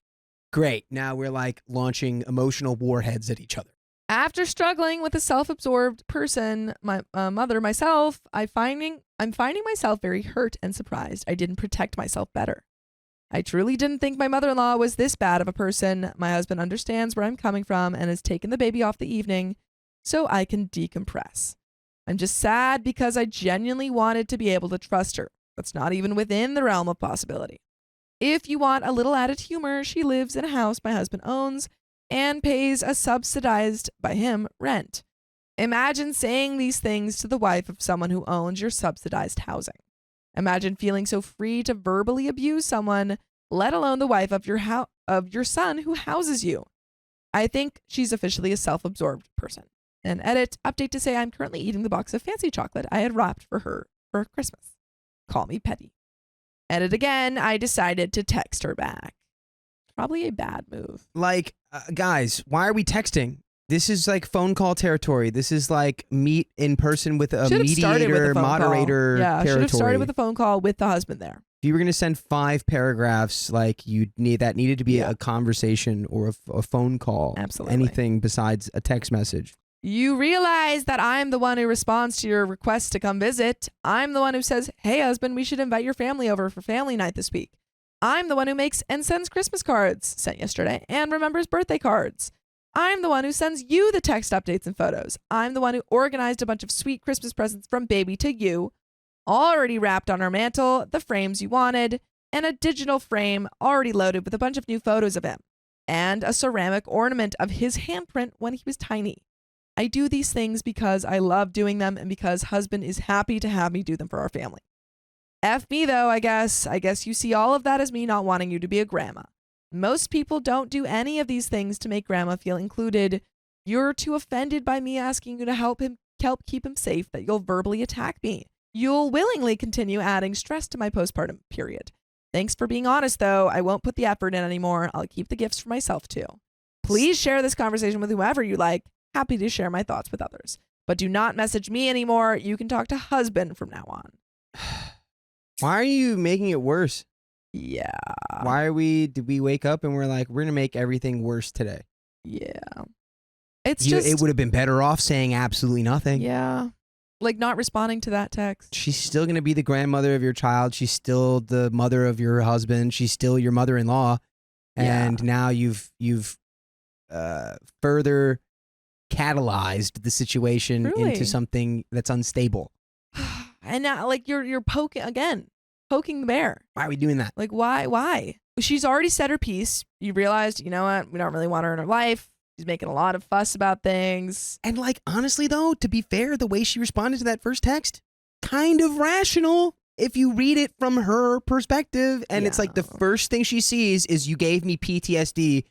great. Now we're like launching emotional warheads at each other. After struggling with a self-absorbed person, my mother, myself, I'm finding myself very hurt and surprised I didn't protect myself better. I truly didn't think my mother-in-law was this bad of a person. My husband understands where I'm coming from and has taken the baby off the evening so I can decompress. I'm just sad because I genuinely wanted to be able to trust her. That's not even within the realm of possibility. If you want a little added humor, she lives in a house my husband owns and pays a subsidized by him rent. Imagine saying these things to the wife of someone who owns your subsidized housing. Imagine feeling so free to verbally abuse someone, let alone the wife of your son who houses you. I think she's officially a self-absorbed person. And edit, update to say I'm currently eating the box of fancy chocolate I had wrapped for her for Christmas. Call me petty. Edit again, I decided to text her back. Probably a bad move. Like, guys, why are we texting? This is like phone call territory. This is like meet in person with a mediator, moderator Yeah, territory. should have started with a phone call with the husband there. If you were going to send 5 paragraphs, like that needed to be a conversation or a phone call. Absolutely. Anything besides a text message. You realize that I'm the one who responds to your request to come visit. I'm the one who says, hey, husband, we should invite your family over for family night this week. I'm the one who makes and sends Christmas cards, sent yesterday, and remembers birthday cards. I'm the one who sends you the text updates and photos. I'm the one who organized a bunch of sweet Christmas presents from baby to you, already wrapped on our mantle, the frames you wanted, and a digital frame already loaded with a bunch of new photos of him, and a ceramic ornament of his handprint when he was tiny. I do these things because I love doing them and because husband is happy to have me do them for our family. F me though, I guess. I guess you see all of that as me not wanting you to be a grandma. Most people don't do any of these things to make grandma feel included. You're too offended by me asking you to help keep him safe that you'll verbally attack me. You'll willingly continue adding stress to my postpartum period. Thanks for being honest though. I won't put the effort in anymore. I'll keep the gifts for myself too. Please share this conversation with whoever you like. Happy to share my thoughts with others. But do not message me anymore. You can talk to husband from now on. Why are you making it worse? Yeah. Did we wake up and we're like, we're going to make everything worse today? Yeah. It would have been better off saying absolutely nothing. Yeah. Like not responding to that text. She's still going to be the grandmother of your child. She's still the mother of your husband. She's still your mother-in-law. And now you've further catalyzed the situation into something that's unstable. And now like you're poking the bear. Why are we doing that? Like why? She's already said her piece. You realized, you know what? We don't really want her in our life. She's making a lot of fuss about things. And like honestly though, to be fair, the way she responded to that first text, kind of rational if you read it from her perspective. And it's like the first thing she sees is you gave me PTSD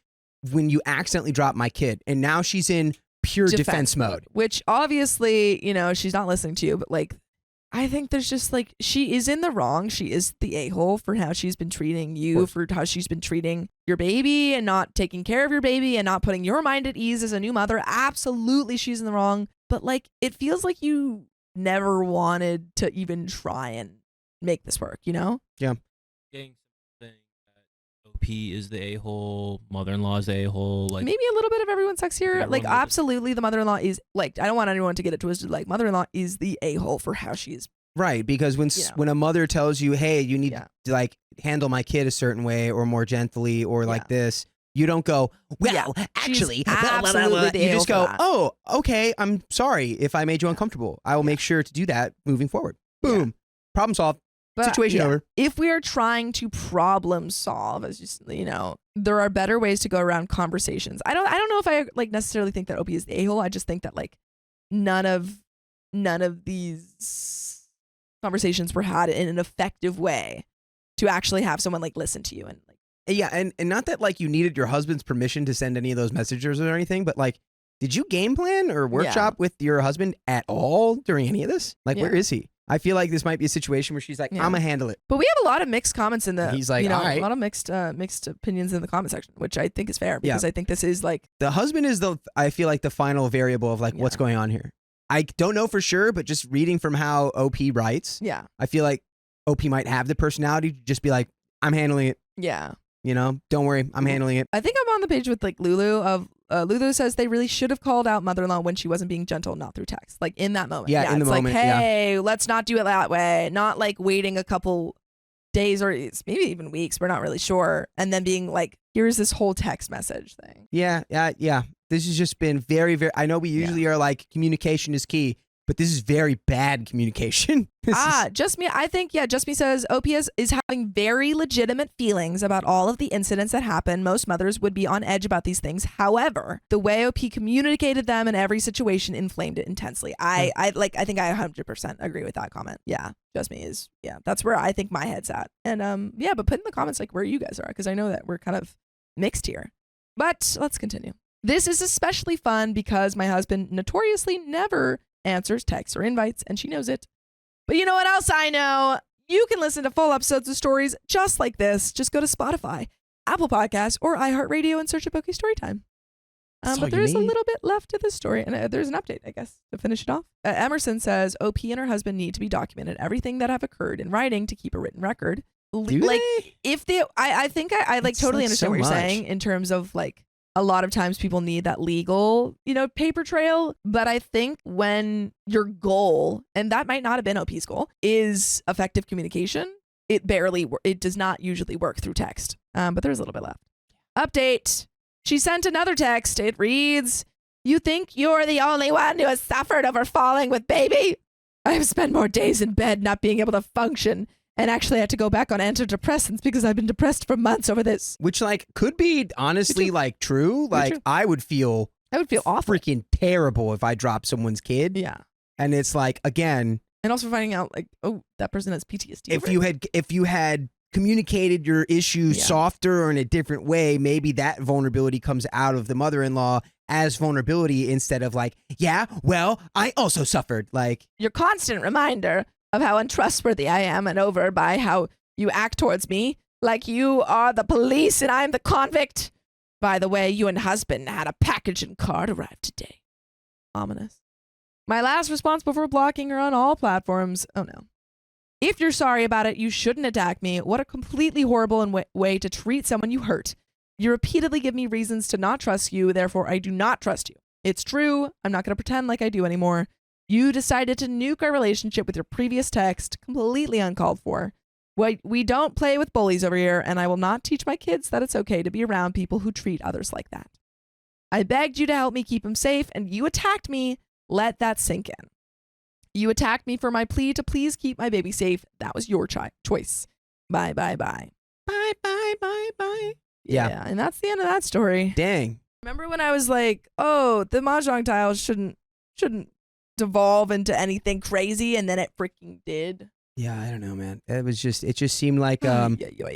when you accidentally dropped my kid. And now she's in pure defense mode. Which obviously, she's not listening to you, but like, I think there's just like, she is in the wrong. She is the a-hole for how she's been treating you, for how she's been treating your baby and not taking care of your baby and not putting your mind at ease as a new mother. Absolutely, she's in the wrong. But like, it feels like you never wanted to even try and make this work, you know? Getting something that OP is the a-hole, mother-in-law is the a-hole. Like, maybe a little bit of everyone's sex here. Everyone Like, knows it. absolutely, the mother-in-law is like, I don't want anyone to get it twisted. Like, mother-in-law is the a-hole for how she's. Right, because when You know. when a mother tells you, "Hey, you need Yeah. to like handle my kid a certain way or more gently or like Yeah. this," you don't go, "Well, Yeah. actually," She's blah, blah, blah, absolutely blah. the You a-hole just for go, that. "Oh, okay, I'm sorry if I made you uncomfortable. I will make sure to do that moving forward." Boom, problem solved. But, Situation over. If we are trying to problem solve, as you know, there are better ways to go around conversations. I don't know if I like necessarily think that OP is the a-hole. I just think that like none of these conversations were had in an effective way to actually have someone like listen to you and like. Yeah, and not that like you needed your husband's permission to send any of those messages or anything, but like, did you game plan or workshop with your husband at all during any of this? Like, where Yeah. is he? I feel like this might be a situation where she's like, Yeah. I'm gonna handle it. But we have a lot of mixed comments in the. He's like, you know, all right. a lot of mixed opinions in the comment section, which I think is fair because I think this is like. The husband is I feel like the final variable of like what's Yeah. going on here. I don't know for sure, but just reading from how OP writes, Yeah. I feel like OP might have the personality to just be like, I'm handling it. Yeah. You know, don't worry, I'm handling it. I think I'm on the page with like Lulu of Lulu says they really should have called out mother-in-law when she wasn't being gentle, not through text. Like in that moment. Yeah, in the it's moment, like, yeah. hey, let's not do it that way. Not like waiting a couple days or it's maybe even weeks. We're not really sure. And then being like, here's this whole text message thing. Yeah. This has just been very, very. I know we usually are like communication is key, but this is very bad communication. Just me. I think, Just Me says OP is having very legitimate feelings about all of the incidents that happen. Most mothers would be on edge about these things. However, the way OP communicated them in every situation inflamed it intensely. I think I 100% agree with that comment. Yeah. Just Me is, that's where I think my head's at. And but put in the comments like where you guys are, because I know that we're kind of mixed here. But let's continue. This is especially fun because my husband notoriously never answers texts or invites, and she knows it. But you know what else I know? You can listen to full episodes of stories just like this. Just go to Spotify, Apple Podcasts, or iHeartRadio and search Aboki Storytime. That's all But you there's a need. little bit left to this story, and there's an update, I guess, to finish it off. Emerson says OP and her husband need to be documented everything that have occurred in writing to keep a written record. Do like they? if they, I think I like It's totally like understand so what you're much. saying in terms of like a lot of times people need that legal, paper trail. But I think when your goal, and that might not have been OP's goal, is effective communication, it does not usually work through text. But there's a little bit left. Update. She sent another text. It reads, "You think you're the only one who has suffered over falling with baby? I have spent more days in bed not being able to function and actually had to go back on antidepressants because I've been depressed for months over this." Which like could be honestly like true. Like true. I would feel I would feel awful. freaking terrible if I dropped someone's kid. Yeah. And it's like, again, And also finding out like, oh, that person has PTSD. if you had communicated your issues Yeah. softer or in a different way, maybe that vulnerability comes out of the mother-in-law as vulnerability instead of like, yeah, well, I also suffered. Like, Your constant reminder of how untrustworthy I am and over by how you act towards me like you are the police and I'm the convict. By the way, you and husband had a package and card arrive today. Ominous. My last response before blocking her on all platforms. Oh no. If you're sorry about it, you shouldn't attack me. What a completely horrible way to treat someone you hurt. You repeatedly give me reasons to not trust you, therefore I do not trust you. It's true. I'm not going to pretend like I do anymore. You decided to nuke our relationship with your previous text, completely uncalled for. We don't play with bullies over here, and I will not teach my kids that it's okay to be around people who treat others like that. I begged you to help me keep him safe, and you attacked me. Let that sink in. You attacked me for my plea to please keep my baby safe. That was your choice. Bye, bye, bye. bye, bye, bye, bye. Yeah, and that's the end of that story. Dang. Remember when I was like, oh, the mahjong tiles shouldn't devolve into anything crazy, and then it freaking did. Yeah, I don't know, man. It just seemed like Yeah.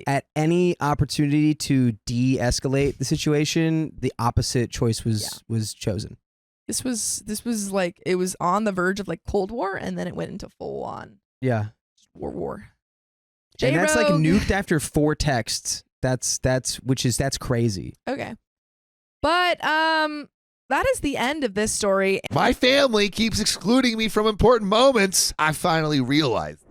at any opportunity to de-escalate the situation, the opposite choice was chosen. This was like, it was on the verge of like Cold War, and then it went into full on Yeah. War. And that's like J-Rogue. nuked after 4 texts. That's crazy. Okay. But that is the end of this story. My family keeps excluding me from important moments. I finally realized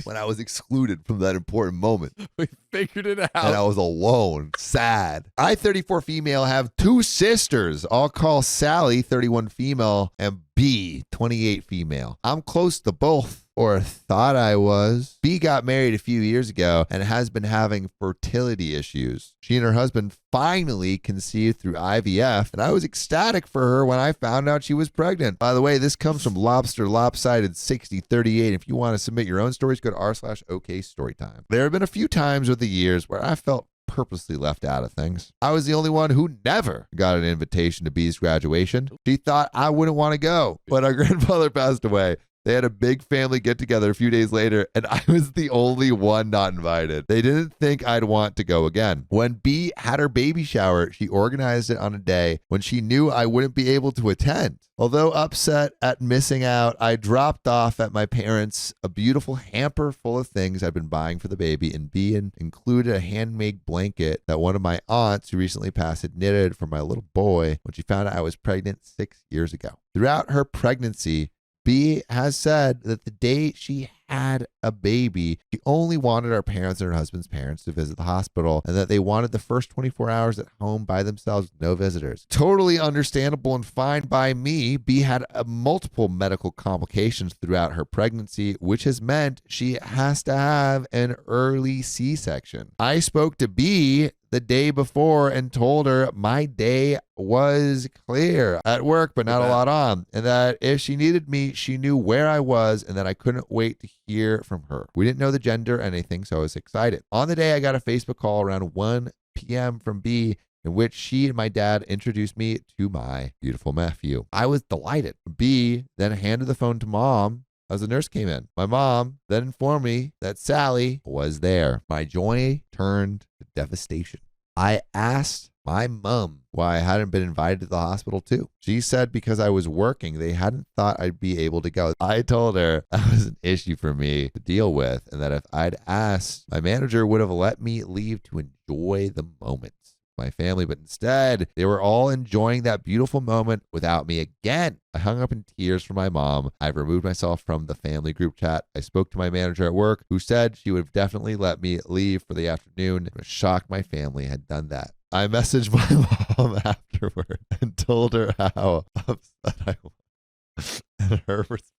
when I was excluded from that important moment. We figured it out. And I was alone, sad. I, 34 female, have 2 sisters. I'll call Sally, 31 female, and B, 28 female. I'm close to both, or thought I was. B got married a few years ago and has been having fertility issues. She and her husband finally conceived through IVF, and I was ecstatic for her when I found out she was pregnant. By the way, this comes from Lobster Lopsided 6038. If you want to submit your own stories, go to r/OKStorytime. There have been a few times over the years where I felt purposely left out of things. I was the only one who never got an invitation to B's graduation. She thought I wouldn't want to go. When our grandfather passed away, they had a big family get together a few days later, and I was the only one not invited. They didn't think I'd want to go again. When B had her baby shower, she organized it on a day when she knew I wouldn't be able to attend. Although upset at missing out, I dropped off at my parents' a beautiful hamper full of things I'd been buying for the baby, and B included a handmade blanket that one of my aunts who recently passed had knitted for my little boy when she found out I was pregnant 6 years ago. Throughout her pregnancy, B has said that the day she had a baby, she only wanted our parents and her husband's parents to visit the hospital, and that they wanted the first 24 hours at home by themselves with no visitors. Totally understandable and fine by me. B had multiple medical complications throughout her pregnancy, which has meant she has to have an early C-section. I spoke to B the day before and told her my day was clear at work, but not a lot on, and that if she needed me, she knew where I was, and that I couldn't wait to hear from her. We didn't know the gender or anything, so I was excited. On the day, I got a Facebook call around 1 p.m. from B, in which she and my dad introduced me to my beautiful nephew. I was delighted. B then handed the phone to Mom as the nurse came in. My mom then informed me that Sally was there. My joy turned to devastation. I asked my mom why I hadn't been invited to the hospital too. She said because I was working, they hadn't thought I'd be able to go. I told her that was an issue for me to deal with, and that if I'd asked, my manager would have let me leave to enjoy the moment. My family, but instead they were all enjoying that beautiful moment without me again. I hung up in tears for my mom. I've removed myself from the family group chat. I spoke to my manager at work, who said she would have definitely let me leave for the afternoon. I was shocked my family had done that. I messaged my mom afterward and told her how upset I was. And her response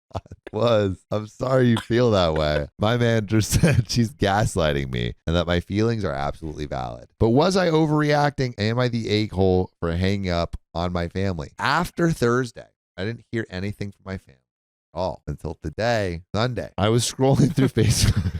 was, I'm sorry you feel that way. My manager said she's gaslighting me and that my feelings are absolutely valid. But was I overreacting? Am I the a-hole for hanging up on my family? After Thursday, I didn't hear anything from my family at all until today, Sunday. I was scrolling through Facebook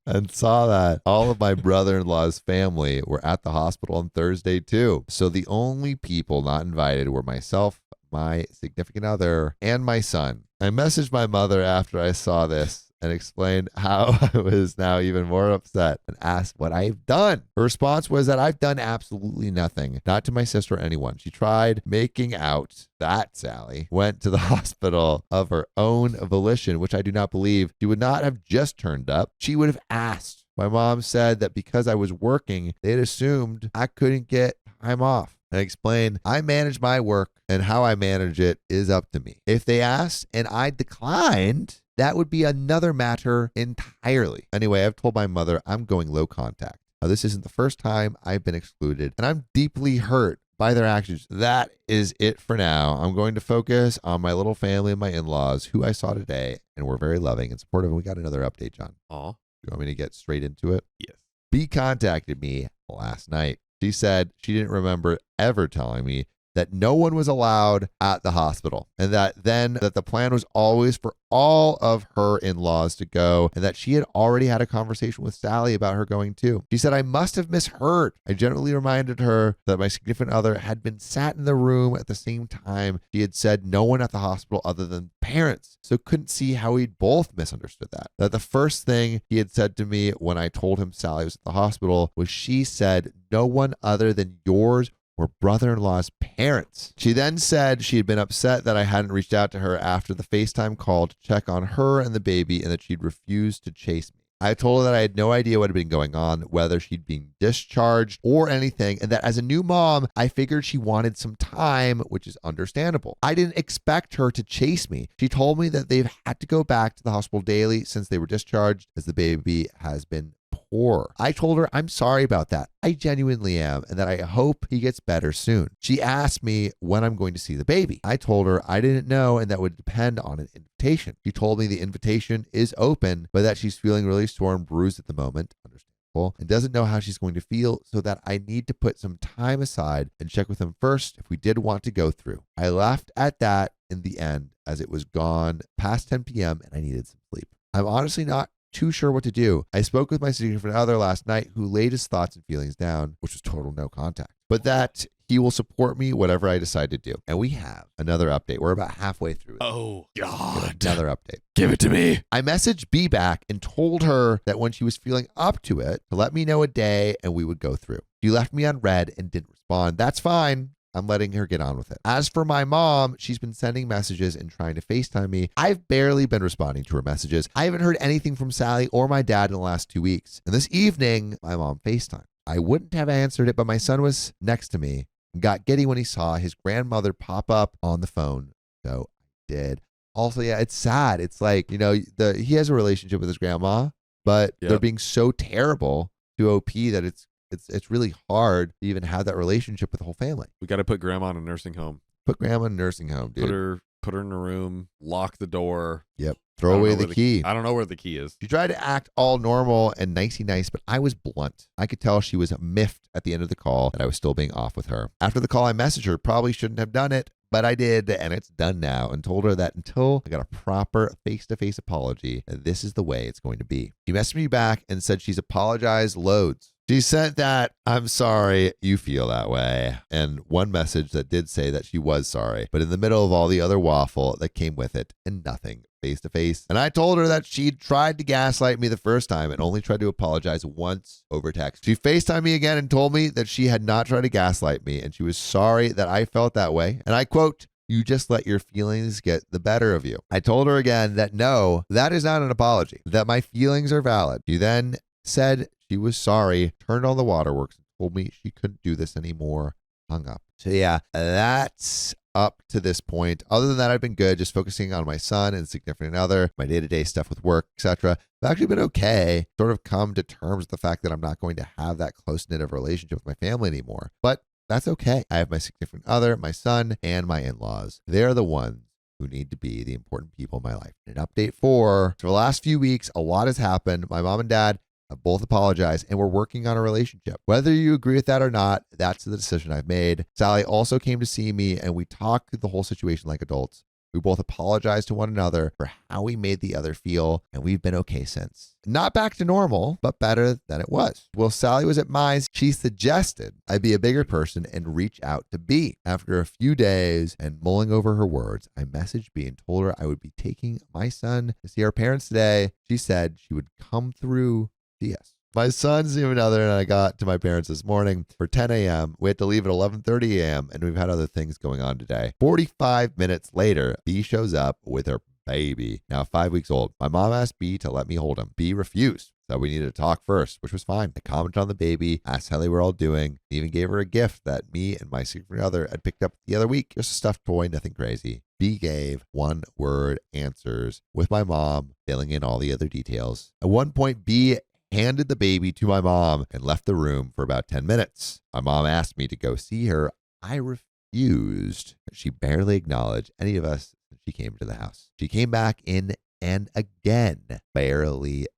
and saw that all of my brother-in-law's family were at the hospital on Thursday too. So the only people not invited were myself, my significant other, and my son. I messaged my mother after I saw this and explained how I was now even more upset and asked what I've done. Her response was that I've done absolutely nothing, not to my sister or anyone. She tried making out that Sally went to the hospital of her own volition, which I do not believe. She would not have just turned up. She would have asked. My mom said that because I was working, they'd assumed I couldn't get time off. I explained, I manage my work and how I manage it is up to me. If they asked and I declined, that would be another matter entirely. Anyway, I've told my mother I'm going low contact. Now, this isn't the first time I've been excluded, and I'm deeply hurt by their actions. That is it for now. I'm going to focus on my little family and my in-laws, who I saw today and were very loving and supportive. And we got another update, John. Aw. You want me to get straight into it? Yes. B contacted me last night. She said she didn't remember ever telling me that no one was allowed at the hospital, and that the plan was always for all of her in-laws to go, and that she had already had a conversation with Sally about her going too. She said I must have misheard. I gently reminded her that my significant other had been sat in the room at the same time she had said no one at the hospital other than parents, so couldn't see how we'd both misunderstood that. That the first thing he had said to me when I told him Sally was at the hospital was she said no one other than yours were brother-in-law's parents. She then said she had been upset that I hadn't reached out to her after the FaceTime call to check on her and the baby, and that she'd refused to chase me. I told her that I had no idea what had been going on, whether she'd been discharged or anything, and that as a new mom, I figured she wanted some time, which is understandable. I didn't expect her to chase me. She told me that they've had to go back to the hospital daily since they were discharged, as the baby has been poor. I told her I'm sorry about that. I genuinely am, and that I hope he gets better soon. She asked me when I'm going to see the baby. I told her I didn't know, and that would depend on an invitation. She told me the invitation is open, but that she's feeling really sore and bruised at the moment, understandable, and doesn't know how she's going to feel, so that I need to put some time aside and check with him first if we did want to go through. I left at that in the end, as it was gone past 10 p.m. and I needed some sleep. I'm honestly not too sure what to do. I spoke with my significant other last night, who laid his thoughts and feelings down, which was total no contact, but that he will support me whatever I decide to do. And we have another update. We're about halfway through. Oh, God. Another update. Give it to me. I messaged B back and told her that when she was feeling up to it, to let me know a day and we would go through. She left me on red and didn't respond. That's fine. I'm letting her get on with it. As for my mom, she's been sending messages and trying to FaceTime me. I've barely been responding to her messages. I haven't heard anything from Sally or my dad in the last 2 weeks. And this evening, my mom FaceTimed. I wouldn't have answered it, but my son was next to me and got giddy when he saw his grandmother pop up on the phone. So I did. Also, yeah, it's sad. It's like, he has a relationship with his grandma, but they're being so terrible to OP that it's really hard to even have that relationship with the whole family. We got to put grandma in a nursing home. Put grandma in a nursing home, dude. Put her in a room, lock the door. Yep. Throw away the key. I don't know where the key is. She tried to act all normal and nicey nice, but I was blunt. I could tell she was miffed at the end of the call that I was still being off with her. After the call, I messaged her. Probably shouldn't have done it, but I did, and it's done now, and told her that until I got a proper face-to-face apology, this is the way it's going to be. She messaged me back and said she's apologized loads. She said that, I'm sorry you feel that way. And one message that did say that she was sorry, but in the middle of all the other waffle that came with it and nothing face to face. And I told her that she'd tried to gaslight me the first time and only tried to apologize once over text. She FaceTimed me again and told me that she had not tried to gaslight me and she was sorry that I felt that way. And I quote, "You just let your feelings get the better of you." I told her again that no, that is not an apology, that my feelings are valid. She then said she was sorry, turned on the waterworks, and told me she couldn't do this anymore, hung up. So yeah, that's up to this point. Other than that, I've been good, just focusing on my son and significant other, my day-to-day stuff with work, etc. I've actually been okay, sort of come to terms with the fact that I'm not going to have that close-knit of a relationship with my family anymore. But that's okay. I have my significant other, my son, and my in-laws. They're the ones who need to be the important people in my life. An update for the last few weeks, a lot has happened. My mom and dad have both apologized, and we're working on a relationship. Whether you agree with that or not, that's the decision I've made. Sally also came to see me, and we talked through the whole situation like adults. We both apologized to one another for how we made the other feel, and we've been okay since. Not back to normal, but better than it was. While Sally was at mine, she suggested I be a bigger person and reach out to B. After a few days and mulling over her words, I messaged B and told her I would be taking my son to see our parents today. She said she would come through. Yes. My son's significant other and I got to my parents this morning for 10 a.m. We had to leave at 11:30 a.m. and we've had other things going on today. 45 minutes later, B shows up with her baby, now 5 weeks old. My mom asked B to let me hold him. B refused. So we needed to talk first, which was fine. I commented on the baby, asked how they were all doing, even gave her a gift that me and my significant other had picked up the other week. Just a stuffed toy, nothing crazy. B gave one-word answers with my mom, filling in all the other details. At one point, B handed the baby to my mom and left the room for about 10 minutes. My mom asked me to go see her. I refused. She barely acknowledged any of us since she came into the house. She came back in and again barely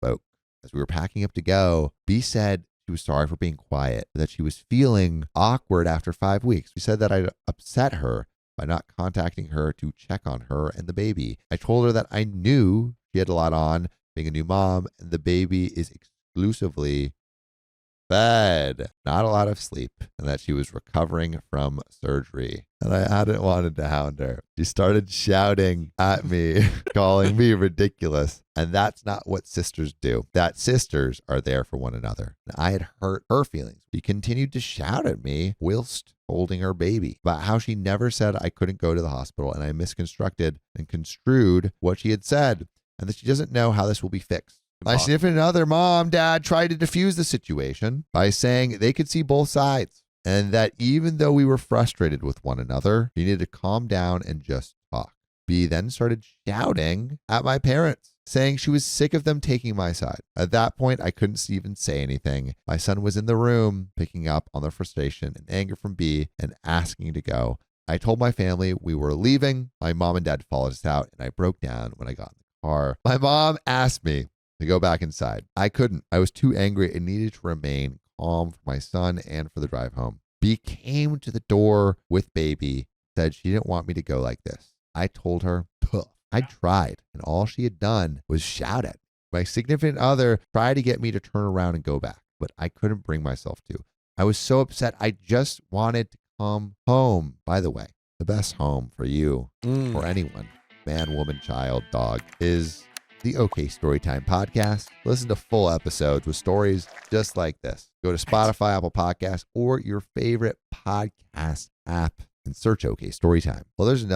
spoke. As we were packing up to go, B said she was sorry for being quiet, that she was feeling awkward after 5 weeks. She said that I'd upset her by not contacting her to check on her and the baby. I told her that I knew she had a lot on, being a new mom, and the baby is exclusively bed, not a lot of sleep, and that she was recovering from surgery. And I hadn't wanted to hound her. She started shouting at me, calling me ridiculous. And that's not what sisters do. That sisters are there for one another. And I had hurt her feelings. She continued to shout at me whilst holding her baby about how she never said I couldn't go to the hospital, and I misconstrued and construed what she had said, and that she doesn't know how this will be fixed. My significant other, mom, dad, tried to defuse the situation by saying they could see both sides, and that even though we were frustrated with one another, we needed to calm down and just talk. B then started shouting at my parents, saying she was sick of them taking my side. At that point, I couldn't even say anything. My son was in the room, picking up on the frustration and anger from B and asking to go. I told my family we were leaving. My mom and dad followed us out, and I broke down when I got in the car. My mom asked me to go back inside. I couldn't. I was too angry and needed to remain calm for my son and for the drive home. B came to the door with baby, said she didn't want me to go like this. I told her, "Puh." I tried, and all she had done was shout at me. My significant other tried to get me to turn around and go back, but I couldn't bring myself to. I was so upset. I just wanted to come home. By the way, the best home for you or anyone, man, woman, child, dog, is the OK Storytime podcast. Listen to full episodes with stories just like this. Go to Spotify, Apple Podcasts, or your favorite podcast app and search OK Storytime. Well, there's a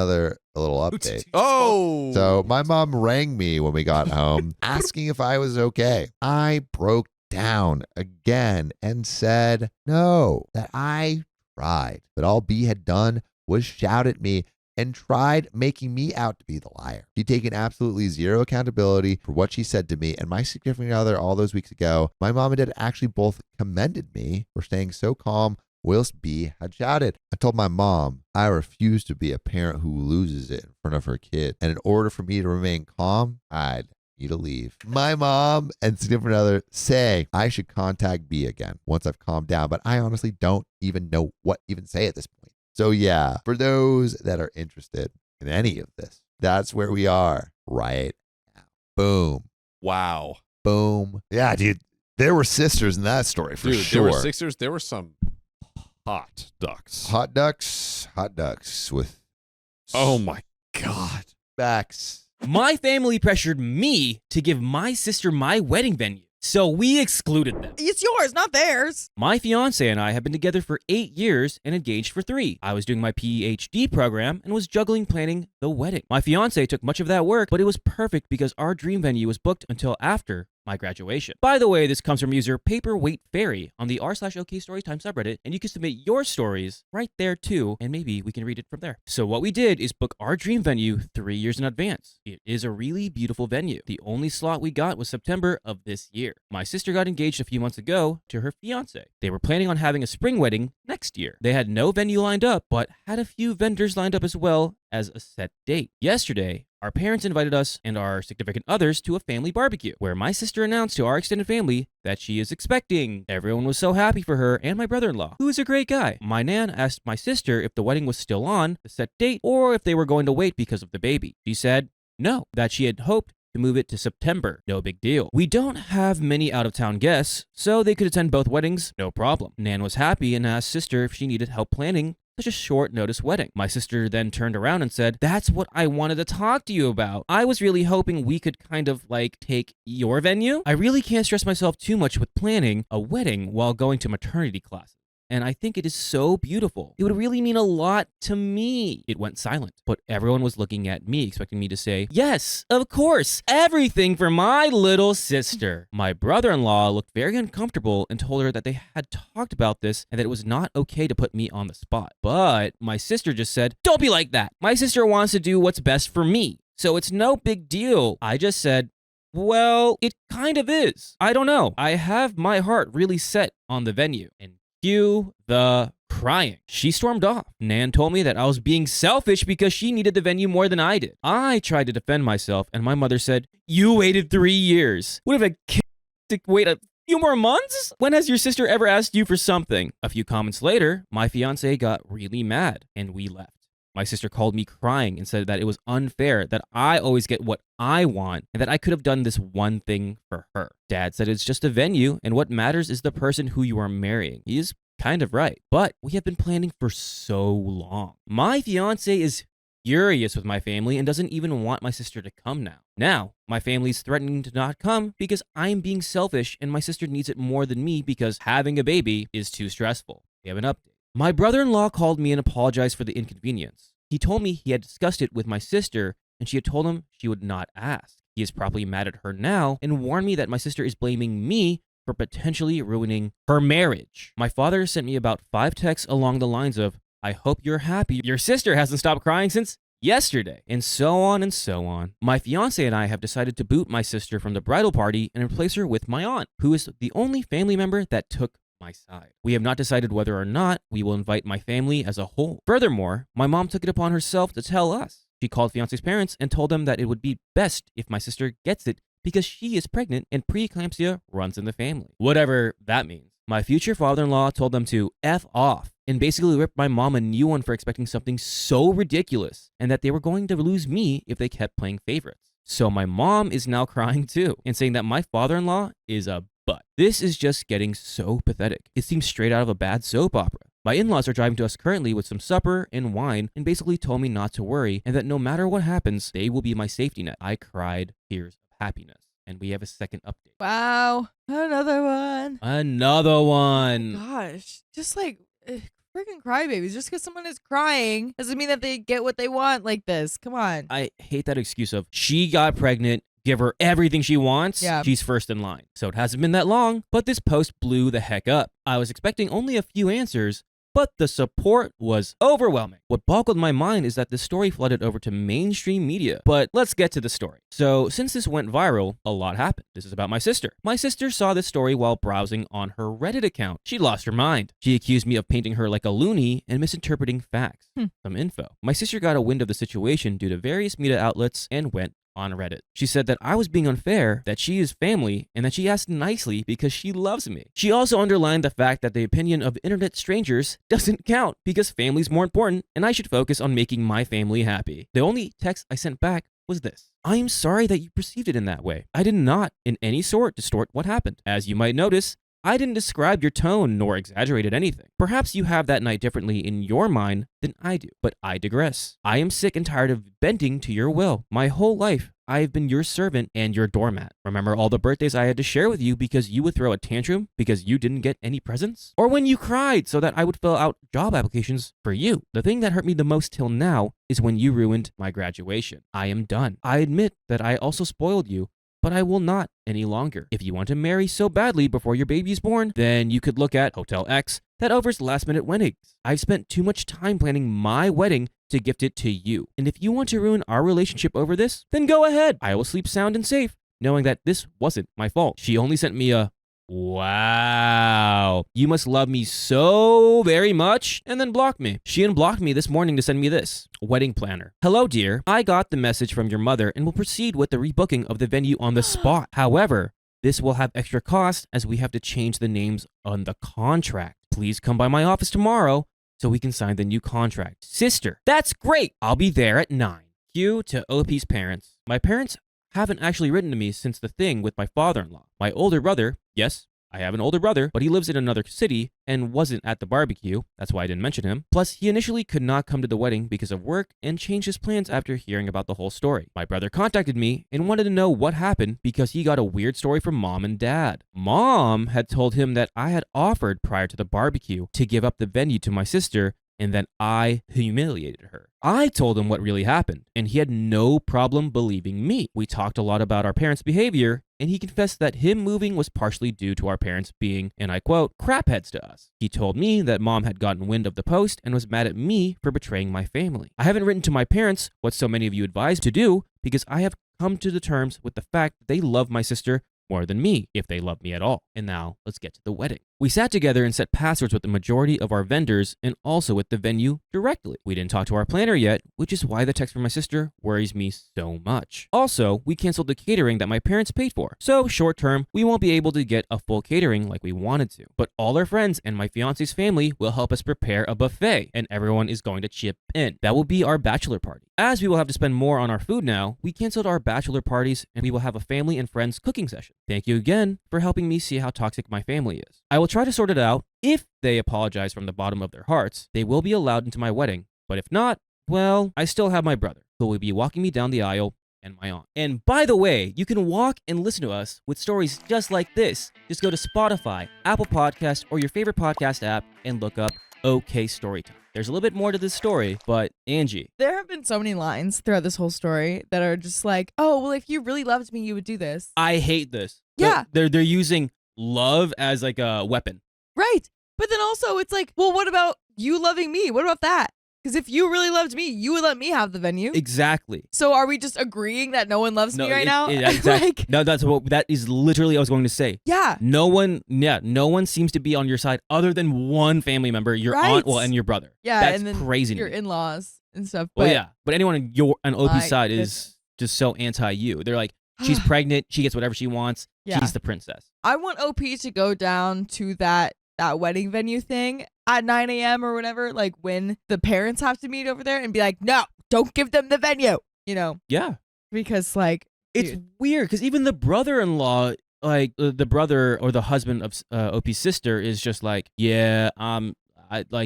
little update. Oh, So my mom rang me when we got home asking if I was okay. I broke down again and said no, that I tried. But all B had done was shout at me and tried making me out to be the liar. She'd taken absolutely zero accountability for what she said to me, and my significant other all those weeks ago, my mom and dad actually both commended me for staying so calm whilst B had shouted. I told my mom I refuse to be a parent who loses it in front of her kid, and in order for me to remain calm, I'd need to leave. My mom and significant other say I should contact B again once I've calmed down, but I honestly don't even know what even say at this point. So yeah, for those that are interested in any of this, that's where we are right now. Boom. wow. Boom. Yeah, dude. There were sisters in that story for Dude, sure. there were Sixers. There were some hot ducks. Hot ducks with Oh my God. backs. My family pressured me to give my sister my wedding venue, so we excluded them. It's yours, not theirs. My fiance and I have been together for 8 years and engaged for 3. I was doing my PhD program and was juggling planning the wedding. My fiance took much of that work, but it was perfect because our dream venue was booked until after my graduation. By the way, this comes from user Paperweight Fairy on the r/OK Storytime subreddit, and you can submit your stories right there too, and maybe we can read it from there. So what we did is book our dream venue 3 years in advance. It is a really beautiful venue. The only slot we got was September of this year. My sister got engaged a few months ago to her fiance. They were planning on having a spring wedding next year. They had no venue lined up, but had a few vendors lined up as well as a set date. Yesterday, our parents invited us and our significant others to a family barbecue, where my sister announced to our extended family that she is expecting. Everyone was so happy for her and my brother-in-law, who is a great guy. My nan asked my sister if the wedding was still on the set date or if they were going to wait because of the baby. She said no, that she had hoped to move it to September. No big deal. We don't have many out-of-town guests, so they could attend both weddings, no problem. Nan was happy and asked sister if she needed help planning such a short notice wedding. My sister then turned around and said, "That's what I wanted to talk to you about. I was really hoping we could kind of like take your venue. I really can't stress myself too much with planning a wedding while going to maternity classes. And I think it is so beautiful. It would really mean a lot to me." It went silent, but everyone was looking at me, expecting me to say, "Yes, of course, everything for my little sister." My brother-in-law looked very uncomfortable and told her that they had talked about this and that it was not okay to put me on the spot. But my sister just said, "Don't be like that. My sister wants to do what's best for me, so it's no big deal." I just said, "Well, it kind of is. I don't know. I have my heart really set on the venue." And cue the crying. She stormed off. Nan told me that I was being selfish because she needed the venue more than I did. I tried to defend myself, and my mother said, "You waited 3 years. Would have a kid to wait a few more months? When has your sister ever asked you for something?" A few comments later, my fiance got really mad, and we left. My sister called me crying and said that it was unfair that I always get what I want and that I could have done this one thing for her. Dad said it's just a venue and what matters is the person who you are marrying. He is kind of right, but we have been planning for so long. My fiance is furious with my family and doesn't even want my sister to come now. Now, my family's threatening to not come because I'm being selfish and my sister needs it more than me because having a baby is too stressful. We have an update. My brother-in-law called me and apologized for the inconvenience. He told me he had discussed it with my sister and she had told him she would not ask. He is probably mad at her now and warned me that my sister is blaming me for potentially ruining her marriage. My father sent me about 5 texts along the lines of, I hope you're happy. Your sister hasn't stopped crying since yesterday, and so on and so on. My fiance and I have decided to boot my sister from the bridal party and replace her with my aunt, who is the only family member that took my side. We have not decided whether or not we will invite my family as a whole. Furthermore, my mom took it upon herself to tell us. She called fiance's parents and told them that it would be best if my sister gets it because she is pregnant and preeclampsia runs in the family. Whatever that means. My future father-in-law told them to F off and basically ripped my mom a new one for expecting something so ridiculous and that they were going to lose me if they kept playing favorites. So my mom is now crying too and saying that my father-in-law is a butt. This is just getting so pathetic. It seems straight out of a bad soap opera. My in-laws are driving to us currently with some supper and wine and basically told me not to worry and that no matter what happens, they will be my safety net. I cried tears of happiness. And we have a second update. Wow. Another one. Another one. Gosh. Just like freaking crybabies. Just because someone is crying doesn't mean that they get what they want like this. Come on. I hate that excuse of she got pregnant, give her everything she wants. Yeah. She's first in line. So it hasn't been that long, but this post blew the heck up. I was expecting only a few answers, but the support was overwhelming. What boggled my mind is that the story flooded over to mainstream media. But let's get to the story. So since this went viral, a lot happened. This is about my sister. My sister saw this story while browsing on her Reddit account. She lost her mind. She accused me of painting her like a loony and misinterpreting facts. Some info. My sister got a wind of the situation due to various media outlets and went on Reddit. She said that I was being unfair, that she is family, and that she asked nicely because she loves me. She also underlined the fact that the opinion of internet strangers doesn't count because family's more important and I should focus on making my family happy. The only text I sent back was this. I am sorry that you perceived it in that way. I did not in any sort distort what happened. As you might notice, I didn't describe your tone nor exaggerated anything. Perhaps you have that night differently in your mind than I do, but I digress. I am sick and tired of bending to your will. My whole life, I have been your servant and your doormat. Remember all the birthdays I had to share with you because you would throw a tantrum because you didn't get any presents? Or when you cried so that I would fill out job applications for you? The thing that hurt me the most till now is when you ruined my graduation. I am done. I admit that I also spoiled you, but I will not any longer. If you want to marry so badly before your baby is born, then you could look at Hotel X that offers last-minute weddings. I've spent too much time planning my wedding to gift it to you. And if you want to ruin our relationship over this, then go ahead. I will sleep sound and safe, knowing that this wasn't my fault. She only sent me a, wow, you must love me so very much, and then blocked me. She unblocked me this morning to send me this. Wedding planner. Hello, dear. I got the message from your mother and will proceed with the rebooking of the venue on the spot. However, this will have extra cost as we have to change the names on the contract. Please come by my office tomorrow so we can sign the new contract. Sister, that's great. I'll be there at 9. Q to OP's parents. My parents haven't actually written to me since the thing with my father-in-law. My older brother, yes, I have an older brother, but he lives in another city and wasn't at the barbecue. That's why I didn't mention him. Plus, he initially could not come to the wedding because of work and changed his plans after hearing about the whole story. My brother contacted me and wanted to know what happened because he got a weird story from mom and dad. Mom had told him that I had offered prior to the barbecue to give up the venue to my sister and then I humiliated her. I told him what really happened, and he had no problem believing me. We talked a lot about our parents' behavior, and he confessed that him moving was partially due to our parents being, and I quote, crapheads to us. He told me that mom had gotten wind of the post and was mad at me for betraying my family. I haven't written to my parents what so many of you advised to do because I have come to the terms with the fact that they love my sister more than me, if they love me at all. And now let's get to the wedding. We sat together and set passwords with the majority of our vendors and also with the venue directly. We didn't talk to our planner yet, which is why the text from my sister worries me so much. Also, we canceled the catering that my parents paid for. So short term, we won't be able to get a full catering like we wanted to. But all our friends and my fiance's family will help us prepare a buffet, and everyone is going to chip in. That will be our bachelor party. As we will have to spend more on our food now, we canceled our bachelor parties and we will have a family and friends cooking session. Thank you again for helping me see how toxic my family is. I will try to sort it out. If they apologize from the bottom of their hearts, they will be allowed into my wedding. But if not, well, I still have my brother, who will be walking me down the aisle, and my aunt. And by the way, you can walk and listen to us with stories just like this. Just go to Spotify, Apple Podcast, or your favorite podcast app and look up OK Storytime. There's a little bit more to this story, but Angie. There have been so many lines throughout this whole story that are just like, oh, well, if you really loved me, you would do this. I hate this. Yeah. They're using love as like a weapon. Right. But then also it's like, well, what about you loving me? What about that? Because if you really loved me, you would let me have the venue. Exactly. So are we just agreeing that no one loves me right now? Exactly. Like, No, that is literally what I was going to say. yeah. No one seems to be on your side other than one family member, your Right. aunt, and your brother. Yeah. That's and then crazy to your me. in-laws and stuff. Well, But yeah, but anyone on OP's My side goodness. is just so anti-you. They're like, she's pregnant, she gets whatever she wants, Yeah. she's the princess. I want OP to go down to that wedding venue thing at 9 a.m. or whatever, like when the parents have to meet over there and be like, no, don't give them the venue, Yeah. because like, It's dude, weird because even the brother-in-law, like the brother or the husband of OP's sister, is just like, yeah,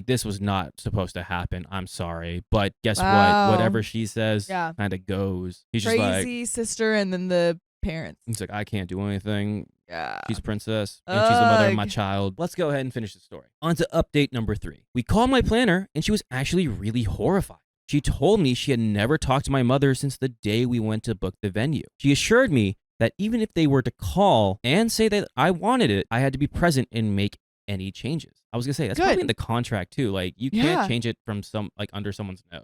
this was not supposed to happen. I'm sorry, but guess Wow. what? Whatever she says, Yeah. kind of goes. He's just like, crazy sister and then the parents. he's like, I can't do anything. Yeah. She's a princess, and she's the mother of my Ugh. child. Let's go ahead and finish the story. On to update number 3. We called my planner, and she was actually really horrified. She told me she had never talked to my mother since the day we went to book the venue. She assured me that even if they were to call and say that I wanted it, I had to be present and make any changes. I was gonna say, that's Good. probably in the contract too. Like, you Yeah. can't change it from under someone's nose.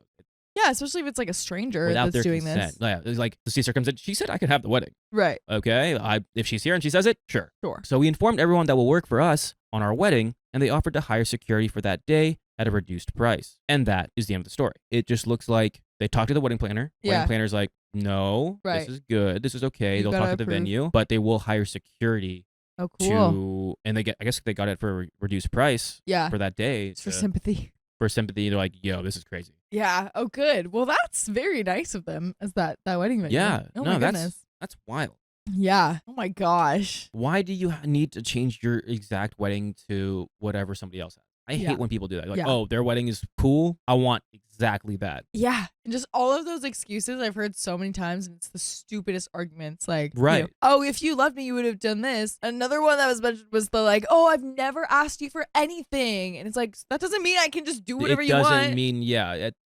Yeah, especially if it's like a stranger Without that's their doing consent. this. Yeah, it's like the sister comes in. She said I could have the wedding. Right. Okay, if she's here and she says it, sure. Sure. So we informed everyone that will work for us on our wedding, and they offered to hire security for that day at a reduced price. And that is the end of the story. It just looks like they talked to the wedding planner. Yeah. Wedding planner's like, no, Right. this is good. This is okay. You They'll gotta talk to the approve. venue, but they will hire security Oh, cool. and I guess they got it for a reduced price Yeah. for that day. It's for sympathy. For sympathy. They're like, yo, this is crazy. Yeah. Oh, good. Well, that's very nice of them as that wedding venue. Yeah. Oh no, my that's goodness. that's wild. Yeah. Oh my gosh. Why do you need to change your exact wedding to whatever somebody else has? I Yeah. hate when people do that. Like, Yeah. oh, their wedding is cool. I want exactly that. Yeah. And just all of those excuses I've heard so many times, and it's the stupidest arguments. Like, Right. oh, if you loved me, you would have done this. Another one that was mentioned was the like, oh, I've never asked you for anything. And it's like, that doesn't mean I can just do whatever it you doesn't want. mean,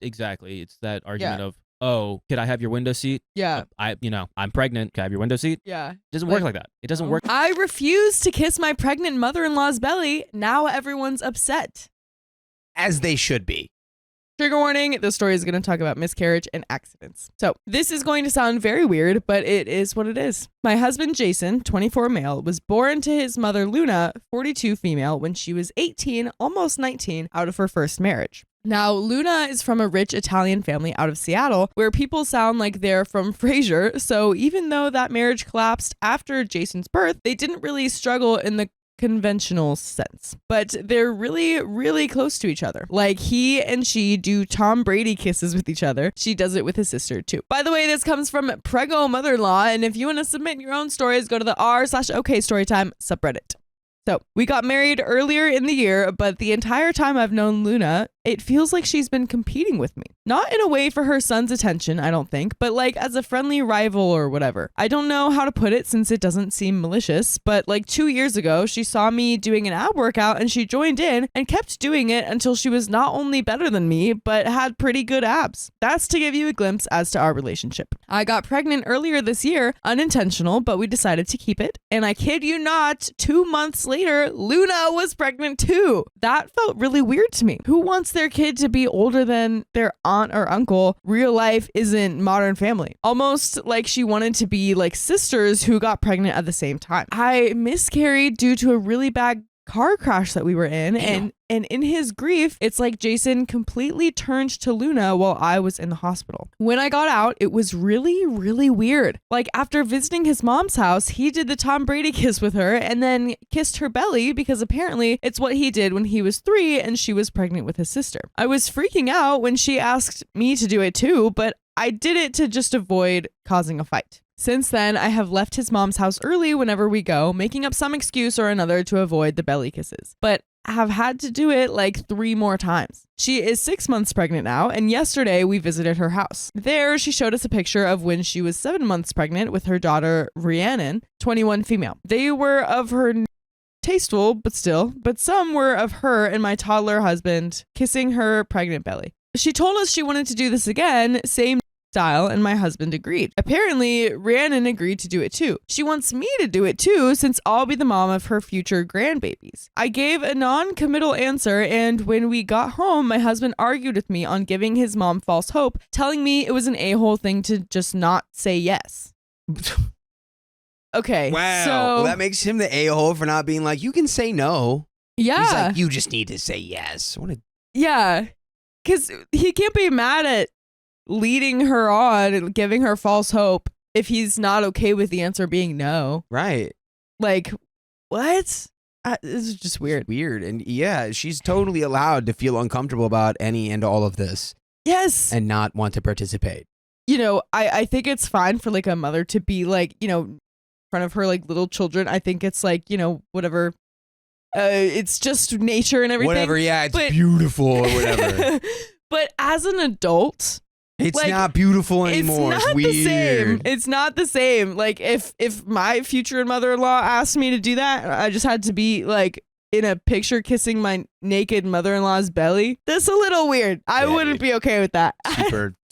exactly. It's that argument of, oh, could I have your window seat? Yeah. I'm pregnant. Can I have your window seat? Yeah. It doesn't Like, work like that. It doesn't work. I refuse to kiss my pregnant mother-in-law's belly. Now everyone's upset. As they should be. Trigger warning, this story is going to talk about miscarriage and accidents. So, this is going to sound very weird, but it is what it is. My husband, Jason, 24 male, was born to his mother, Luna, 42 female, when she was 18, almost 19, out of her first marriage. Now, Luna is from a rich Italian family out of Seattle, where people sound like they're from Frasier. So, even though that marriage collapsed after Jason's birth, they didn't really struggle in the conventional sense, but they're really, really close to each other. Like, he and she do Tom Brady kisses with each other. She does it with his sister too. By the way, this comes from Prego Mother-in-Law, and if you want to submit your own stories, go to the r/OK Storytime subreddit. So, we got married earlier in the year, but the entire time I've known Luna, it feels like she's been competing with me. Not in a way for her son's attention, I don't think, but like as a friendly rival or whatever. I don't know how to put it since it doesn't seem malicious, but like 2 years ago, she saw me doing an ab workout and she joined in and kept doing it until she was not only better than me, but had pretty good abs. That's to give you a glimpse as to our relationship. I got pregnant earlier this year, unintentional, but we decided to keep it. And I kid you not, 2 months later, Luna was pregnant too. That felt really weird to me. Who wants their kid to be older than their aunt or uncle? Real life isn't Modern Family. Almost like she wanted to be like sisters who got pregnant at the same time. I miscarried due to a really bad car crash that we were in. And in his grief, it's like Jason completely turned to Luna while I was in the hospital. When I got out, it was really, really weird. Like after visiting his mom's house, he did the Tom Brady kiss with her and then kissed her belly because apparently it's what he did when he was 3 and she was pregnant with his sister. I was freaking out when she asked me to do it too, but I did it to just avoid causing a fight. Since then, I have left his mom's house early whenever we go, making up some excuse or another to avoid the belly kisses. But have had to do it like 3 more times. She is 6 months pregnant now, and yesterday we visited her house. There, she showed us a picture of when she was 7 months pregnant with her daughter, Rhiannon, 21 female. They were of her tasteful, but some were of her and my toddler husband kissing her pregnant belly. She told us she wanted to do this again, same style, and my husband agreed. Apparently, Rhiannon agreed to do it too. She wants me to do it too, since I'll be the mom of her future grandbabies. I gave a non-committal answer, and when we got home, my husband argued with me on giving his mom false hope, telling me it was an a-hole thing to just not say yes. Okay, Wow. so Well, that makes him the a-hole for not being like, you can say no. yeah, He's like, you just need to say yes. What a yeah, because he can't be mad at leading her on and giving her false hope if he's not okay with the answer being no. right. Like, what? This is just weird. Weird. And yeah, she's totally allowed to feel uncomfortable about any and all of this Yes. and not want to participate. You know, I think it's fine for like a mother to be like, you know, in front of her like little children. I think it's like, you know, whatever. It's just nature and everything. Whatever, yeah, it's but- beautiful or whatever. But as an adult, It's like, not beautiful anymore. It's It's not weird. the same. It's not the same. Like if my future mother-in-law asked me to do that, I just had to be like in a picture kissing my naked mother-in-law's belly. That's a little weird. I Yeah, wouldn't dude. be okay with that.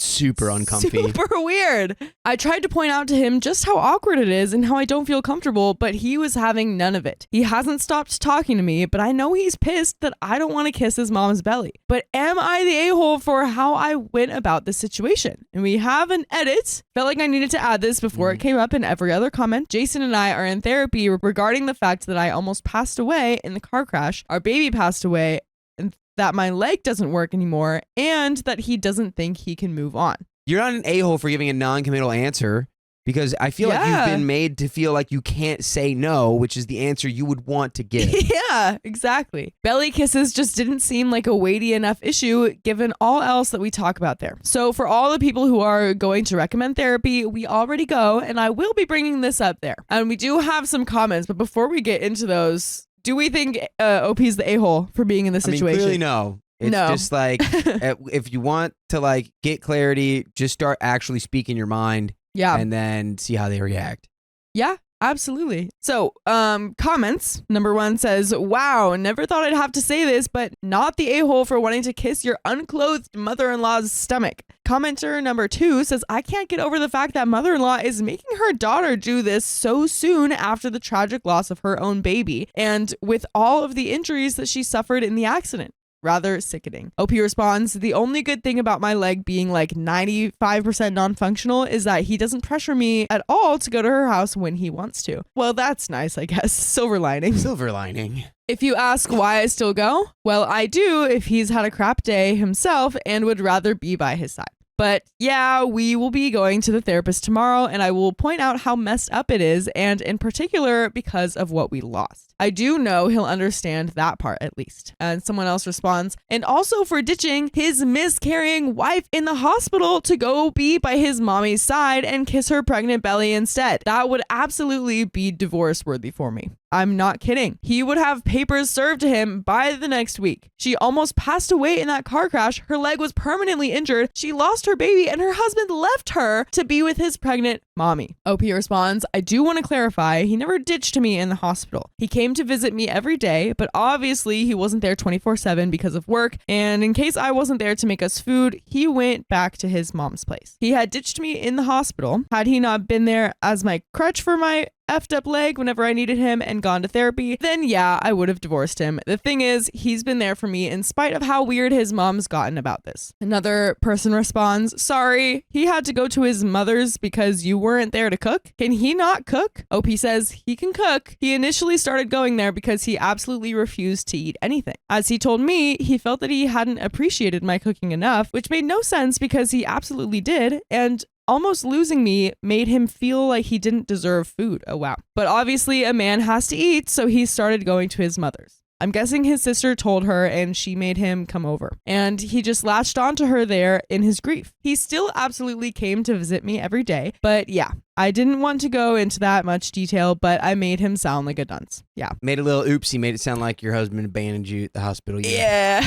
Super uncomfy. Super weird. I tried to point out to him just how awkward it is and how I don't feel comfortable, but he was having none of it. He hasn't stopped talking to me, but I know he's pissed that I don't want to kiss his mom's belly. But am I the a-hole for how I went about this situation? And we have an edit. Felt like I needed to add this before it came up in every other comment. Jason and I are in therapy regarding the fact that I almost passed away in the car crash. Our baby passed away, and that my leg doesn't work anymore, and that he doesn't think he can move on. You're not an a-hole for giving a non-committal answer because I feel like Yeah. you've been made to feel like you can't say no, which is the answer you would want to give. Yeah, exactly. Belly kisses just didn't seem like a weighty enough issue given all else that we talk about there. So for all the people who are going to recommend therapy, we already go, and I will be bringing this up there. And we do have some comments, but before we get into those, do we think OP's the a-hole for being in this I mean, situation? clearly no. It's No. just like if you want to like get clarity, just start actually speaking your mind Yeah. and then see how they react. Yeah, absolutely. So, comments. Number 1 says, wow, never thought I'd have to say this, but not the a-hole for wanting to kiss your unclothed mother-in-law's stomach. Commenter number 2 says, I can't get over the fact that mother-in-law is making her daughter do this so soon after the tragic loss of her own baby and with all of the injuries that she suffered in the accident. Rather sickening. OP responds, the only good thing about my leg being like 95% non-functional is that he doesn't pressure me at all to go to her house when he wants to. Well, that's nice, I guess. Silver lining. Silver lining. If you ask why I still go, well, I do if he's had a crap day himself and would rather be by his side. But yeah, we will be going to the therapist tomorrow, and I will point out how messed up it is, and in particular because of what we lost. I do know he'll understand that part at least. And someone else responds, and also for ditching his miscarrying wife in the hospital to go be by his mommy's side and kiss her pregnant belly instead. That would absolutely be divorce worthy for me. I'm not kidding. He would have papers served to him by the next week. She almost passed away in that car crash. Her leg was permanently injured. She lost her baby and her husband left her to be with his pregnant mommy. OP responds, I do want to clarify, he never ditched me in the hospital. He came to visit me every day, but obviously he wasn't there 24/7 because of work. And in case I wasn't there to make us food, he went back to his mom's place. He had ditched me in the hospital. Had he not been there as my crutch for my effed up leg whenever I needed him and gone to therapy, then yeah, I would have divorced him. The thing is, he's been there for me in spite of how weird his mom's gotten about this. Another person responds, sorry, he had to go to his mother's because you weren't there to cook. Can he not cook? OP says he can cook. He initially started going there because he absolutely refused to eat anything. As he told me, he felt that he hadn't appreciated my cooking enough, which made no sense because he absolutely did, and almost losing me made him feel like he didn't deserve food. Oh, wow. But obviously a man has to eat, so he started going to his mother's. I'm guessing his sister told her and she made him come over. And he just latched onto her there in his grief. He still absolutely came to visit me every day. But yeah, I didn't want to go into that much detail, but I made him sound like a dunce. Yeah. Made a little oopsie, made it sound like your husband abandoned you at the hospital. Yeah.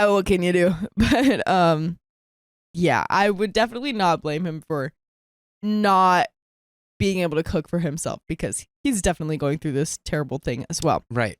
What can you do? But yeah, I would definitely not blame him for not being able to cook for himself because he's definitely going through this terrible thing as well. Right.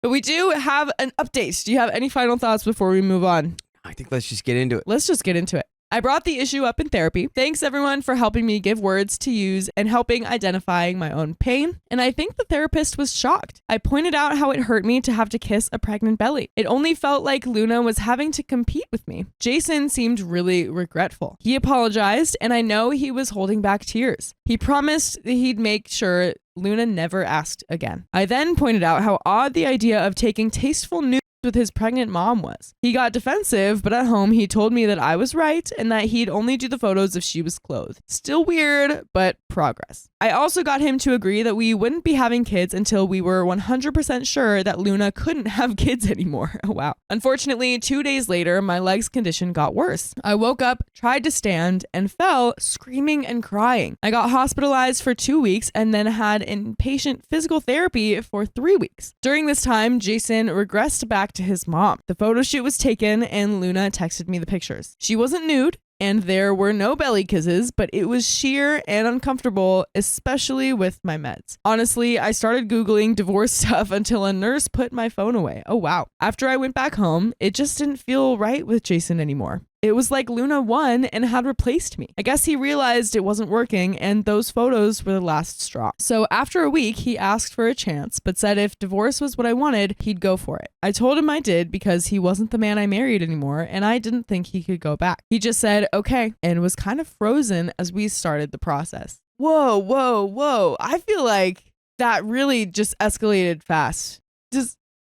But we do have an update. Do you have any final thoughts before we move on? I think let's just get into it. Let's just get into it. I brought the issue up in therapy. Thanks everyone for helping me give words to use and helping identifying my own pain. And I think the therapist was shocked. I pointed out how it hurt me to have to kiss a pregnant belly. It only felt like Luna was having to compete with me. Jason seemed really regretful. He apologized, and I know he was holding back tears. He promised that he'd make sure Luna never asked again. I then pointed out how odd the idea of taking tasteful nudes with his pregnant mom was. He got defensive, but at home he told me that I was right and that he'd only do the photos if she was clothed. Still weird, but progress. I also got him to agree that we wouldn't be having kids until we were 100% sure that Luna couldn't have kids anymore. Wow. Unfortunately, 2 days later, my leg's condition got worse. I woke up, tried to stand, and fell, screaming and crying. I got hospitalized for 2 weeks and then had inpatient physical therapy for 3 weeks. During this time, Jason regressed back to his mom. The photo shoot was taken and Luna texted me the pictures. She wasn't nude and there were no belly kisses, but it was sheer and uncomfortable, especially with my meds. Honestly, I started Googling divorce stuff until a nurse put my phone away. Oh wow. After I went back home, it just didn't feel right with Jason anymore. It was like Luna won and had replaced me. I guess he realized it wasn't working and those photos were the last straw. So after a week, he asked for a chance, but said if divorce was what I wanted, he'd go for it. I told him I did because he wasn't the man I married anymore and I didn't think he could go back. He just said, okay, and was kind of frozen as we started the process. Whoa. I feel like that really just escalated fast. I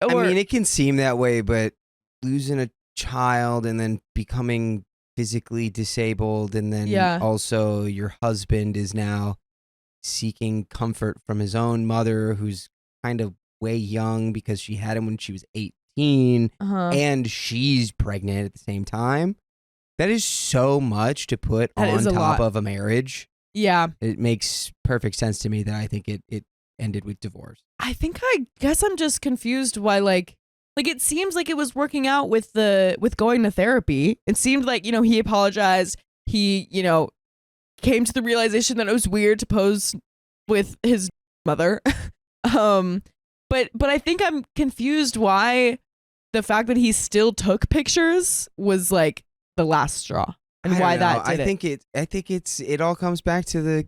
mean, it can seem that way, but losing a child and then becoming physically disabled and then also your husband is now seeking comfort from his own mother who's kind of way young because she had him when she was 18 and she's pregnant at the same time. That is so much to put on top of a marriage. Yeah. It makes perfect sense to me that I think it ended with divorce. I guess I'm just confused why like it seems like it was working out with going to therapy. It seemed like, he apologized. He, came to the realization that it was weird to pose with his mother. But I think I'm confused why the fact that he still took pictures was like the last straw and why that did it. I think it all comes back to the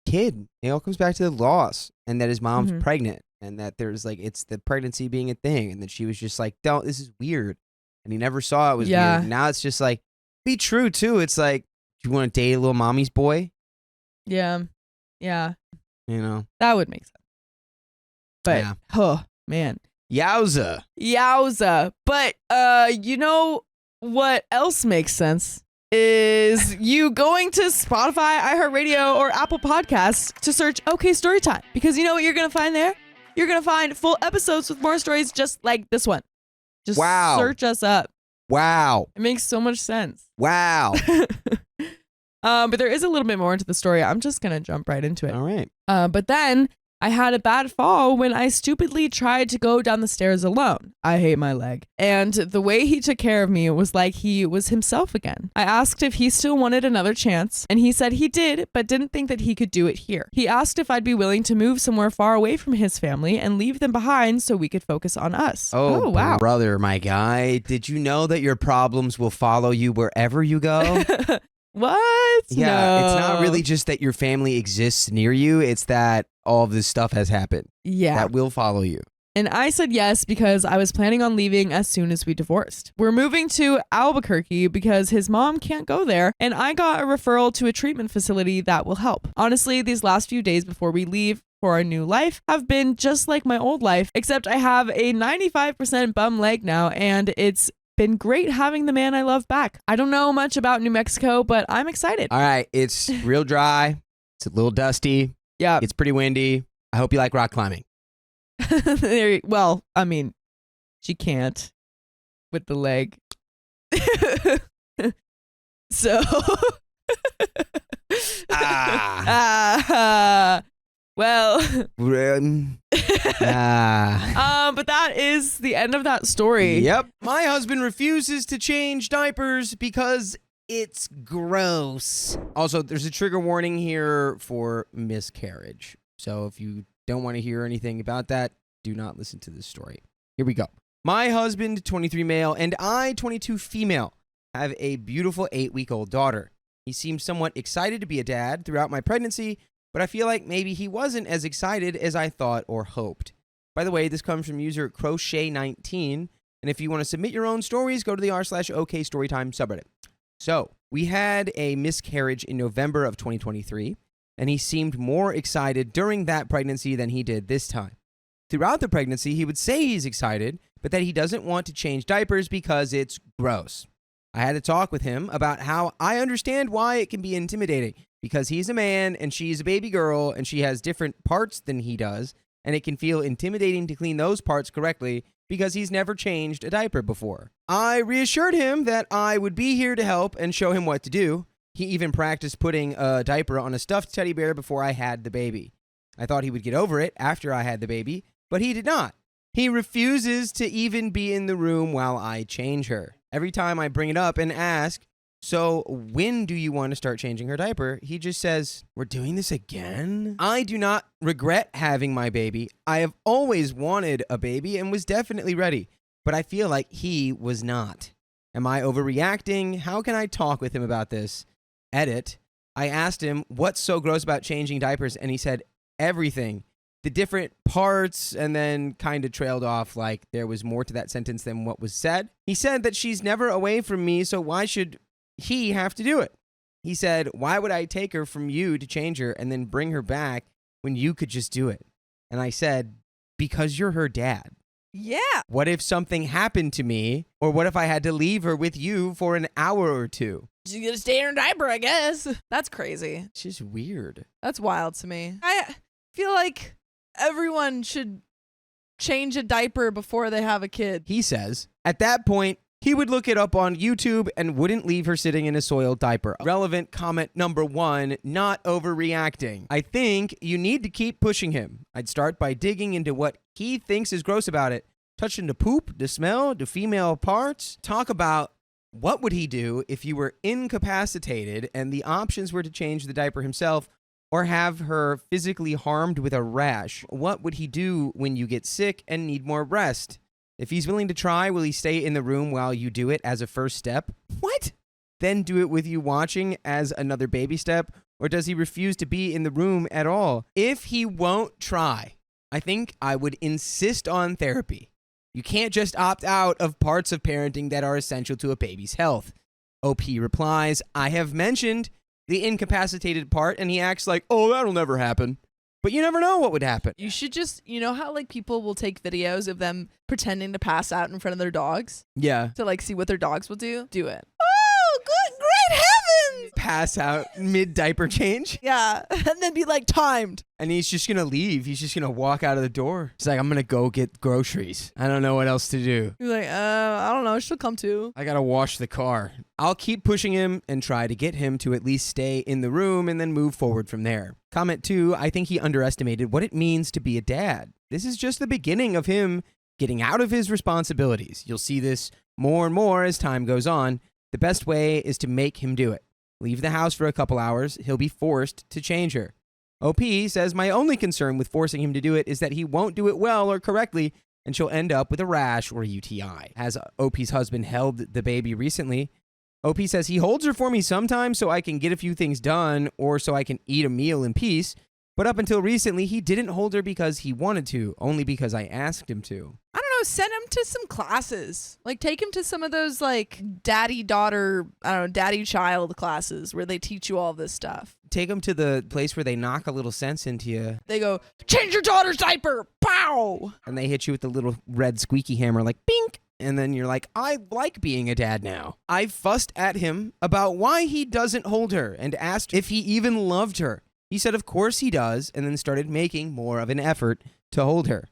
kid. It all comes back to the loss and that his mom's pregnant. And that there's it's the pregnancy being a thing. And that she was just like, this is weird. And he never saw it was weird. Now it's just like, be true too. It's like, do you want to date a little mommy's boy? Yeah. That would make sense. But, oh, man. Yowza. But, what else makes sense is you going to Spotify, iHeartRadio, or Apple Podcasts to search OK Storytime. Because you know what you're going to find there? You're going to find full episodes with more stories just like this one. Just search us up. Wow. It makes so much sense. Wow. But there is a little bit more into the story. I'm just going to jump right into it. All right. But then I had a bad fall when I stupidly tried to go down the stairs alone. I hate my leg. And the way he took care of me was like he was himself again. I asked if he still wanted another chance, and he said he did, but didn't think that he could do it here. He asked if I'd be willing to move somewhere far away from his family and leave them behind so we could focus on us. Oh wow. Brother, my guy, did you know that your problems will follow you wherever you go? What? Yeah, it's not No. really just that your family exists near you. It's that all of this stuff has happened. Yeah. That will follow you. And I said yes because I was planning on leaving as soon as we divorced. We're moving to Albuquerque because his mom can't go there, and I got a referral to a treatment facility that will help. Honestly, these last few days before we leave for our new life have been just like my old life, except I have a 95% bum leg now, and it's been great having the man I love back. I don't know much about New Mexico, but I'm excited. All right, it's real dry. It's a little dusty. Yeah. It's pretty windy. I hope you like rock climbing. Well, I mean, she can't with the leg. So, well, but that is the end of that story. Yep. My husband refuses to change diapers because it's gross. Also, there's a trigger warning here for miscarriage. So if you don't want to hear anything about that, do not listen to this story. Here we go. My husband, 23 male, and I, 22 female, have a beautiful 8-week-old daughter. He seemed somewhat excited to be a dad throughout my pregnancy, but I feel like maybe he wasn't as excited as I thought or hoped. By the way, this comes from user Crochet19, and if you want to submit your own stories, go to the r/OK Storytime subreddit. So, we had a miscarriage in November of 2023, and he seemed more excited during that pregnancy than he did this time. Throughout the pregnancy, he would say he's excited, but that he doesn't want to change diapers because it's gross. I had to talk with him about how I understand why it can be intimidating, because he's a man and she's a baby girl and she has different parts than he does, and it can feel intimidating to clean those parts correctly because he's never changed a diaper before. I reassured him that I would be here to help and show him what to do. He even practiced putting a diaper on a stuffed teddy bear before I had the baby. I thought he would get over it after I had the baby, but he did not. He refuses to even be in the room while I change her. Every time I bring it up and ask, so when do you want to start changing her diaper? He just says, we're doing this again? I do not regret having my baby. I have always wanted a baby and was definitely ready, but I feel like he was not. Am I overreacting? How can I talk with him about this? Edit. I asked him, what's so gross about changing diapers? And he said, everything. The different parts, and then kind of trailed off like there was more to that sentence than what was said. He said that she's never away from me, so why should he have to do it? He said, why would I take her from you to change her and then bring her back when you could just do it? And I said, because you're her dad. Yeah. What if something happened to me? Or what if I had to leave her with you for an hour or two? She's gonna stay in her diaper, I guess. That's crazy. It's just weird. That's wild to me. I feel like everyone should change a diaper before they have a kid. He says, at that point, he would look it up on YouTube and wouldn't leave her sitting in a soiled diaper. Relevant comment number 1, not overreacting. I think you need to keep pushing him. I'd start by digging into what he thinks is gross about it. Touching the poop, the smell, the female parts. Talk about what would he do if you were incapacitated and the options were to change the diaper himself or have her physically harmed with a rash. What would he do when you get sick and need more rest? If he's willing to try, will he stay in the room while you do it as a first step? What? Then do it with you watching as another baby step? Or does he refuse to be in the room at all? If he won't try, I think I would insist on therapy. You can't just opt out of parts of parenting that are essential to a baby's health. OP replies, I have mentioned the incapacitated part, and he acts like, oh, that'll never happen. But you never know what would happen. You should just, you know how like people will take videos of them pretending to pass out in front of their dogs Yeah. to like see what their dogs will do? Do it. Oh, good, great heavens! Pass out mid-diaper change. Yeah, and then be like timed. And he's just going to leave. He's just going to walk out of the door. He's like, I'm going to go get groceries. I don't know what else to do. You're like, I don't know, she'll come too. I got to wash the car. I'll keep pushing him and try to get him to at least stay in the room and then move forward from there. Comment 2, I think he underestimated what it means to be a dad. This is just the beginning of him getting out of his responsibilities. You'll see this more and more as time goes on. The best way is to make him do it. Leave the house for a couple hours. He'll be forced to change her. OP says, my only concern with forcing him to do it is that he won't do it well or correctly, and she'll end up with a rash or a UTI. Has OP's husband held the baby recently? OP says he holds her for me sometimes so I can get a few things done or so I can eat a meal in peace. But up until recently, he didn't hold her because he wanted to, only because I asked him to. I don't know, send him to some classes. Like, take him to some of those, like, daddy-daughter, I don't know, daddy-child classes where they teach you all this stuff. Take him to the place where they knock a little sense into you. They go, change your daughter's diaper! Pow! And they hit you with the little red squeaky hammer like, bink! And then you're like, I like being a dad now. I fussed at him about why he doesn't hold her and asked if he even loved her. He said, of course he does, and then started making more of an effort to hold her.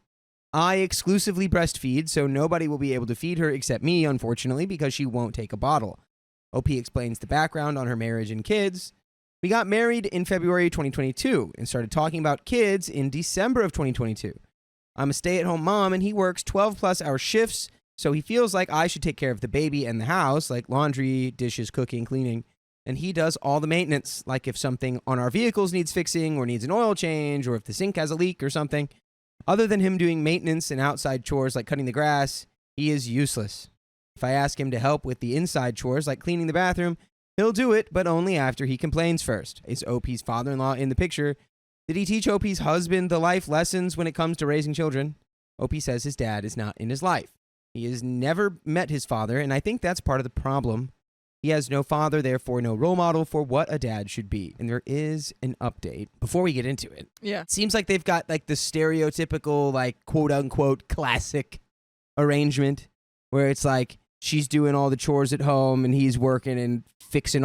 I exclusively breastfeed, so nobody will be able to feed her except me, unfortunately, because she won't take a bottle. OP explains the background on her marriage and kids. We got married in February 2022 and started talking about kids in December of 2022. I'm a stay-at-home mom, and he works 12-plus hour shifts, so he feels like I should take care of the baby and the house, like laundry, dishes, cooking, cleaning. And he does all the maintenance, like if something on our vehicles needs fixing or needs an oil change or if the sink has a leak or something. Other than him doing maintenance and outside chores like cutting the grass, he is useless. If I ask him to help with the inside chores like cleaning the bathroom, he'll do it, but only after he complains first. Is OP's father-in-law in the picture? Did he teach OP's husband the life lessons when it comes to raising children? OP says his dad is not in his life. He has never met his father, and I think that's part of the problem. He has no father, therefore no role model for what a dad should be. And there is an update before we get into it. Yeah. It seems like they've got like the stereotypical, like quote unquote classic arrangement where it's like she's doing all the chores at home and he's working and fixing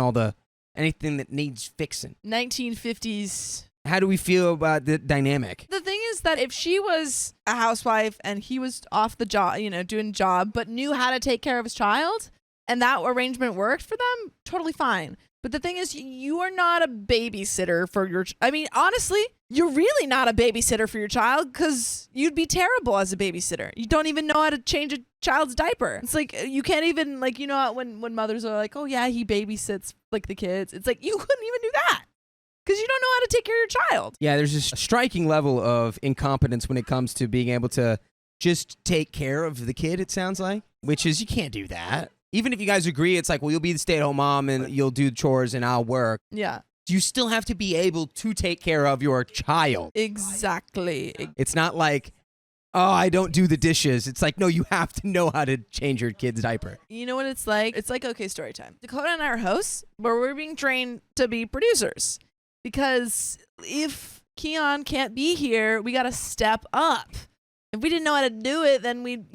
anything that needs fixing. 1950s. How do we feel about the dynamic? The thing is that if she was a housewife and he was off the job, doing a job, but knew how to take care of his child, and that arrangement worked for them, totally fine. But the thing is, you are not a babysitter for your... honestly, you're really not a babysitter for your child because you'd be terrible as a babysitter. You don't even know how to change a child's diaper. It's like, you can't even, when mothers are like, oh yeah, he babysits, like, the kids. It's like, you couldn't even do that because you don't know how to take care of your child. Yeah, there's a striking level of incompetence when it comes to being able to just take care of the kid, it sounds like, which is, you can't do that. Even if you guys agree, it's like, well, you'll be the stay-at-home mom and you'll do chores and I'll work. Yeah. You still have to be able to take care of your child. Exactly. It's not like, oh, I don't do the dishes. It's like, no, you have to know how to change your kid's diaper. You know what it's like? It's like, okay, story time. Dakota and I are hosts, but we're being trained to be producers. Because if Keon can't be here, we got to step up. If we didn't know how to do it, then we'd,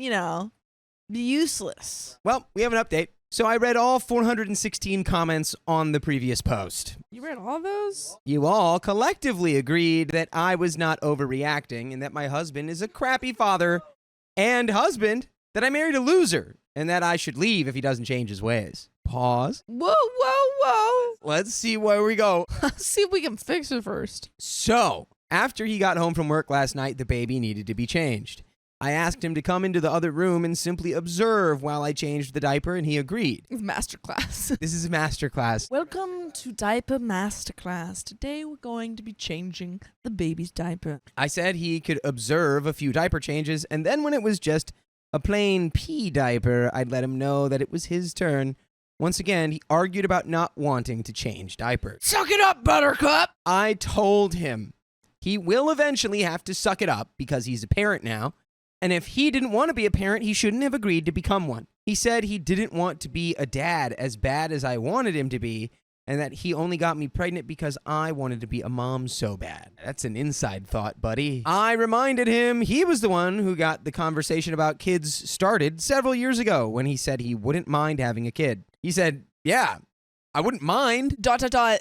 be useless. Well, we have an update. So I read all 416 comments on the previous post. You read all those? You all collectively agreed that I was not overreacting and that my husband is a crappy father and husband, that I married a loser, and that I should leave if he doesn't change his ways. Pause. Whoa, whoa, whoa. Let's see where we go. Let's see if we can fix it first. So, after he got home from work last night, the baby needed to be changed. I asked him to come into the other room and simply observe while I changed the diaper, and he agreed. Masterclass. This is a masterclass. Welcome to Diaper Masterclass. Today we're going to be changing the baby's diaper. I said he could observe a few diaper changes, and then when it was just a plain pee diaper, I'd let him know that it was his turn. Once again, he argued about not wanting to change diapers. Suck it up, Buttercup! I told him he will eventually have to suck it up because he's a parent now. And if he didn't want to be a parent, he shouldn't have agreed to become one. He said he didn't want to be a dad as bad as I wanted him to be, and that he only got me pregnant because I wanted to be a mom so bad. That's an inside thought, buddy. I reminded him he was the one who got the conversation about kids started several years ago when he said he wouldn't mind having a kid. He said, yeah, I wouldn't mind. ...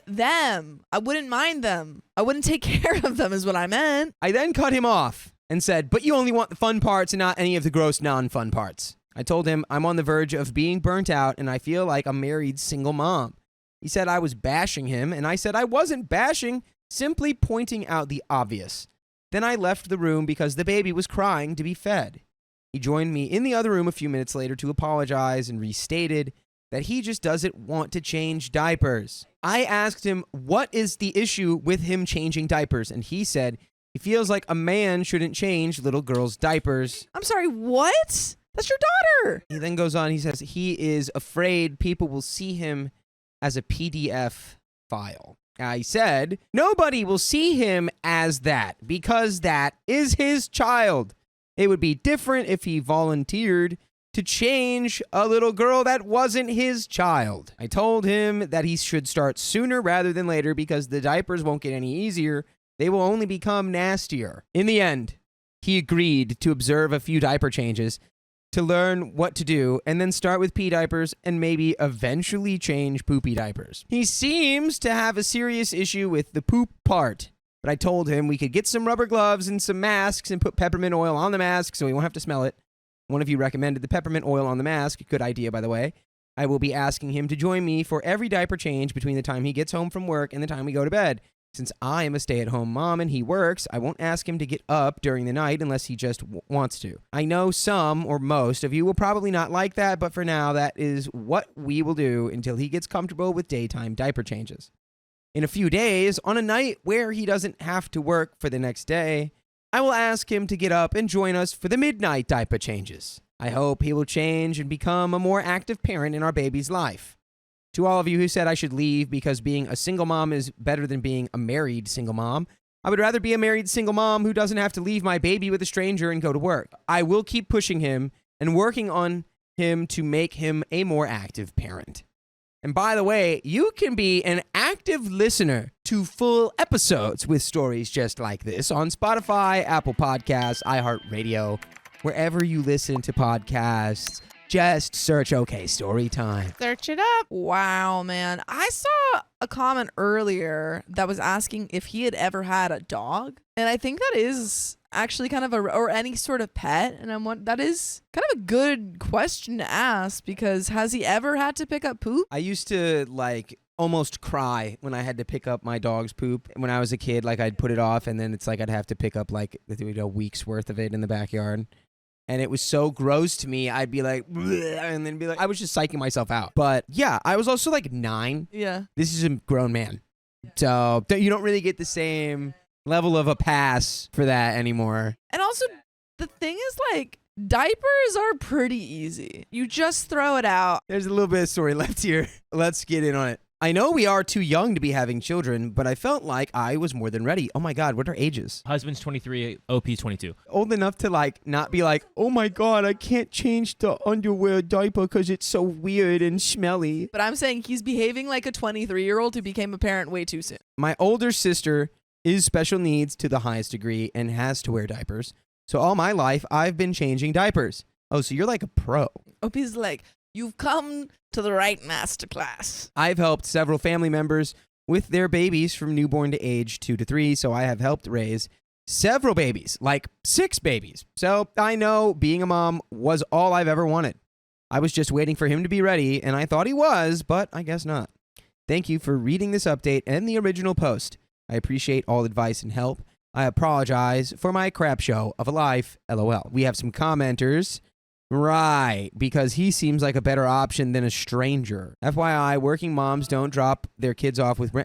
them. I wouldn't mind them. I wouldn't take care of them is what I meant. I then cut him off and said, but you only want the fun parts and not any of the gross non-fun parts. I told him I'm on the verge of being burnt out and I feel like a married single mom. He said I was bashing him, and I said I wasn't bashing, simply pointing out the obvious. Then I left the room because the baby was crying to be fed. He joined me in the other room a few minutes later to apologize and restated that he just doesn't want to change diapers. I asked him what is the issue with him changing diapers, and he said he feels like a man shouldn't change little girls' diapers. I'm sorry, what? That's your daughter. He then goes on, he says he is afraid people will see him as a PDF file. I said, nobody will see him as that because that is his child. It would be different if he volunteered to change a little girl that wasn't his child. I told him that he should start sooner rather than later because the diapers won't get any easier. They will only become nastier. In the end, he agreed to observe a few diaper changes to learn what to do and then start with pee diapers and maybe eventually change poopy diapers. He seems to have a serious issue with the poop part, but I told him we could get some rubber gloves and some masks and put peppermint oil on the mask so he won't have to smell it. One of you recommended the peppermint oil on the mask. Good idea, by the way. I will be asking him to join me for every diaper change between the time he gets home from work and the time we go to bed. Since I am a stay-at-home mom and he works, I won't ask him to get up during the night unless he just wants to. I know some or most of you will probably not like that, but for now, that is what we will do until he gets comfortable with daytime diaper changes. In a few days, on a night where he doesn't have to work for the next day, I will ask him to get up and join us for the midnight diaper changes. I hope he will change and become a more active parent in our baby's life. To all of you who said I should leave because being a single mom is better than being a married single mom, I would rather be a married single mom who doesn't have to leave my baby with a stranger and go to work. I will keep pushing him and working on him to make him a more active parent. And by the way, you can be an active listener to full episodes with stories just like this on Spotify, Apple Podcasts, iHeartRadio, wherever you listen to podcasts. Just search OK Storytime. Search it up. Wow, man. I saw a comment earlier that was asking if he had ever had a dog. And I think that is actually kind of or any sort of pet. And that is kind of a good question to ask because has he ever had to pick up poop? I used to almost cry when I had to pick up my dog's poop. When I was a kid, I'd put it off and then it's I'd have to pick up a week's worth of it in the backyard. And it was so gross to me, I'd be like, bleh, and then be like, I was just psyching myself out. But yeah, I was also 9. Yeah. This is a grown man. So you don't really get the same level of a pass for that anymore. And also, the thing is, diapers are pretty easy. You just throw it out. There's a little bit of story left here. Let's get in on it. I know we are too young to be having children, but I felt like I was more than ready. Oh my God, what are ages? Husband's 23, OP's 22. Old enough to not be oh my God, I can't change the underwear diaper because it's so weird and smelly. But I'm saying he's behaving like a 23-year-old who became a parent way too soon. My older sister is special needs to the highest degree and has to wear diapers. So all my life, I've been changing diapers. Oh, so you're like a pro. Opie's like, you've come to the right masterclass. I've helped several family members with their babies from newborn to age 2 to 3, so I have helped raise several babies, 6 babies. So I know being a mom was all I've ever wanted. I was just waiting for him to be ready, and I thought he was, but I guess not. Thank you for reading this update and the original post. I appreciate all advice and help. I apologize for my crap show of a life, LOL. We have some commenters. Right, because he seems like a better option than a stranger. FYI, working moms don't drop their kids off with...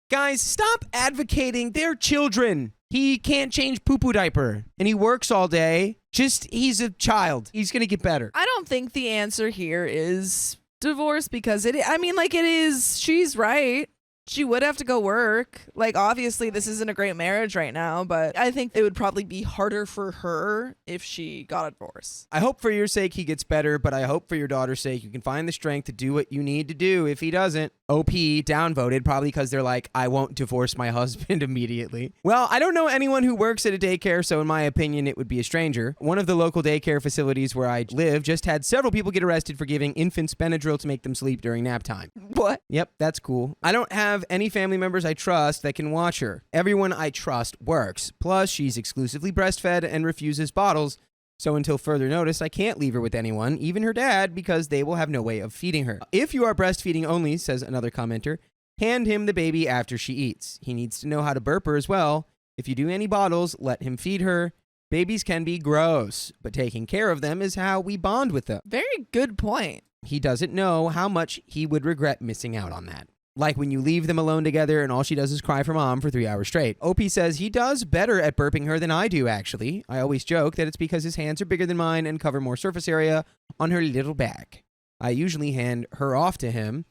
Guys, stop advocating their children. He can't change poo-poo diaper, and he works all day. He's a child. He's going to get better. I don't think the answer here is divorce because it is, she's right. She would have to go work. Obviously, this isn't a great marriage right now, but I think it would probably be harder for her if she got a divorce. I hope for your sake he gets better, but I hope for your daughter's sake you can find the strength to do what you need to do if he doesn't. OP downvoted, probably because they're I won't divorce my husband immediately. Well, I don't know anyone who works at a daycare, so in my opinion, it would be a stranger. One of the local daycare facilities where I live just had several people get arrested for giving infants Benadryl to make them sleep during nap time. What? Yep, that's cool. I don't have any family members I trust that can watch her. Everyone I trust works. Plus, she's exclusively breastfed and refuses bottles. So until further notice, I can't leave her with anyone, even her dad, because they will have no way of feeding her. If you are breastfeeding only, says another commenter, hand him the baby after she eats. He needs to know how to burp her as well. If you do any bottles, let him feed her. Babies can be gross, but taking care of them is how we bond with them. Very good point. He doesn't know how much he would regret missing out on that. Like when you leave them alone together and all she does is cry for mom for 3 hours straight. OP says he does better at burping her than I do, actually. I always joke that it's because his hands are bigger than mine and cover more surface area on her little back. I usually hand her off to him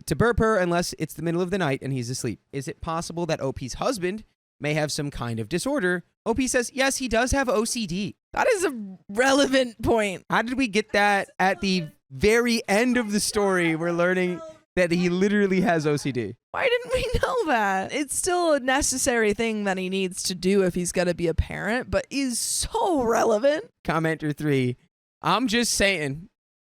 to burp her unless it's the middle of the night and he's asleep. Is it possible that OP's husband may have some kind of disorder? OP says, yes, he does have OCD. That is a relevant point. How did we get that at the very end of the story? We're learning that he literally has OCD. Why didn't we know that? It's still a necessary thing that he needs to do if he's going to be a parent, but is so relevant. Commenter 3, I'm just saying,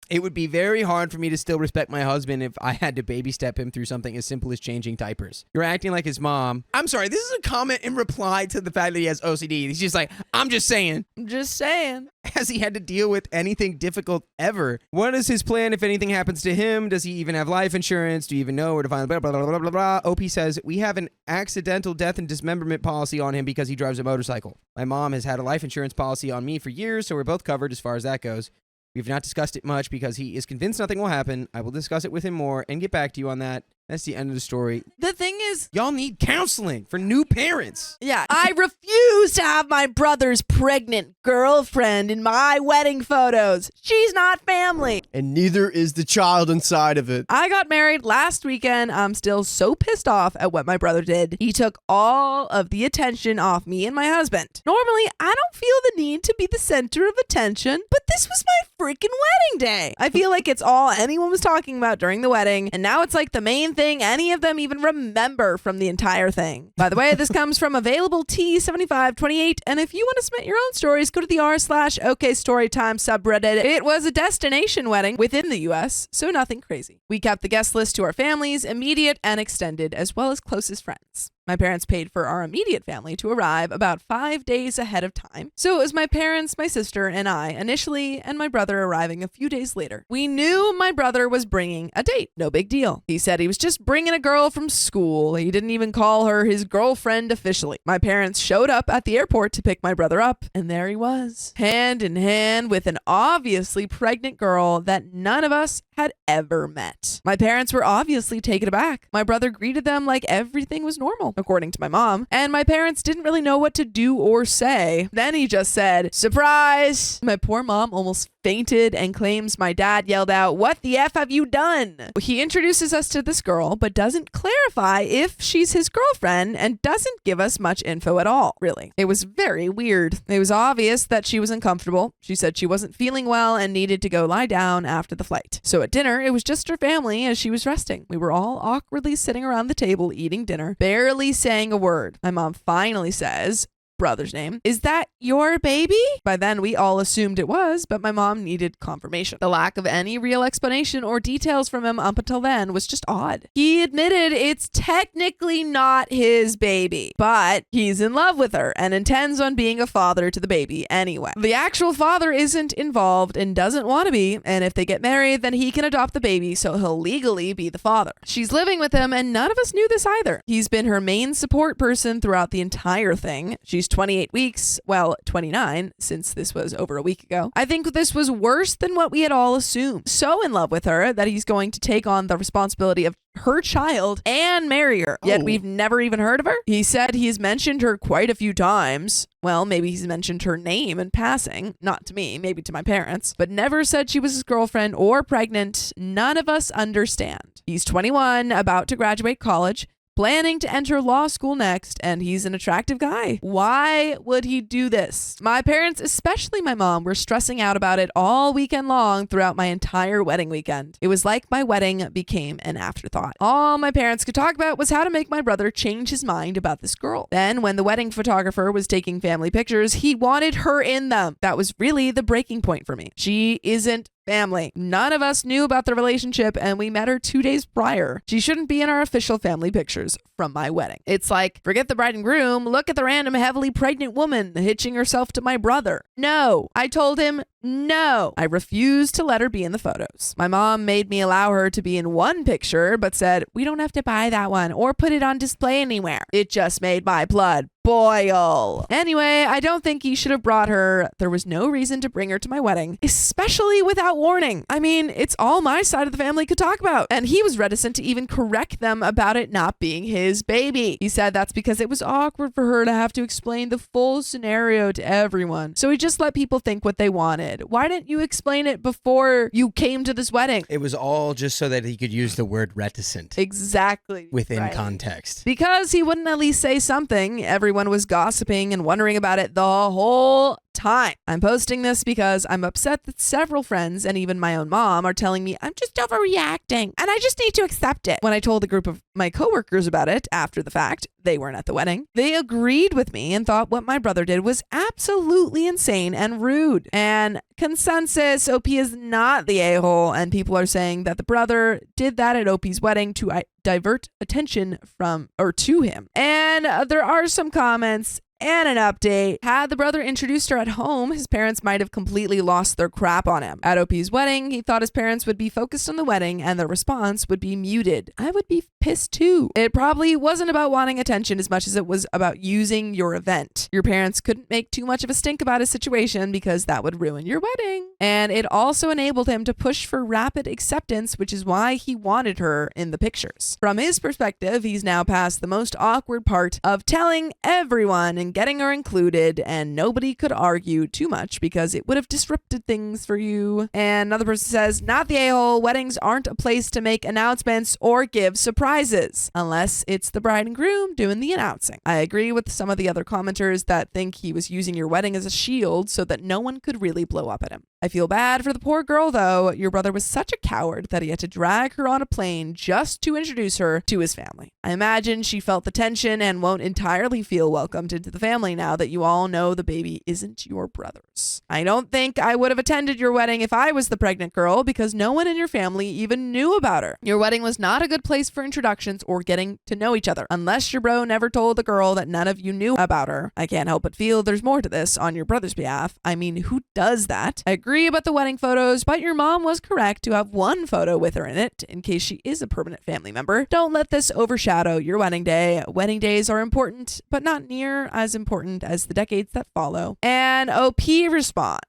it would be very hard for me to still respect my husband if I had to baby step him through something as simple as changing diapers. You're acting like his mom. I'm sorry, this is a comment in reply to the fact that he has OCD. He's just like, I'm just saying. I'm just saying. Has he had to deal with anything difficult ever? What is his plan if anything happens to him? Does he even have life insurance? Do you even know where to find blah, blah, blah, blah, blah, blah. OP says, we have an accidental death and dismemberment policy on him because he drives a motorcycle. My mom has had a life insurance policy on me for years, so we're both covered as far as that goes. We've not discussed it much because he is convinced nothing will happen. I will discuss it with him more and get back to you on that. That's the end of the story. The thing is, y'all need counseling for new parents. Yeah, I refuse to have my brother's pregnant girlfriend in my wedding photos. She's not family. And neither is the child inside of it. I got married last weekend. I'm still so pissed off at what my brother did. He took all of the attention off me and my husband. Normally, I don't feel the need to be the center of attention, but this was my freaking wedding day. I feel like it's all anyone was talking about during the wedding, and now it's like the main thing any of them even remember from the entire thing. By the way, this comes from Available T7528, and if you want to submit your own stories, go to the r/OKStorytime subreddit. It was a destination wedding within the US, so nothing crazy. We kept the guest list to our families, immediate and extended, as well as closest friends. My parents paid for our immediate family to arrive about 5 days ahead of time. So it was my parents, my sister, and I initially, and my brother arriving a few days later. We knew my brother was bringing a date. No big deal. He said he was just bringing a girl from school. He didn't even call her his girlfriend officially. My parents showed up at the airport to pick my brother up, and there he was, hand in hand with an obviously pregnant girl that none of us had ever met. My parents were obviously taken aback. My brother greeted them like everything was normal, according to my mom, and my parents didn't really know what to do or say. Then he just said, "Surprise!" My poor mom almost fainted and claims my dad yelled out, "What the F have you done?" He introduces us to this girl, but doesn't clarify if she's his girlfriend and doesn't give us much info at all, really. It was very weird. It was obvious that she was uncomfortable. She said she wasn't feeling well and needed to go lie down after the flight. So at dinner, it was just her family as she was resting. We were all awkwardly sitting around the table eating dinner, barely saying a word. My mom finally says, brother's name, "Is that your baby?" By then, we all assumed it was, but my mom needed confirmation. The lack of any real explanation or details from him up until then was just odd. He admitted it's technically not his baby, but he's in love with her and intends on being a father to the baby anyway. The actual father isn't involved and doesn't want to be, and if they get married, then he can adopt the baby, so he'll legally be the father. She's living with him, and none of us knew this either. He's been her main support person throughout the entire thing. She's 28 weeks, well, 29, since this was over a week ago. I think this was worse than what we had all assumed. So in love with her that he's going to take on the responsibility of her child and marry her. Yet we've never even heard of her. He said he's mentioned her quite a few times. Well, maybe he's mentioned her name in passing, not to me, maybe to my parents, but never said she was his girlfriend or pregnant. None of us understand. He's 21, about to graduate college, planning to enter law school next, and he's an attractive guy. Why would he do this? My parents, especially my mom, were stressing out about it all weekend long throughout my entire wedding weekend. It was like my wedding became an afterthought. All my parents could talk about was how to make my brother change his mind about this girl. Then, when the wedding photographer was taking family pictures, he wanted her in them. That was really the breaking point for me. She isn't family. None of us knew about the relationship, and we met her 2 days prior. She shouldn't be in our official family pictures from my wedding. It's like, forget the bride and groom, look at the random heavily pregnant woman hitching herself to my brother. No. I told him no. I refused to let her be in the photos. My mom made me allow her to be in one picture, but said, we don't have to buy that one or put it on display anywhere. It just made my blood spoil. Anyway, I don't think he should have brought her. There was no reason to bring her to my wedding, especially without warning. I mean, it's all my side of the family could talk about. And he was reticent to even correct them about it not being his baby. He said that's because it was awkward for her to have to explain the full scenario to everyone. So he just let people think what they wanted. Why didn't you explain it before you came to this wedding? It was all just so that he could use the word reticent Exactly. within right. context. Because he wouldn't at least say something. Everyone was gossiping and wondering about it the whole time. I'm posting this because I'm upset that several friends and even my own mom are telling me I'm just overreacting and I just need to accept it. When I told a group of my coworkers about it after the fact, they weren't at the wedding, they agreed with me and thought what my brother did was absolutely insane and rude. And consensus, OP is not the a-hole, and people are saying that the brother did that at OP's wedding to divert attention from or to him. And there are some comments and an update. Had the brother introduced her at home, his parents might have completely lost their crap on him. At OP's wedding, he thought his parents would be focused on the wedding and their response would be muted. I would be pissed too. It probably wasn't about wanting attention as much as it was about using your event. Your parents couldn't make too much of a stink about his situation because that would ruin your wedding. And it also enabled him to push for rapid acceptance, which is why he wanted her in the pictures. From his perspective, he's now past the most awkward part of telling everyone and getting her included, and nobody could argue too much because it would have disrupted things for you. And another person says, not the a-hole, weddings aren't a place to make announcements or give surprises, unless it's the bride and groom doing the announcing. I agree with some of the other commenters that think he was using your wedding as a shield so that no one could really blow up at him. I feel bad for the poor girl though. Your brother was such a coward that he had to drag her on a plane just to introduce her to his family. I imagine she felt the tension and won't entirely feel welcomed into the family now that you all know the baby isn't your brother's. I don't think I would have attended your wedding if I was the pregnant girl because no one in your family even knew about her. Your wedding was not a good place for introductions or getting to know each other, unless your bro never told the girl that none of you knew about her. I can't help but feel there's more to this on your brother's behalf. I mean, who does that? I agree about the wedding photos, but your mom was correct to have one photo with her in it in case she is a permanent family member. Don't let this overshadow your wedding day. Wedding days are important, but not near as important as the decades that follow. And OP responds,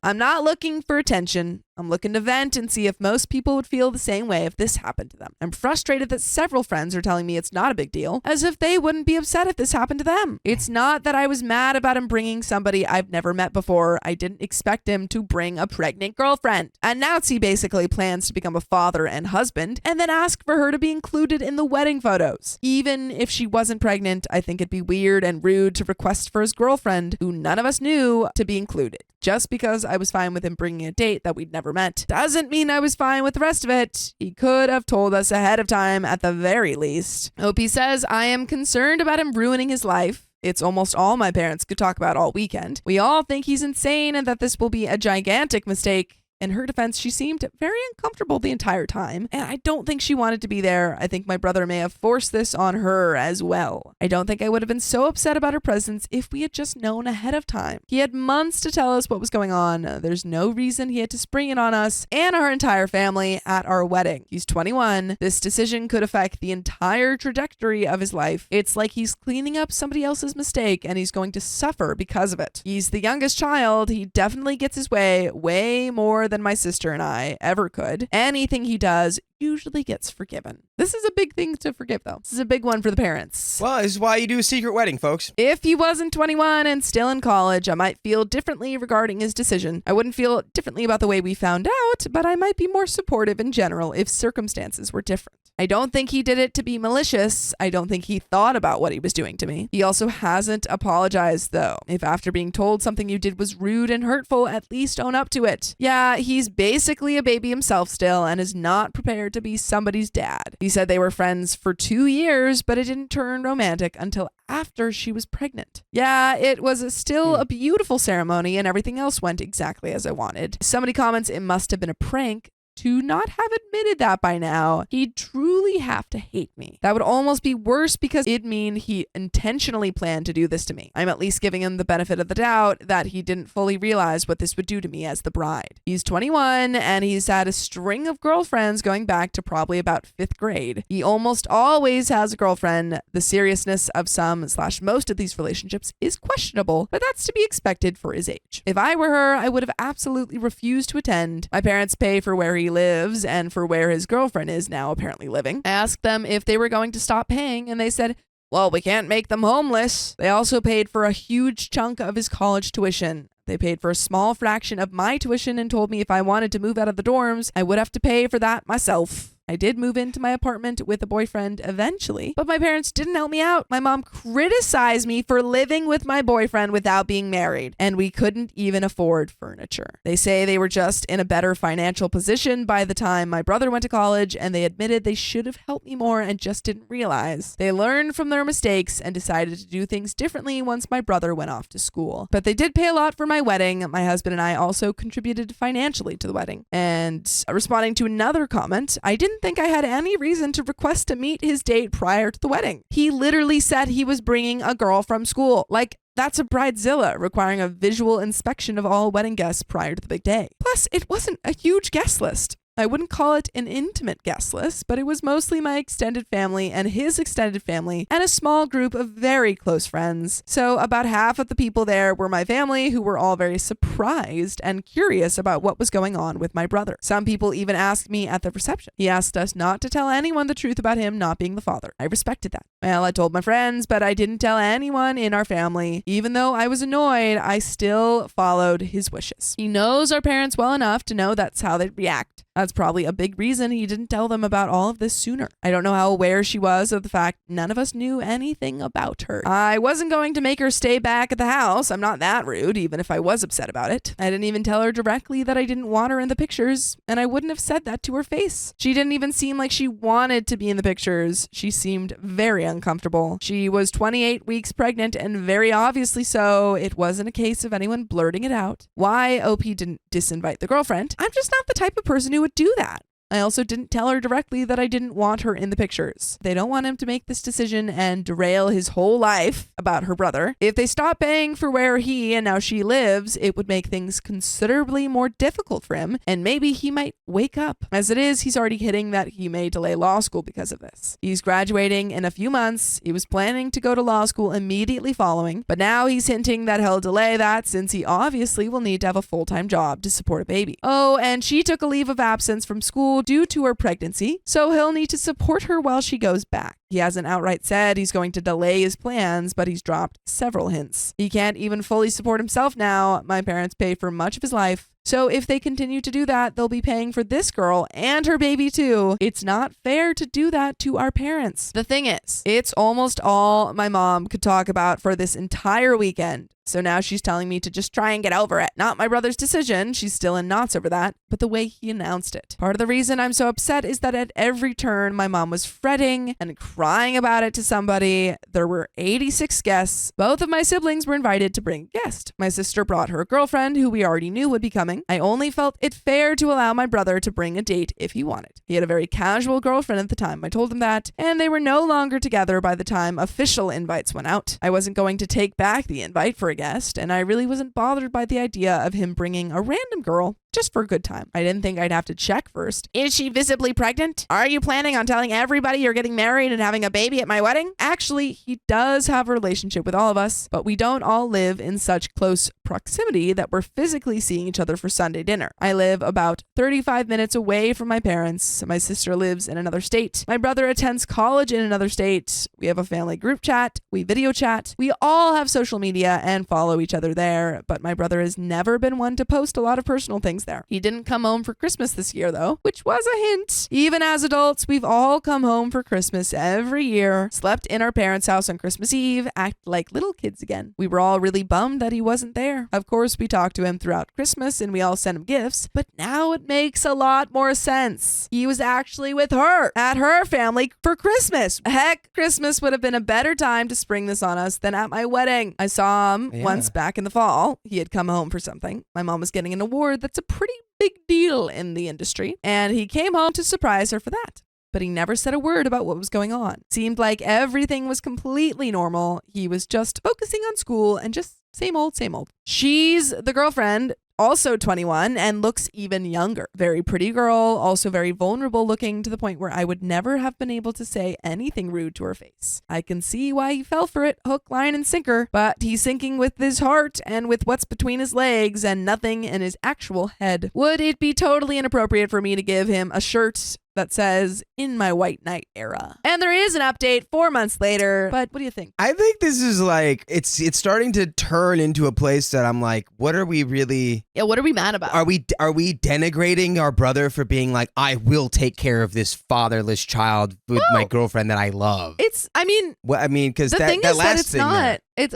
I'm not looking for attention. I'm looking to vent and see if most people would feel the same way if this happened to them. I'm frustrated that several friends are telling me it's not a big deal, as if they wouldn't be upset if this happened to them. It's not that I was mad about him bringing somebody I've never met before. I didn't expect him to bring a pregnant girlfriend. And now he basically plans to become a father and husband and then ask for her to be included in the wedding photos. Even if she wasn't pregnant, I think it'd be weird and rude to request for his girlfriend, who none of us knew, to be included. Just because I was fine with him bringing a date that we'd never met doesn't mean I was fine with the rest of it. He could have told us ahead of time at the very least. OP says, I am concerned about him ruining his life. It's almost all my parents could talk about all weekend. We all think he's insane and that this will be a gigantic mistake. In her defense, she seemed very uncomfortable the entire time, and I don't think she wanted to be there. I think my brother may have forced this on her as well. I don't think I would have been so upset about her presence if we had just known ahead of time. He had months to tell us what was going on. There's no reason he had to spring it on us and our entire family at our wedding. He's 21. This decision could affect the entire trajectory of his life. It's like he's cleaning up somebody else's mistake, and he's going to suffer because of it. He's the youngest child. He definitely gets his way more than my sister and I ever could. Anything he does usually gets forgiven. This is a big thing to forgive, though. This is a big one for the parents. Well, this is why you do a secret wedding, folks. If he wasn't 21 and still in college, I might feel differently regarding his decision. I wouldn't feel differently about the way we found out, but I might be more supportive in general if circumstances were different. I don't think he did it to be malicious. I don't think he thought about what he was doing to me. He also hasn't apologized, though. If after being told something you did was rude and hurtful, at least own up to it. Yeah, he's basically a baby himself still and is not prepared to be somebody's dad. He said they were friends for 2 years, but it didn't turn romantic until after she was pregnant. Yeah, it was still a beautiful ceremony and everything else went exactly as I wanted. Somebody comments it must have been a prank. to not have admitted that by now, he'd truly have to hate me. That would almost be worse because it'd mean he intentionally planned to do this to me. I'm at least giving him the benefit of the doubt that he didn't fully realize what this would do to me as the bride. He's 21 and he's had a string of girlfriends going back to probably about 5th grade. He almost always has a girlfriend. The seriousness of some/most of these relationships is questionable, but that's to be expected for his age. If I were her, I would have absolutely refused to attend. My parents pay for where he lives and for where his girlfriend is now apparently living. I asked them if they were going to stop paying, and they said, well, we can't make them homeless. They also paid for a huge chunk of his college tuition. They paid for a small fraction of my tuition and told me if I wanted to move out of the dorms, I would have to pay for that myself. I did move into my apartment with a boyfriend eventually, but my parents didn't help me out. My mom criticized me for living with my boyfriend without being married, and we couldn't even afford furniture. They say they were just in a better financial position by the time my brother went to college, and they admitted they should have helped me more and just didn't realize. They learned from their mistakes and decided to do things differently once my brother went off to school. But they did pay a lot for my wedding. My husband and I also contributed financially to the wedding. And responding to another comment, I didn't think I had any reason to request to meet his date prior to the wedding. He literally said he was bringing a girl from school. Like, that's a bridezilla requiring a visual inspection of all wedding guests prior to the big day. Plus, it wasn't a huge guest list. I wouldn't call it an intimate guest list, but it was mostly my extended family and his extended family and a small group of very close friends. So about half of the people there were my family, who were all very surprised and curious about what was going on with my brother. Some people even asked me at the reception. He asked us not to tell anyone the truth about him not being the father. I respected that. Well, I told my friends, but I didn't tell anyone in our family. Even though I was annoyed, I still followed his wishes. He knows our parents well enough to know that's how they'd react. That's probably a big reason he didn't tell them about all of this sooner. I don't know how aware she was of the fact none of us knew anything about her. I wasn't going to make her stay back at the house. I'm not that rude, even if I was upset about it. I didn't even tell her directly that I didn't want her in the pictures, and I wouldn't have said that to her face. She didn't even seem like she wanted to be in the pictures. She seemed very uncomfortable. She was 28 weeks pregnant, and very obviously so. It wasn't a case of anyone blurting it out. Why OP didn't disinvite the girlfriend? I'm just not the type of person who would do that. I also didn't tell her directly that I didn't want her in the pictures. They don't want him to make this decision and derail his whole life about her brother. If they stop paying for where he and now she lives, it would make things considerably more difficult for him, and maybe he might wake up. As it is, he's already hitting that he may delay law school because of this. He's graduating in a few months. He was planning to go to law school immediately following, but now he's hinting that he'll delay that since he obviously will need to have a full-time job to support a baby. Oh, and she took a leave of absence from school due to her pregnancy, so he'll need to support her while she goes back. He hasn't outright said he's going to delay his plans, but he's dropped several hints. He can't even fully support himself now. My parents pay for much of his life. So if they continue to do that, they'll be paying for this girl and her baby too. It's not fair to do that to our parents. The thing is, it's almost all my mom could talk about for this entire weekend. So now she's telling me to just try and get over it. Not my brother's decision. She's still in knots over that, but the way he announced it. Part of the reason I'm so upset is that at every turn, my mom was fretting and crying about it to somebody. There were 86 guests. Both of my siblings were invited to bring a guest. My sister brought her girlfriend, who we already knew would be coming. I only felt it fair to allow my brother to bring a date if he wanted. He had a very casual girlfriend at the time I told him that, and they were no longer together by the time official invites went out. I wasn't going to take back the invite for a guest, and I really wasn't bothered by the idea of him bringing a random girl just for a good time. I didn't think I'd have to check first. Is she visibly pregnant? Are you planning on telling everybody you're getting married and having a baby at my wedding? Actually, he does have a relationship with all of us, but we don't all live in such close proximity that we're physically seeing each other for Sunday dinner. I live about 35 minutes away from my parents. My sister lives in another state. My brother attends college in another state. We have a family group chat. We video chat. We all have social media and follow each other there, but my brother has never been one to post a lot of personal things there. He didn't come home for Christmas this year, though, which was a hint. Even as adults, we've all come home for Christmas every year, slept in our parents' house on Christmas Eve, act like little kids again. We were all really bummed that he wasn't there. Of course, we talked to him throughout Christmas and we all sent him gifts, but now it makes a lot more sense. He was actually with her at her family for Christmas. Heck, Christmas would have been a better time to spring this on us than at my wedding. I saw him once back in the fall. He had come home for something. My mom was getting an award that's a pretty big deal in the industry, and he came home to surprise her for that. But he never said a word about what was going on. Seemed like everything was completely normal. He was just focusing on school and just same old, same old. She's the girlfriend, also 21, and looks even younger. Very pretty girl, also very vulnerable looking, to the point where I would never have been able to say anything rude to her face. I can see why he fell for it, hook, line, and sinker, but he's sinking with his heart and with what's between his legs and nothing in his actual head. Would it be totally inappropriate for me to give him a shirt that says "In My White Knight Era"? And there is an update 4 months later, but what do you think? I think this is like it's starting to turn into a place that I'm like, what are we really? Yeah, what are we mad about? Are we denigrating our brother for being like, I will take care of this fatherless child with my girlfriend that I love? Because the thing that is last that it's thing not. It's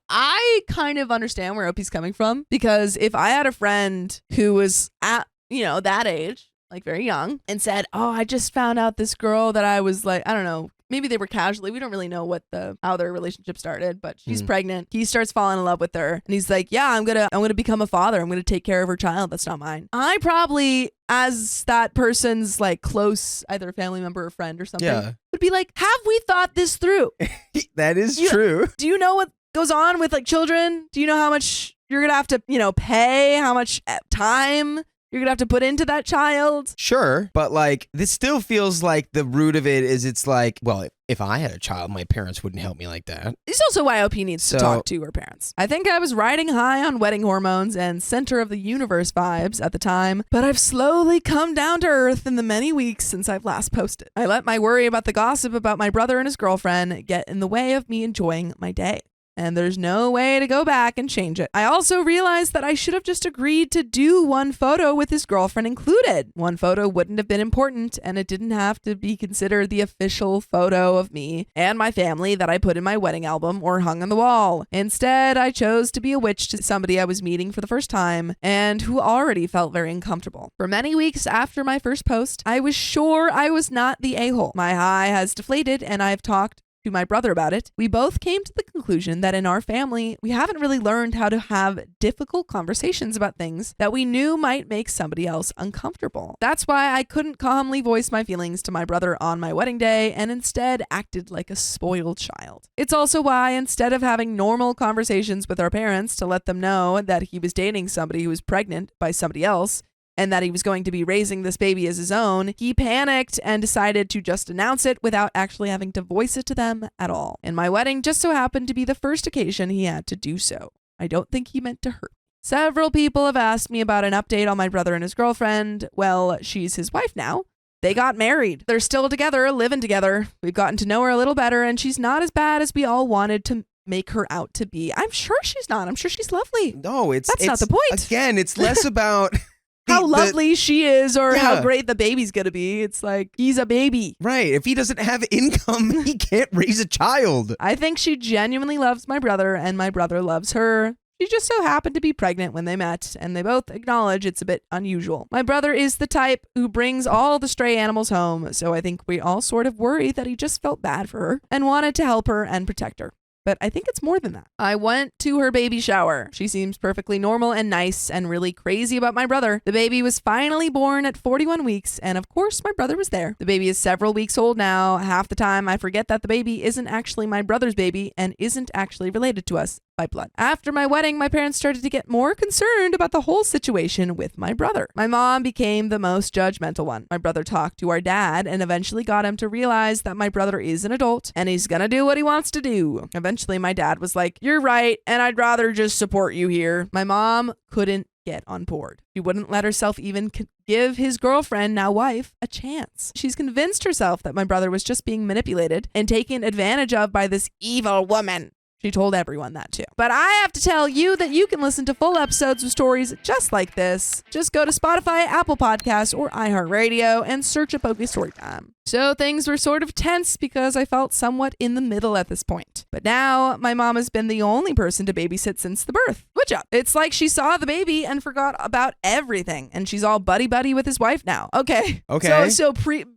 I kind of understand where Opie's coming from, because if I had a friend who was at that age, like very young, and said, "Oh, I just found out this girl that I was like, I don't know, maybe they were casually, we don't really know how their relationship started, but she's pregnant." He starts falling in love with her, and he's like, "Yeah, I'm gonna become a father. I'm gonna take care of her child. That's not mine." I probably, as that person's like close, either family member or friend or something, would be like, "Have we thought this through?" That is true. Do you know what goes on with like children? Do you know how much you're gonna have to, pay? How much time you're gonna have to put into that child? Sure, but like this still feels like the root of it is it's like, well, if I had a child, my parents wouldn't help me like that. It's also why OP needs to talk to her parents. I think I was riding high on wedding hormones and center of the universe vibes at the time, but I've slowly come down to earth in the many weeks since I've last posted. I let my worry about the gossip about my brother and his girlfriend get in the way of me enjoying my day. And there's no way to go back and change it. I also realized that I should have just agreed to do one photo with his girlfriend included. One photo wouldn't have been important, and it didn't have to be considered the official photo of me and my family that I put in my wedding album or hung on the wall. Instead, I chose to be a witch to somebody I was meeting for the first time and who already felt very uncomfortable. For many weeks after my first post, I was sure I was not the a-hole. My high has deflated, and I've talked to my brother about it. We both came to the conclusion that in our family, we haven't really learned how to have difficult conversations about things that we knew might make somebody else uncomfortable. That's why I couldn't calmly voice my feelings to my brother on my wedding day and instead acted like a spoiled child. It's also why instead of having normal conversations with our parents to let them know that he was dating somebody who was pregnant by somebody else, and that he was going to be raising this baby as his own, he panicked and decided to just announce it without actually having to voice it to them at all. And my wedding just so happened to be the first occasion he had to do so. I don't think he meant to hurt. Several people have asked me about an update on my brother and his girlfriend. Well, she's his wife now. They got married. They're still together, living together. We've gotten to know her a little better, and she's not as bad as we all wanted to make her out to be. I'm sure she's not. I'm sure she's lovely. No, that's not the point. Again, it's less about how lovely she is or how great the baby's gonna be. It's like, he's a baby. Right. If he doesn't have income, he can't raise a child. I think she genuinely loves my brother, and my brother loves her. She just so happened to be pregnant when they met, and they both acknowledge it's a bit unusual. My brother is the type who brings all the stray animals home, so I think we all sort of worry that he just felt bad for her and wanted to help her and protect her. But I think it's more than that. I went to her baby shower. She seems perfectly normal and nice and really crazy about my brother. The baby was finally born at 41 weeks, and of course my brother was there. The baby is several weeks old now. Half the time I forget that the baby isn't actually my brother's baby and isn't actually related to us by blood. After my wedding, my parents started to get more concerned about the whole situation with my brother. My mom became the most judgmental one. My brother talked to our dad and eventually got him to realize that my brother is an adult and he's gonna do what he wants to do. Eventually, my dad was like, "You're right, and I'd rather just support you here." My mom couldn't get on board. She wouldn't let herself even give his girlfriend, now wife, a chance. She's convinced herself that my brother was just being manipulated and taken advantage of by this evil woman. She told everyone that too. But I have to tell you that you can listen to full episodes of stories just like this. Just go to Spotify, Apple Podcasts, or iHeartRadio and search up OK Storytime. So things were sort of tense because I felt somewhat in the middle at this point. But now my mom has been the only person to babysit since the birth. Good job. It's like she saw the baby and forgot about everything, and she's all buddy-buddy with his wife now. Okay. So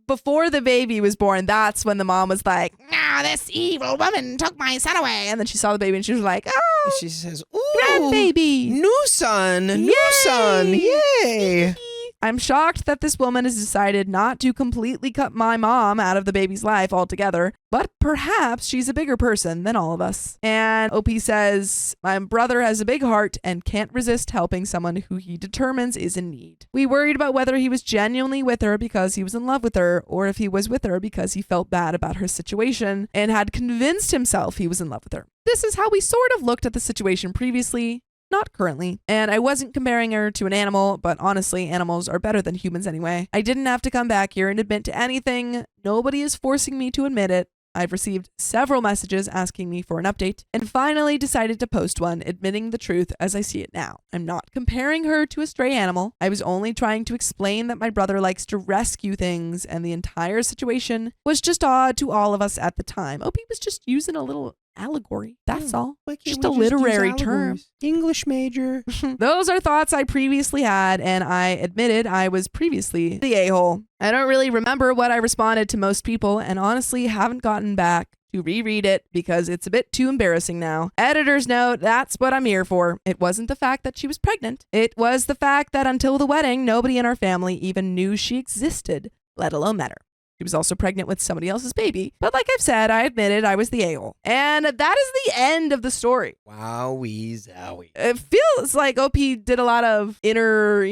before the baby was born, that's when the mom was like, "Nah, this evil woman took my son away." And then she saw the baby and she was like, "Oh, she says, "Ooh, baby. New son. New son. Yay. I'm shocked that this woman has decided not to completely cut my mom out of the baby's life altogether, but perhaps she's a bigger person than all of us. And OP says, my brother has a big heart and can't resist helping someone who he determines is in need. We worried about whether he was genuinely with her because he was in love with her, or if he was with her because he felt bad about her situation and had convinced himself he was in love with her. This is how we sort of looked at the situation previously. Not currently. And I wasn't comparing her to an animal, but honestly, animals are better than humans anyway. I didn't have to come back here and admit to anything. Nobody is forcing me to admit it. I've received several messages asking me for an update and finally decided to post one admitting the truth as I see it now. I'm not comparing her to a stray animal. I was only trying to explain that my brother likes to rescue things and the entire situation was just odd to all of us at the time. OP was just using a little allegory. That's all. Just a literary term. English major. Those are thoughts I previously had, and I admitted I was previously the a-hole. I don't really remember what I responded to most people, and honestly haven't gotten back to reread it because it's a bit too embarrassing now. Editor's note, that's what I'm here for. It wasn't the fact that she was pregnant. It was the fact that until the wedding, nobody in our family even knew she existed, let alone met her. She was also pregnant with somebody else's baby. But like I've said, I admitted I was the a-hole. And that is the end of the story. Wowee zowie. It feels like OP did a lot of inner,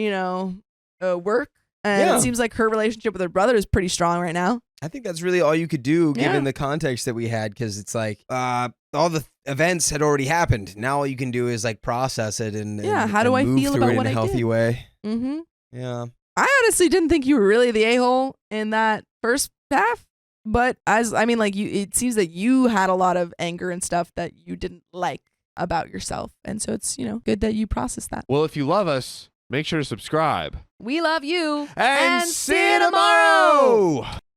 work. And it seems like her relationship with her brother is pretty strong right now. I think that's really all you could do given the context that we had, because it's like all the events had already happened. Now all you can do is like process it and how do I move feel through about it in what a I healthy did? way. Mm-hmm. Yeah. I honestly didn't think you were really the a-hole in that first half, but it seems that you had a lot of anger and stuff that you didn't like about yourself, and so it's good that you processed that. Well, if you love us, make sure to subscribe. We love you, And see you tomorrow!